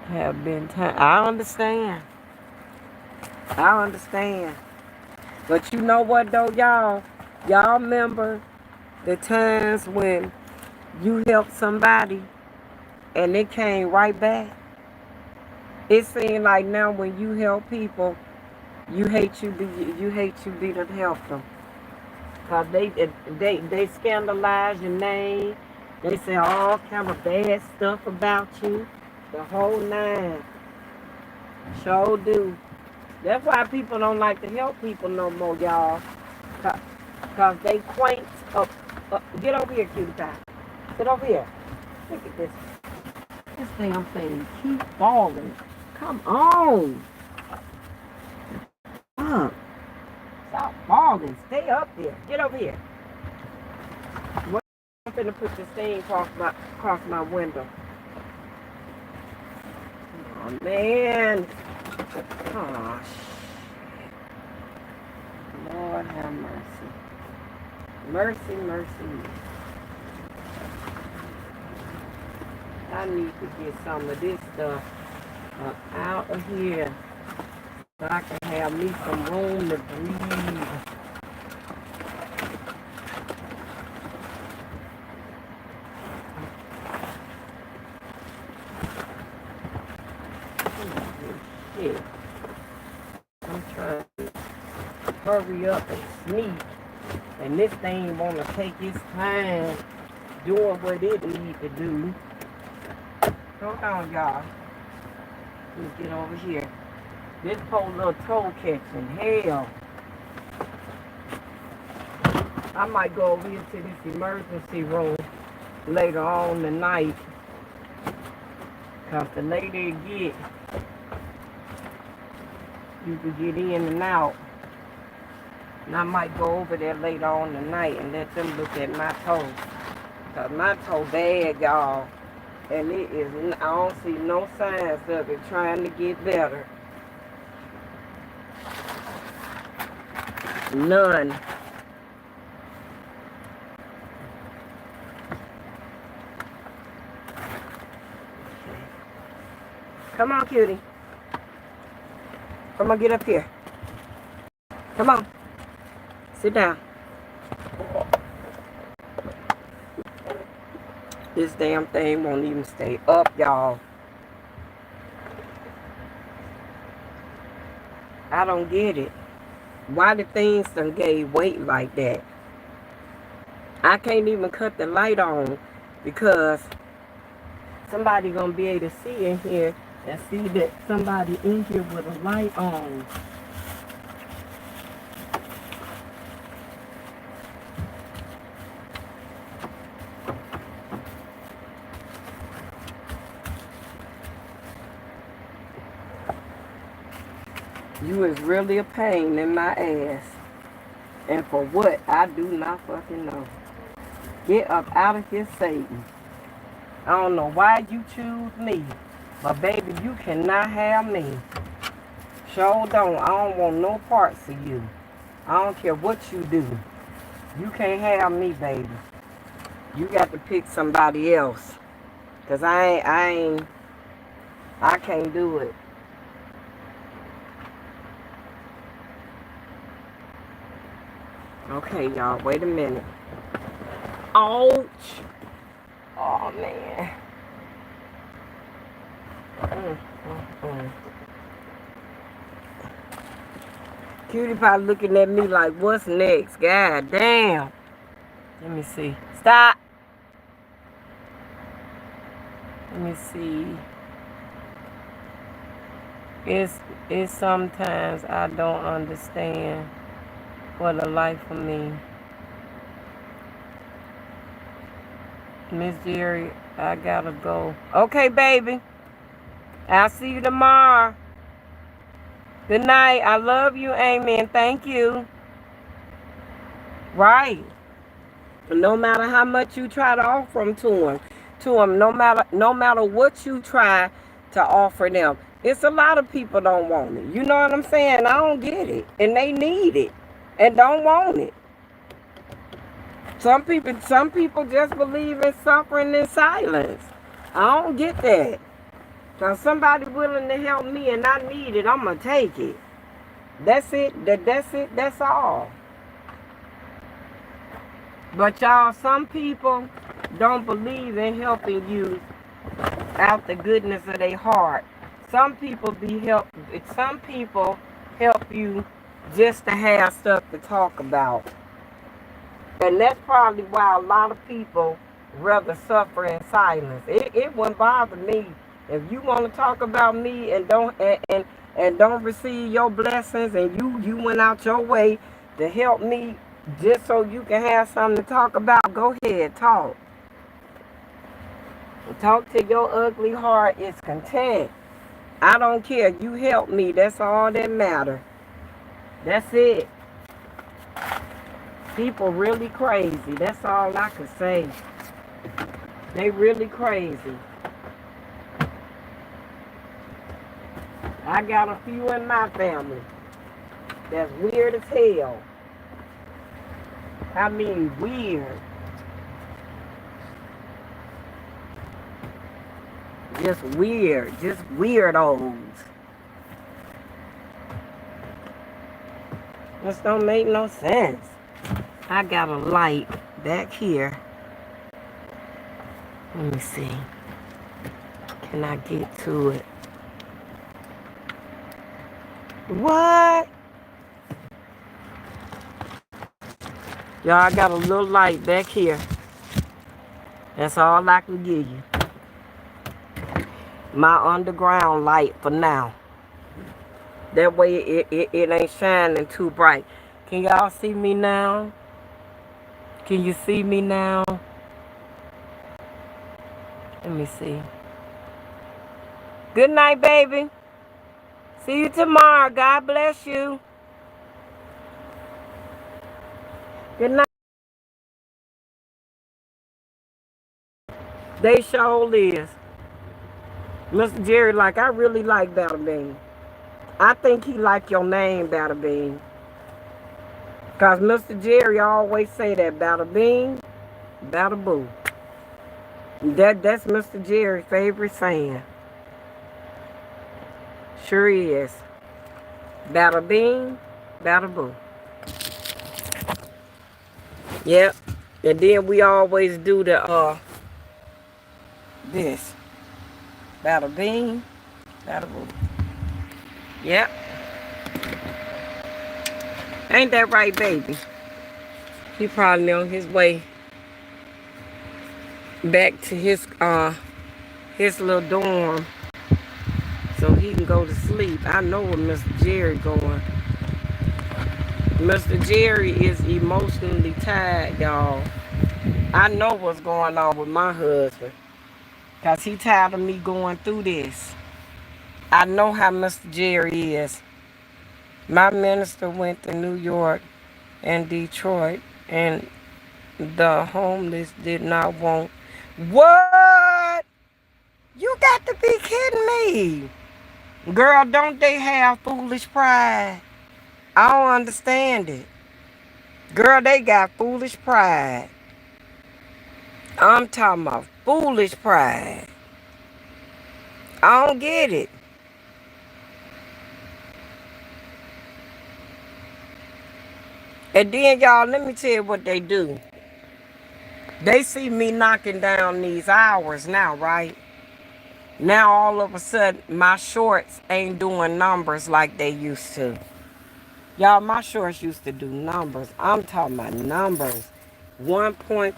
have been time. I understand. I understand. But you know what though, y'all? Y'all remember the times when you helped somebody and it came right back? It seems like now when you help people, you hate you didn't help them. Cause they scandalize your name. They say all kind of bad stuff about you. The whole nine. Sure do. That's why people don't like to help people no more, y'all. Cause they quaint up. Get over here, cutie pie. Get over here. Look at this. This damn thing keep falling. Come on. Stop falling. Stay up there. Get over here. I'm finna put this thing across my window. Oh man. Oh Lord have mercy. Mercy, mercy. I need to get some of this stuff out of here so I can have me some room to breathe. Shit. I'm trying to hurry up and sneak, and this thing wanna take its time doing what it need to do. Hold on, y'all. Let me get over here. This poor little toe catching. Hell. I might go over here to this emergency room later on tonight. Because the later it get, you can get in and out. And I might go over there later on tonight and let them look at my toe. Because my toe bad, y'all. And it is, I don't see no signs of it trying to get better. None. Come on, cutie. Come on, get up here. Come on. Sit down. This damn thing won't even stay up, y'all. I don't get it. Why the things done gave weight like that? I can't even cut the light on because somebody gonna be able to see in here and see that somebody in here with a light on. You is really a pain in my ass. And for what? I do not fucking know. Get up out of here, Satan. I don't know why you choose me. But baby, you cannot have me. Sure don't. I don't want no parts of you. I don't care what you do. You can't have me, baby. You got to pick somebody else. Cause I can't do it. Okay, y'all, wait a minute. Ouch. Oh, man. Cutie Pie looking at me like, what's next? God damn. Let me see. Stop. Let me see. It's sometimes I don't understand what a life for me. Miss Jerry, I gotta go. Okay, baby. I'll see you tomorrow. Good night. I love you. Amen. Thank you. Right. No matter how much you try to offer them to them, no matter what you try to offer them, it's a lot of people don't want it. You know what I'm saying? I don't get it, and they need it, and don't want it. Some people just believe in suffering in silence. I don't get that. So somebody willing to help me and I need it, I'm going to take it. That's it. That's all. But y'all, some people don't believe in helping you out the goodness of their heart. Some people help you just to have stuff to talk about. And that's probably why a lot of people rather suffer in silence. It wouldn't bother me. If you want to talk about me and don't receive your blessings, and you went out your way to help me just so you can have something to talk about, go ahead, talk. Talk till your ugly heart is content. I don't care. You help me. That's all that matters. That's it. People really crazy. That's all I could say. They really crazy. I got a few in my family that's weird as hell. I mean, weird. Just weird. Just weirdos. This don't make no sense. I got a light back here. Let me see. Can I get to it? What? Y'all, I got a little light back here. That's all I can give you. My underground light for now. That way it ain't shining too bright. Can y'all see me now? Can you see me now? Let me see. Good night, baby. See you tomorrow. God bless you. Good night. They sure is. Mr. Jerry, like, I really like Battle Bean. I think he like your name, Battle Bean. Because Mr. Jerry always say that, Battle Bean, Battle Boo. That's Mr. Jerry's favorite saying. Sure is. Battle Bean, Battle Boo. Yep. And then we always do the, this. Battle Bean, Battle Boo. Yep. Ain't that right, baby? He probably on his way back to his little dorm so he can go to sleep. I know where Mr. Jerry going. Mr. Jerry is emotionally tired, y'all. I know what's going on with my husband. Because he tired of me going through this. I know how Mr. Jerry is. My minister went to New York and Detroit, and the homeless did not want. What? You got to be kidding me. Girl, don't they have foolish pride? I don't understand it. Girl, they got foolish pride. I'm talking about foolish pride. I don't get it. And then, y'all, let me tell you what they do. They see me knocking down these hours now, right? Now, all of a sudden, my shorts ain't doing numbers like they used to. Y'all, my shorts used to do numbers. I'm talking about numbers. 1.5,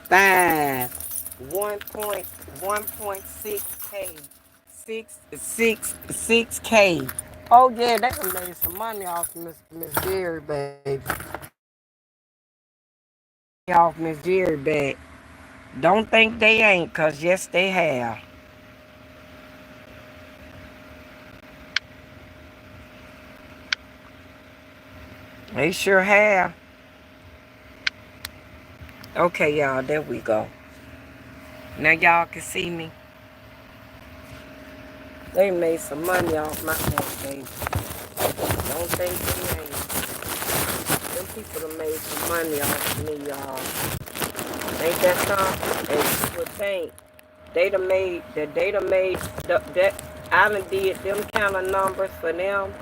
1.6K, 6K. Oh, yeah, they done made some money off Miss Jerry, baby. Off Miss Jerry back. Don't think they ain't, because yes, they have. They sure have. Okay, y'all, there we go. Now y'all can see me. They made some money off my head, baby. Don't think they ain't. Them people done made some money off of me, y'all. Ain't that something? And you would think they done made that I done did them kind of numbers for them.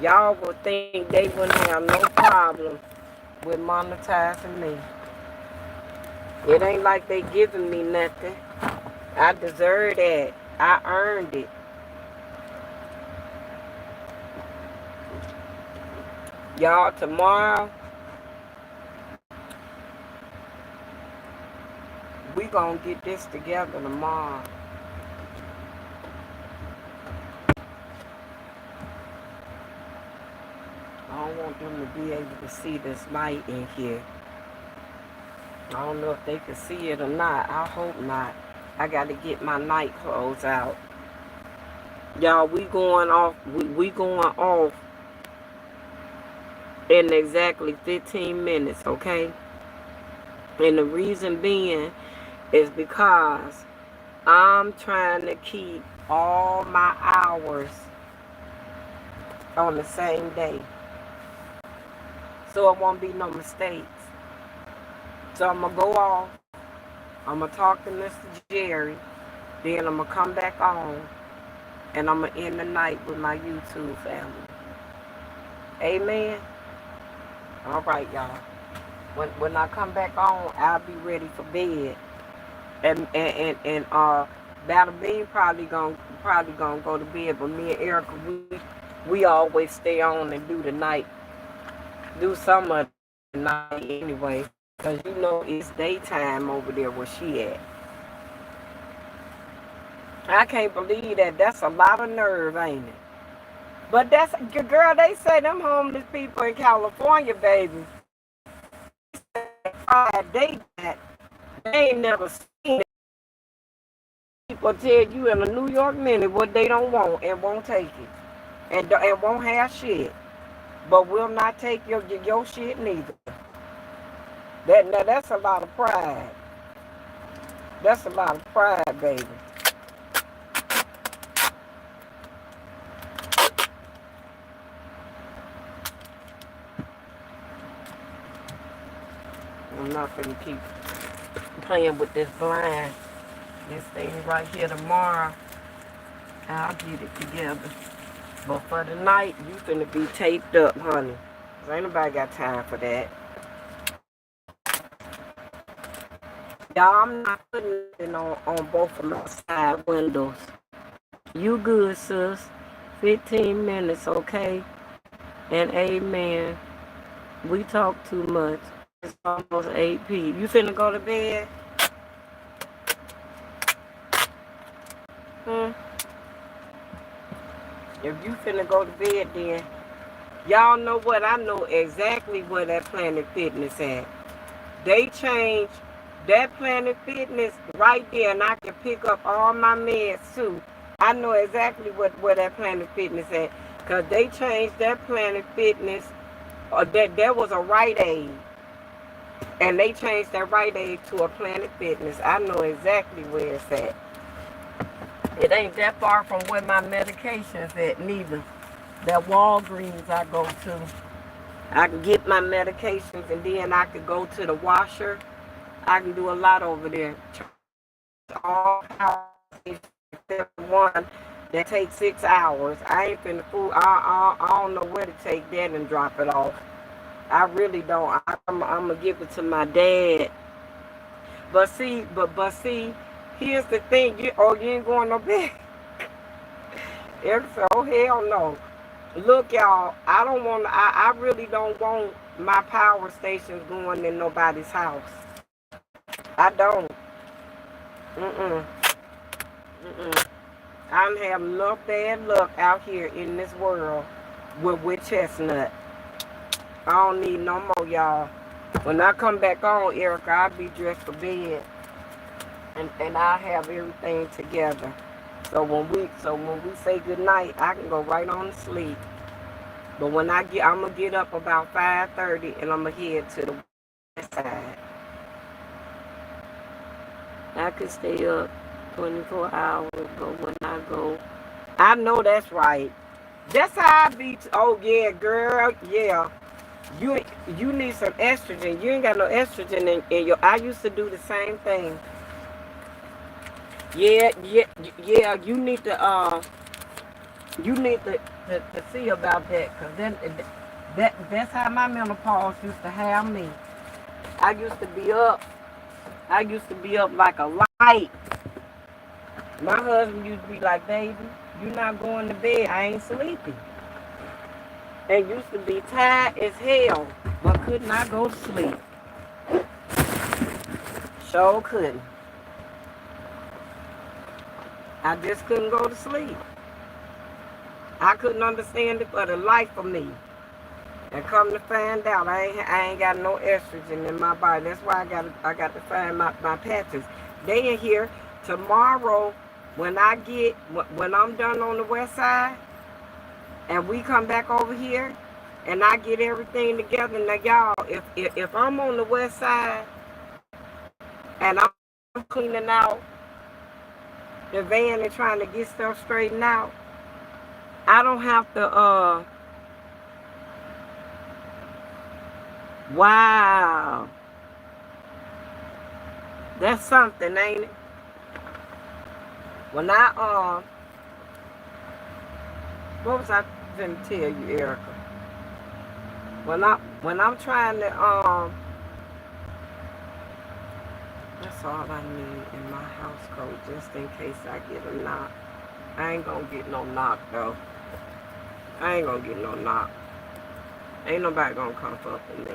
Y'all would think they wouldn't have no problem with monetizing me. It ain't like they giving me nothing. I deserve that. I earned it. Y'all, tomorrow, we gonna get this together tomorrow. I don't want them to be able to see this light in here. I don't know if they can see it or not. I hope not. I got to get my night clothes out. Y'all, we going off in exactly 15 minutes, okay? And the reason being is because I'm trying to keep all my hours on the same day. So it won't be no mistakes. So I'm going to go off. I'm going to talk to Mr. Jerry. Then I'm going to come back on. And I'm going to end the night with my YouTube family. Amen. All right, y'all. When I come back on, I'll be ready for bed. And Battle Bean probably gonna go to bed, but me and Erica, we always stay on and do some of the night anyway, cause you know it's daytime over there where she at. I can't believe that. That's a lot of nerve, ain't it? But that's, girl, they say them homeless people in California, baby, they ain't never seen it. People tell you in a New York minute what they don't want and won't take it. And won't have shit. But will not take your shit neither. That's a lot of pride. That's a lot of pride, baby. I'm not gonna keep playing with this blind. This thing right here tomorrow, I'll get it together. But for the night, you finna be taped up, honey. Cause ain't nobody got time for that. Y'all, I'm not putting it on both of my side windows. You good, sis. 15 minutes, okay? And amen. We talk too much. It's almost 8 p.m. You finna go to bed? If you finna go to bed, then y'all know what? I know exactly where that Planet Fitness at. They changed that Planet Fitness right there, and I can pick up all my meds too. I know exactly where that Planet Fitness at, cause they changed that Planet Fitness. That was a Rite Aid, and they changed that Rite Aid to a Planet Fitness. I know exactly where it's at. It ain't that far from where my medication's at neither. That Walgreens I go to. I can get my medications, and then I could go to the washer. I can do a lot over there. All one that takes 6 hours. I ain't finna fool. I don't know where to take that and drop it off. I really don't. I'm gonna give it to my dad. But see, here's the thing. You ain't going no bed. Eric said, oh hell no. Look, y'all, I really don't want my power stations going in nobody's house. I don't. I'm having enough bad luck out here in this world with Chestnut. I don't need no more, y'all. When I come back on, Erica, I'll be dressed for bed. And I'll have everything together. So when we say goodnight, I can go right on to sleep. But when I'm gonna get up about 5:30 and I'm gonna head to the west side. I could stay up 24 hours, but when I go, I know that's right. That's how I be. Oh yeah, girl, yeah. You need some estrogen. You ain't got no estrogen in your. I used to do the same thing. Yeah. You need to to see about that, cause then that's how my menopause used to have me. I used to be up. I used to be up like a light. My husband used to be like, baby, you're not going to bed. I ain't sleepy. And used to be tired as hell, but could not go to sleep. Sure couldn't. I just couldn't go to sleep. I couldn't understand it for the life of me. And come to find out, I ain't got no estrogen in my body. That's why I got to find my patches. They in here tomorrow when I'm done on the west side, and we come back over here, and I get everything together. Now, y'all, if I'm on the west side and I'm cleaning out the van and trying to get stuff straightened out, I don't have to, wow. That's something, ain't it? When I what was I gonna tell you, Erica? When I'm trying to that's all I need in my house coat, just in case I get a knock. I ain't gonna get no knock though. I ain't gonna get no knock. Ain't nobody gonna come fuck with me.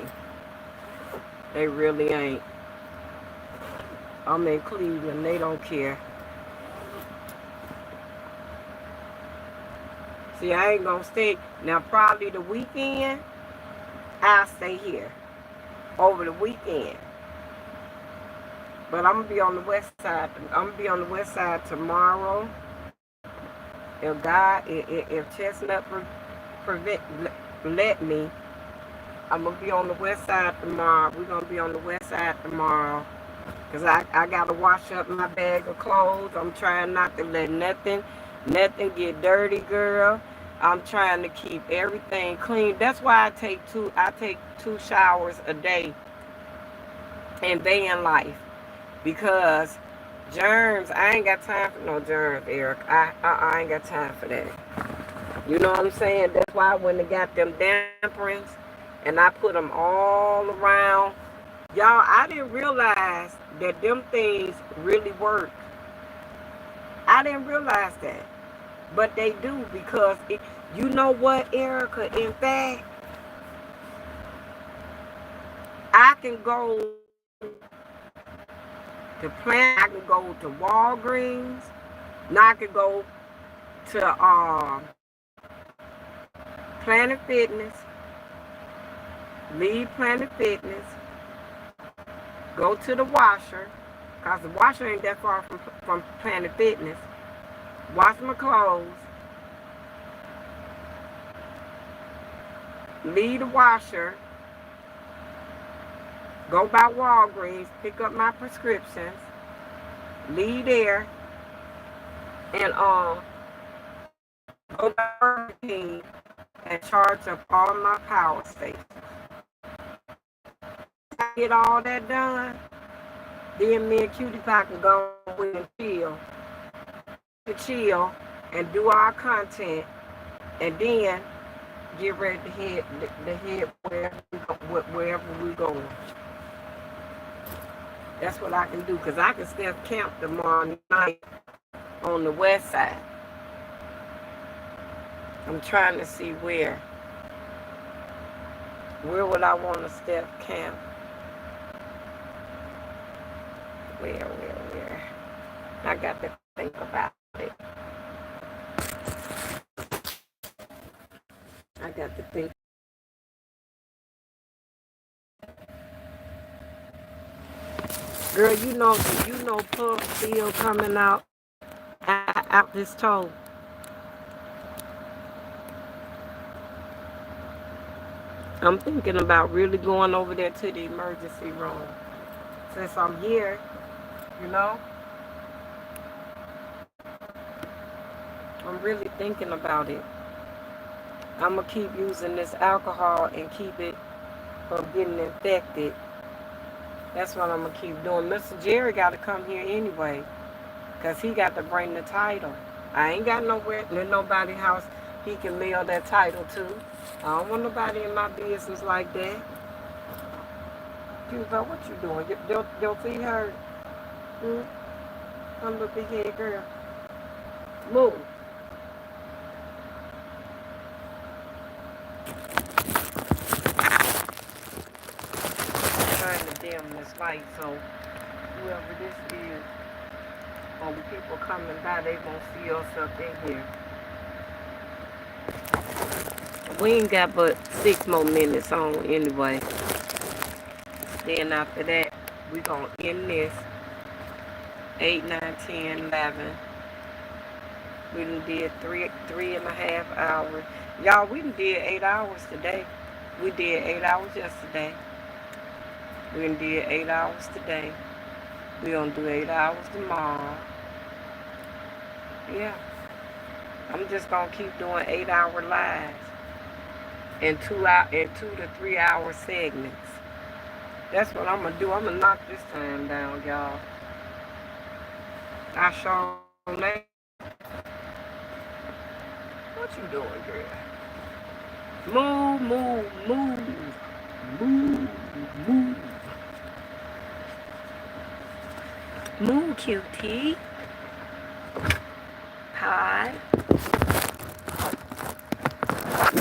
They really ain't. I'm in Cleveland. They don't care. See, I ain't gonna stay. Now, probably the weekend, I'll stay here over the weekend. But I'm gonna be on the west side. I'm gonna be on the west side tomorrow. If Chestnut let me, I'm gonna be on the west side tomorrow. We're gonna be on the west side tomorrow. Cause I gotta wash up my bag of clothes. I'm trying not to let nothing get dirty, girl. I'm trying to keep everything clean. That's why I take two showers a day in van life. Because germs, I ain't got time for no germs, Eric. I ain't got time for that. You know what I'm saying? That's why when they got them damperings and I put them all around. Y'all, I didn't realize that them things really work. I didn't realize that. But they do because, you know what, Erica? In fact, I can go to Planet, I can go to Walgreens. Now I can go to Planet Fitness. Leave Planet Fitness. Go to the washer. Because the washer ain't that far from Planet Fitness. Wash my clothes. Leave the washer. Go by Walgreens. Pick up my prescriptions. Leave there. And go to Burger King and charge up all my power stations. Get all that done. Then me and Cutie Pie can go and chill and do our content, and then get ready to head wherever we going. That's what I can do, because I can still camp tomorrow night on the west side. I'm trying to see where would I want to step camp. Where? I got to think about it. I got to think. Girl, you know Puff still coming out this toe. I'm thinking about really going over there to the emergency room. Since I'm here, you know. I'm really thinking about it. I'm going to keep using this alcohol and keep it from getting infected. That's what I'm going to keep doing. Mr. Jerry got to come here anyway, because he got to bring the title. I ain't got nobody house he can mail that title to. I don't want nobody in my business like that. Cuba, what you doing? Your feet hurt? Come look at here, girl. Move. I'm trying to dim this light so whoever this is, or the people coming by, they won't see us up in here. We ain't got but 6 more minutes on anyway. Then after that, we gonna end this. 8, 9, 10, 11. We done did 3.5 hours. Y'all, we done did 8 hours today. We did 8 hours yesterday. We done did 8 hours today. We gonna do 8 hours tomorrow. Yeah. I'm just gonna keep doing 8-hour lives and 2 to 3 hour segments. That's what I'm gonna do. I'm gonna knock this time down, y'all. I sure late. What you doing, girl? Move, move, move, move, move. Move, cutie. Hi.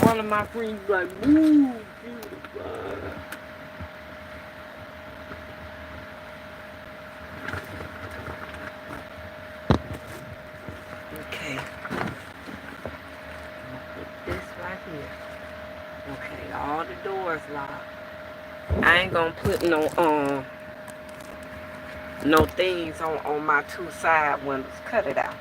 One of my friends like, move, cutie. Okay. Put this right here. Okay, all the doors locked. I ain't gonna put no things on my two side windows. Cut it out.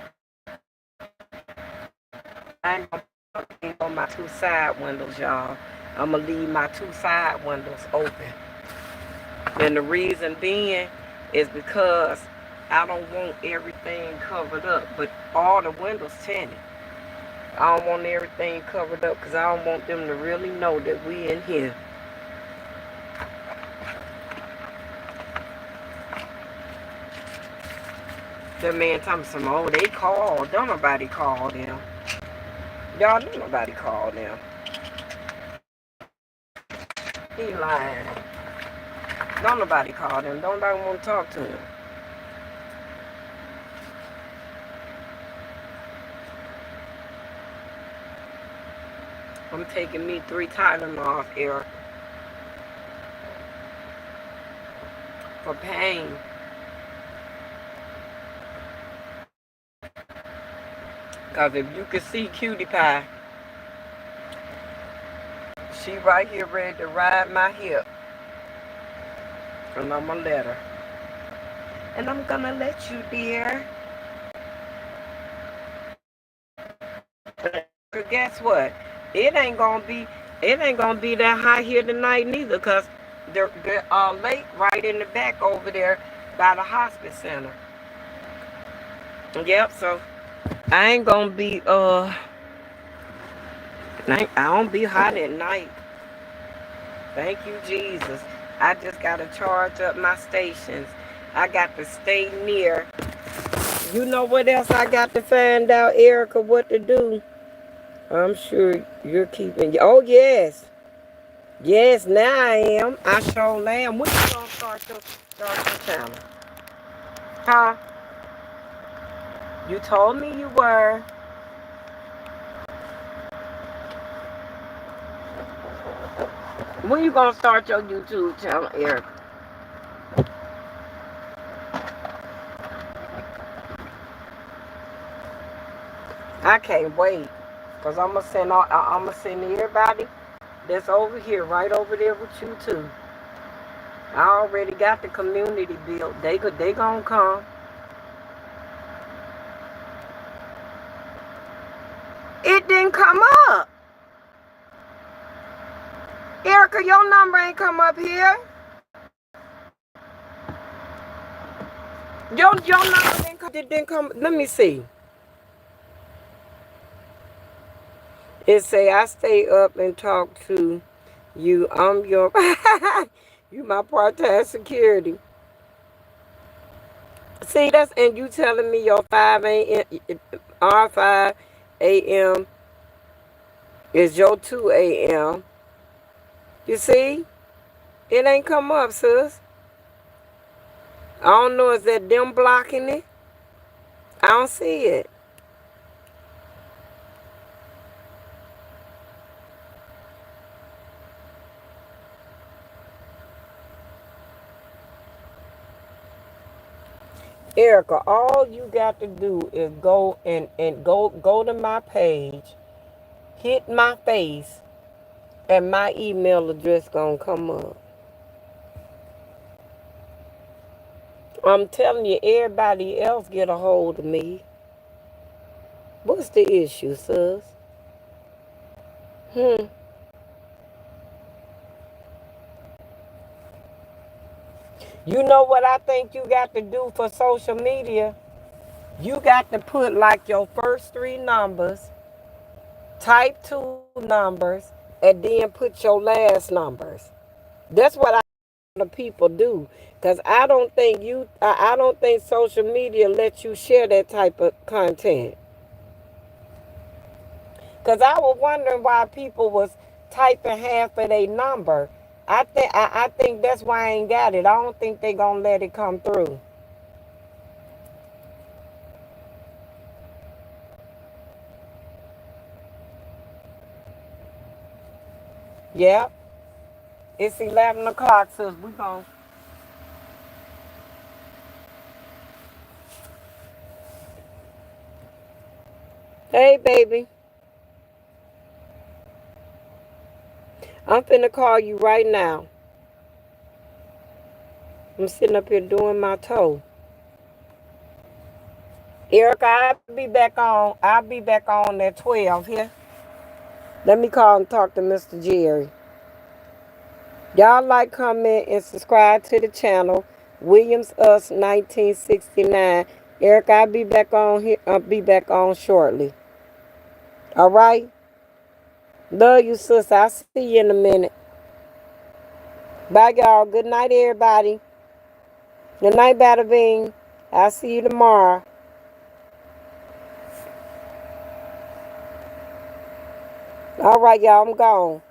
I ain't gonna put things on my two side windows, y'all. I'm gonna leave my two side windows open. And the reason being is because I don't want everything covered up, but all the windows tinted. I don't want everything covered up because I don't want them to really know that we in here. That man told me some, oh, they called. Don't nobody call them. Y'all, don't nobody call them. He lying. Don't nobody call them. Don't nobody want to talk to him. I'm taking me 3 Tylenol, Eric. For pain. Because if you can see Cutie Pie, she right here ready to ride my hip. And I'm going to let her. And I'm going to let you, dear. But guess what? It ain't gonna be that hot here tonight neither, because the lake right in the back over there by the hospice center. Yep, so I ain't gonna be I don't be hot at night. Thank you, Jesus. I just gotta charge up my stations. I got to stay near. You know what else I got to find out, Erica, what to do? I'm sure you're keeping. Oh, yes. Yes, now I am. I sure am. When you gonna start your channel? Huh? You told me you were. When you gonna start your YouTube channel, Eric? I can't wait. Because I'm gonna send everybody that's over here, right over there with you too. I already got the community built. They gonna come. It didn't come up. Erica, your number ain't come up here. Your number didn't come. Let me see. It say I stay up and talk to you. I'm your you my part-time security. See, that's, and you telling me your 5 a.m. R5 a.m. is your 2 a.m. You see? It ain't come up, sis. I don't know, is that them blocking it? I don't see it. Erica, all you got to do is go and go to my page, hit my face, and my email address gonna come up. I'm telling you, everybody else get a hold of me. What's the issue, sis? You know what I think you got to do for social media? You got to put like your first 3 numbers, type 2 numbers, and then put your last numbers. That's what I of people do. Because I don't think I don't think social media lets you share that type of content. Because I was wondering why people was typing half of their number. I think that's why I ain't got it. I don't think they gonna let it come through. Yep. It's 11 o'clock, so we gon' Hey baby. I'm finna call you right now. I'm sitting up here doing my toe. Erica, I'll be back on at 12 here. Let me call and talk to Mr. Jerry. Y'all like, comment, and subscribe to the channel. Williams Us 1969. Erica, I'll be back on here. I'll be back on shortly. All right? Love you, sis. I'll see you in a minute. Bye, y'all. Good night, everybody. Good night, Bada Bing. I'll see you tomorrow. All right, y'all. I'm gone.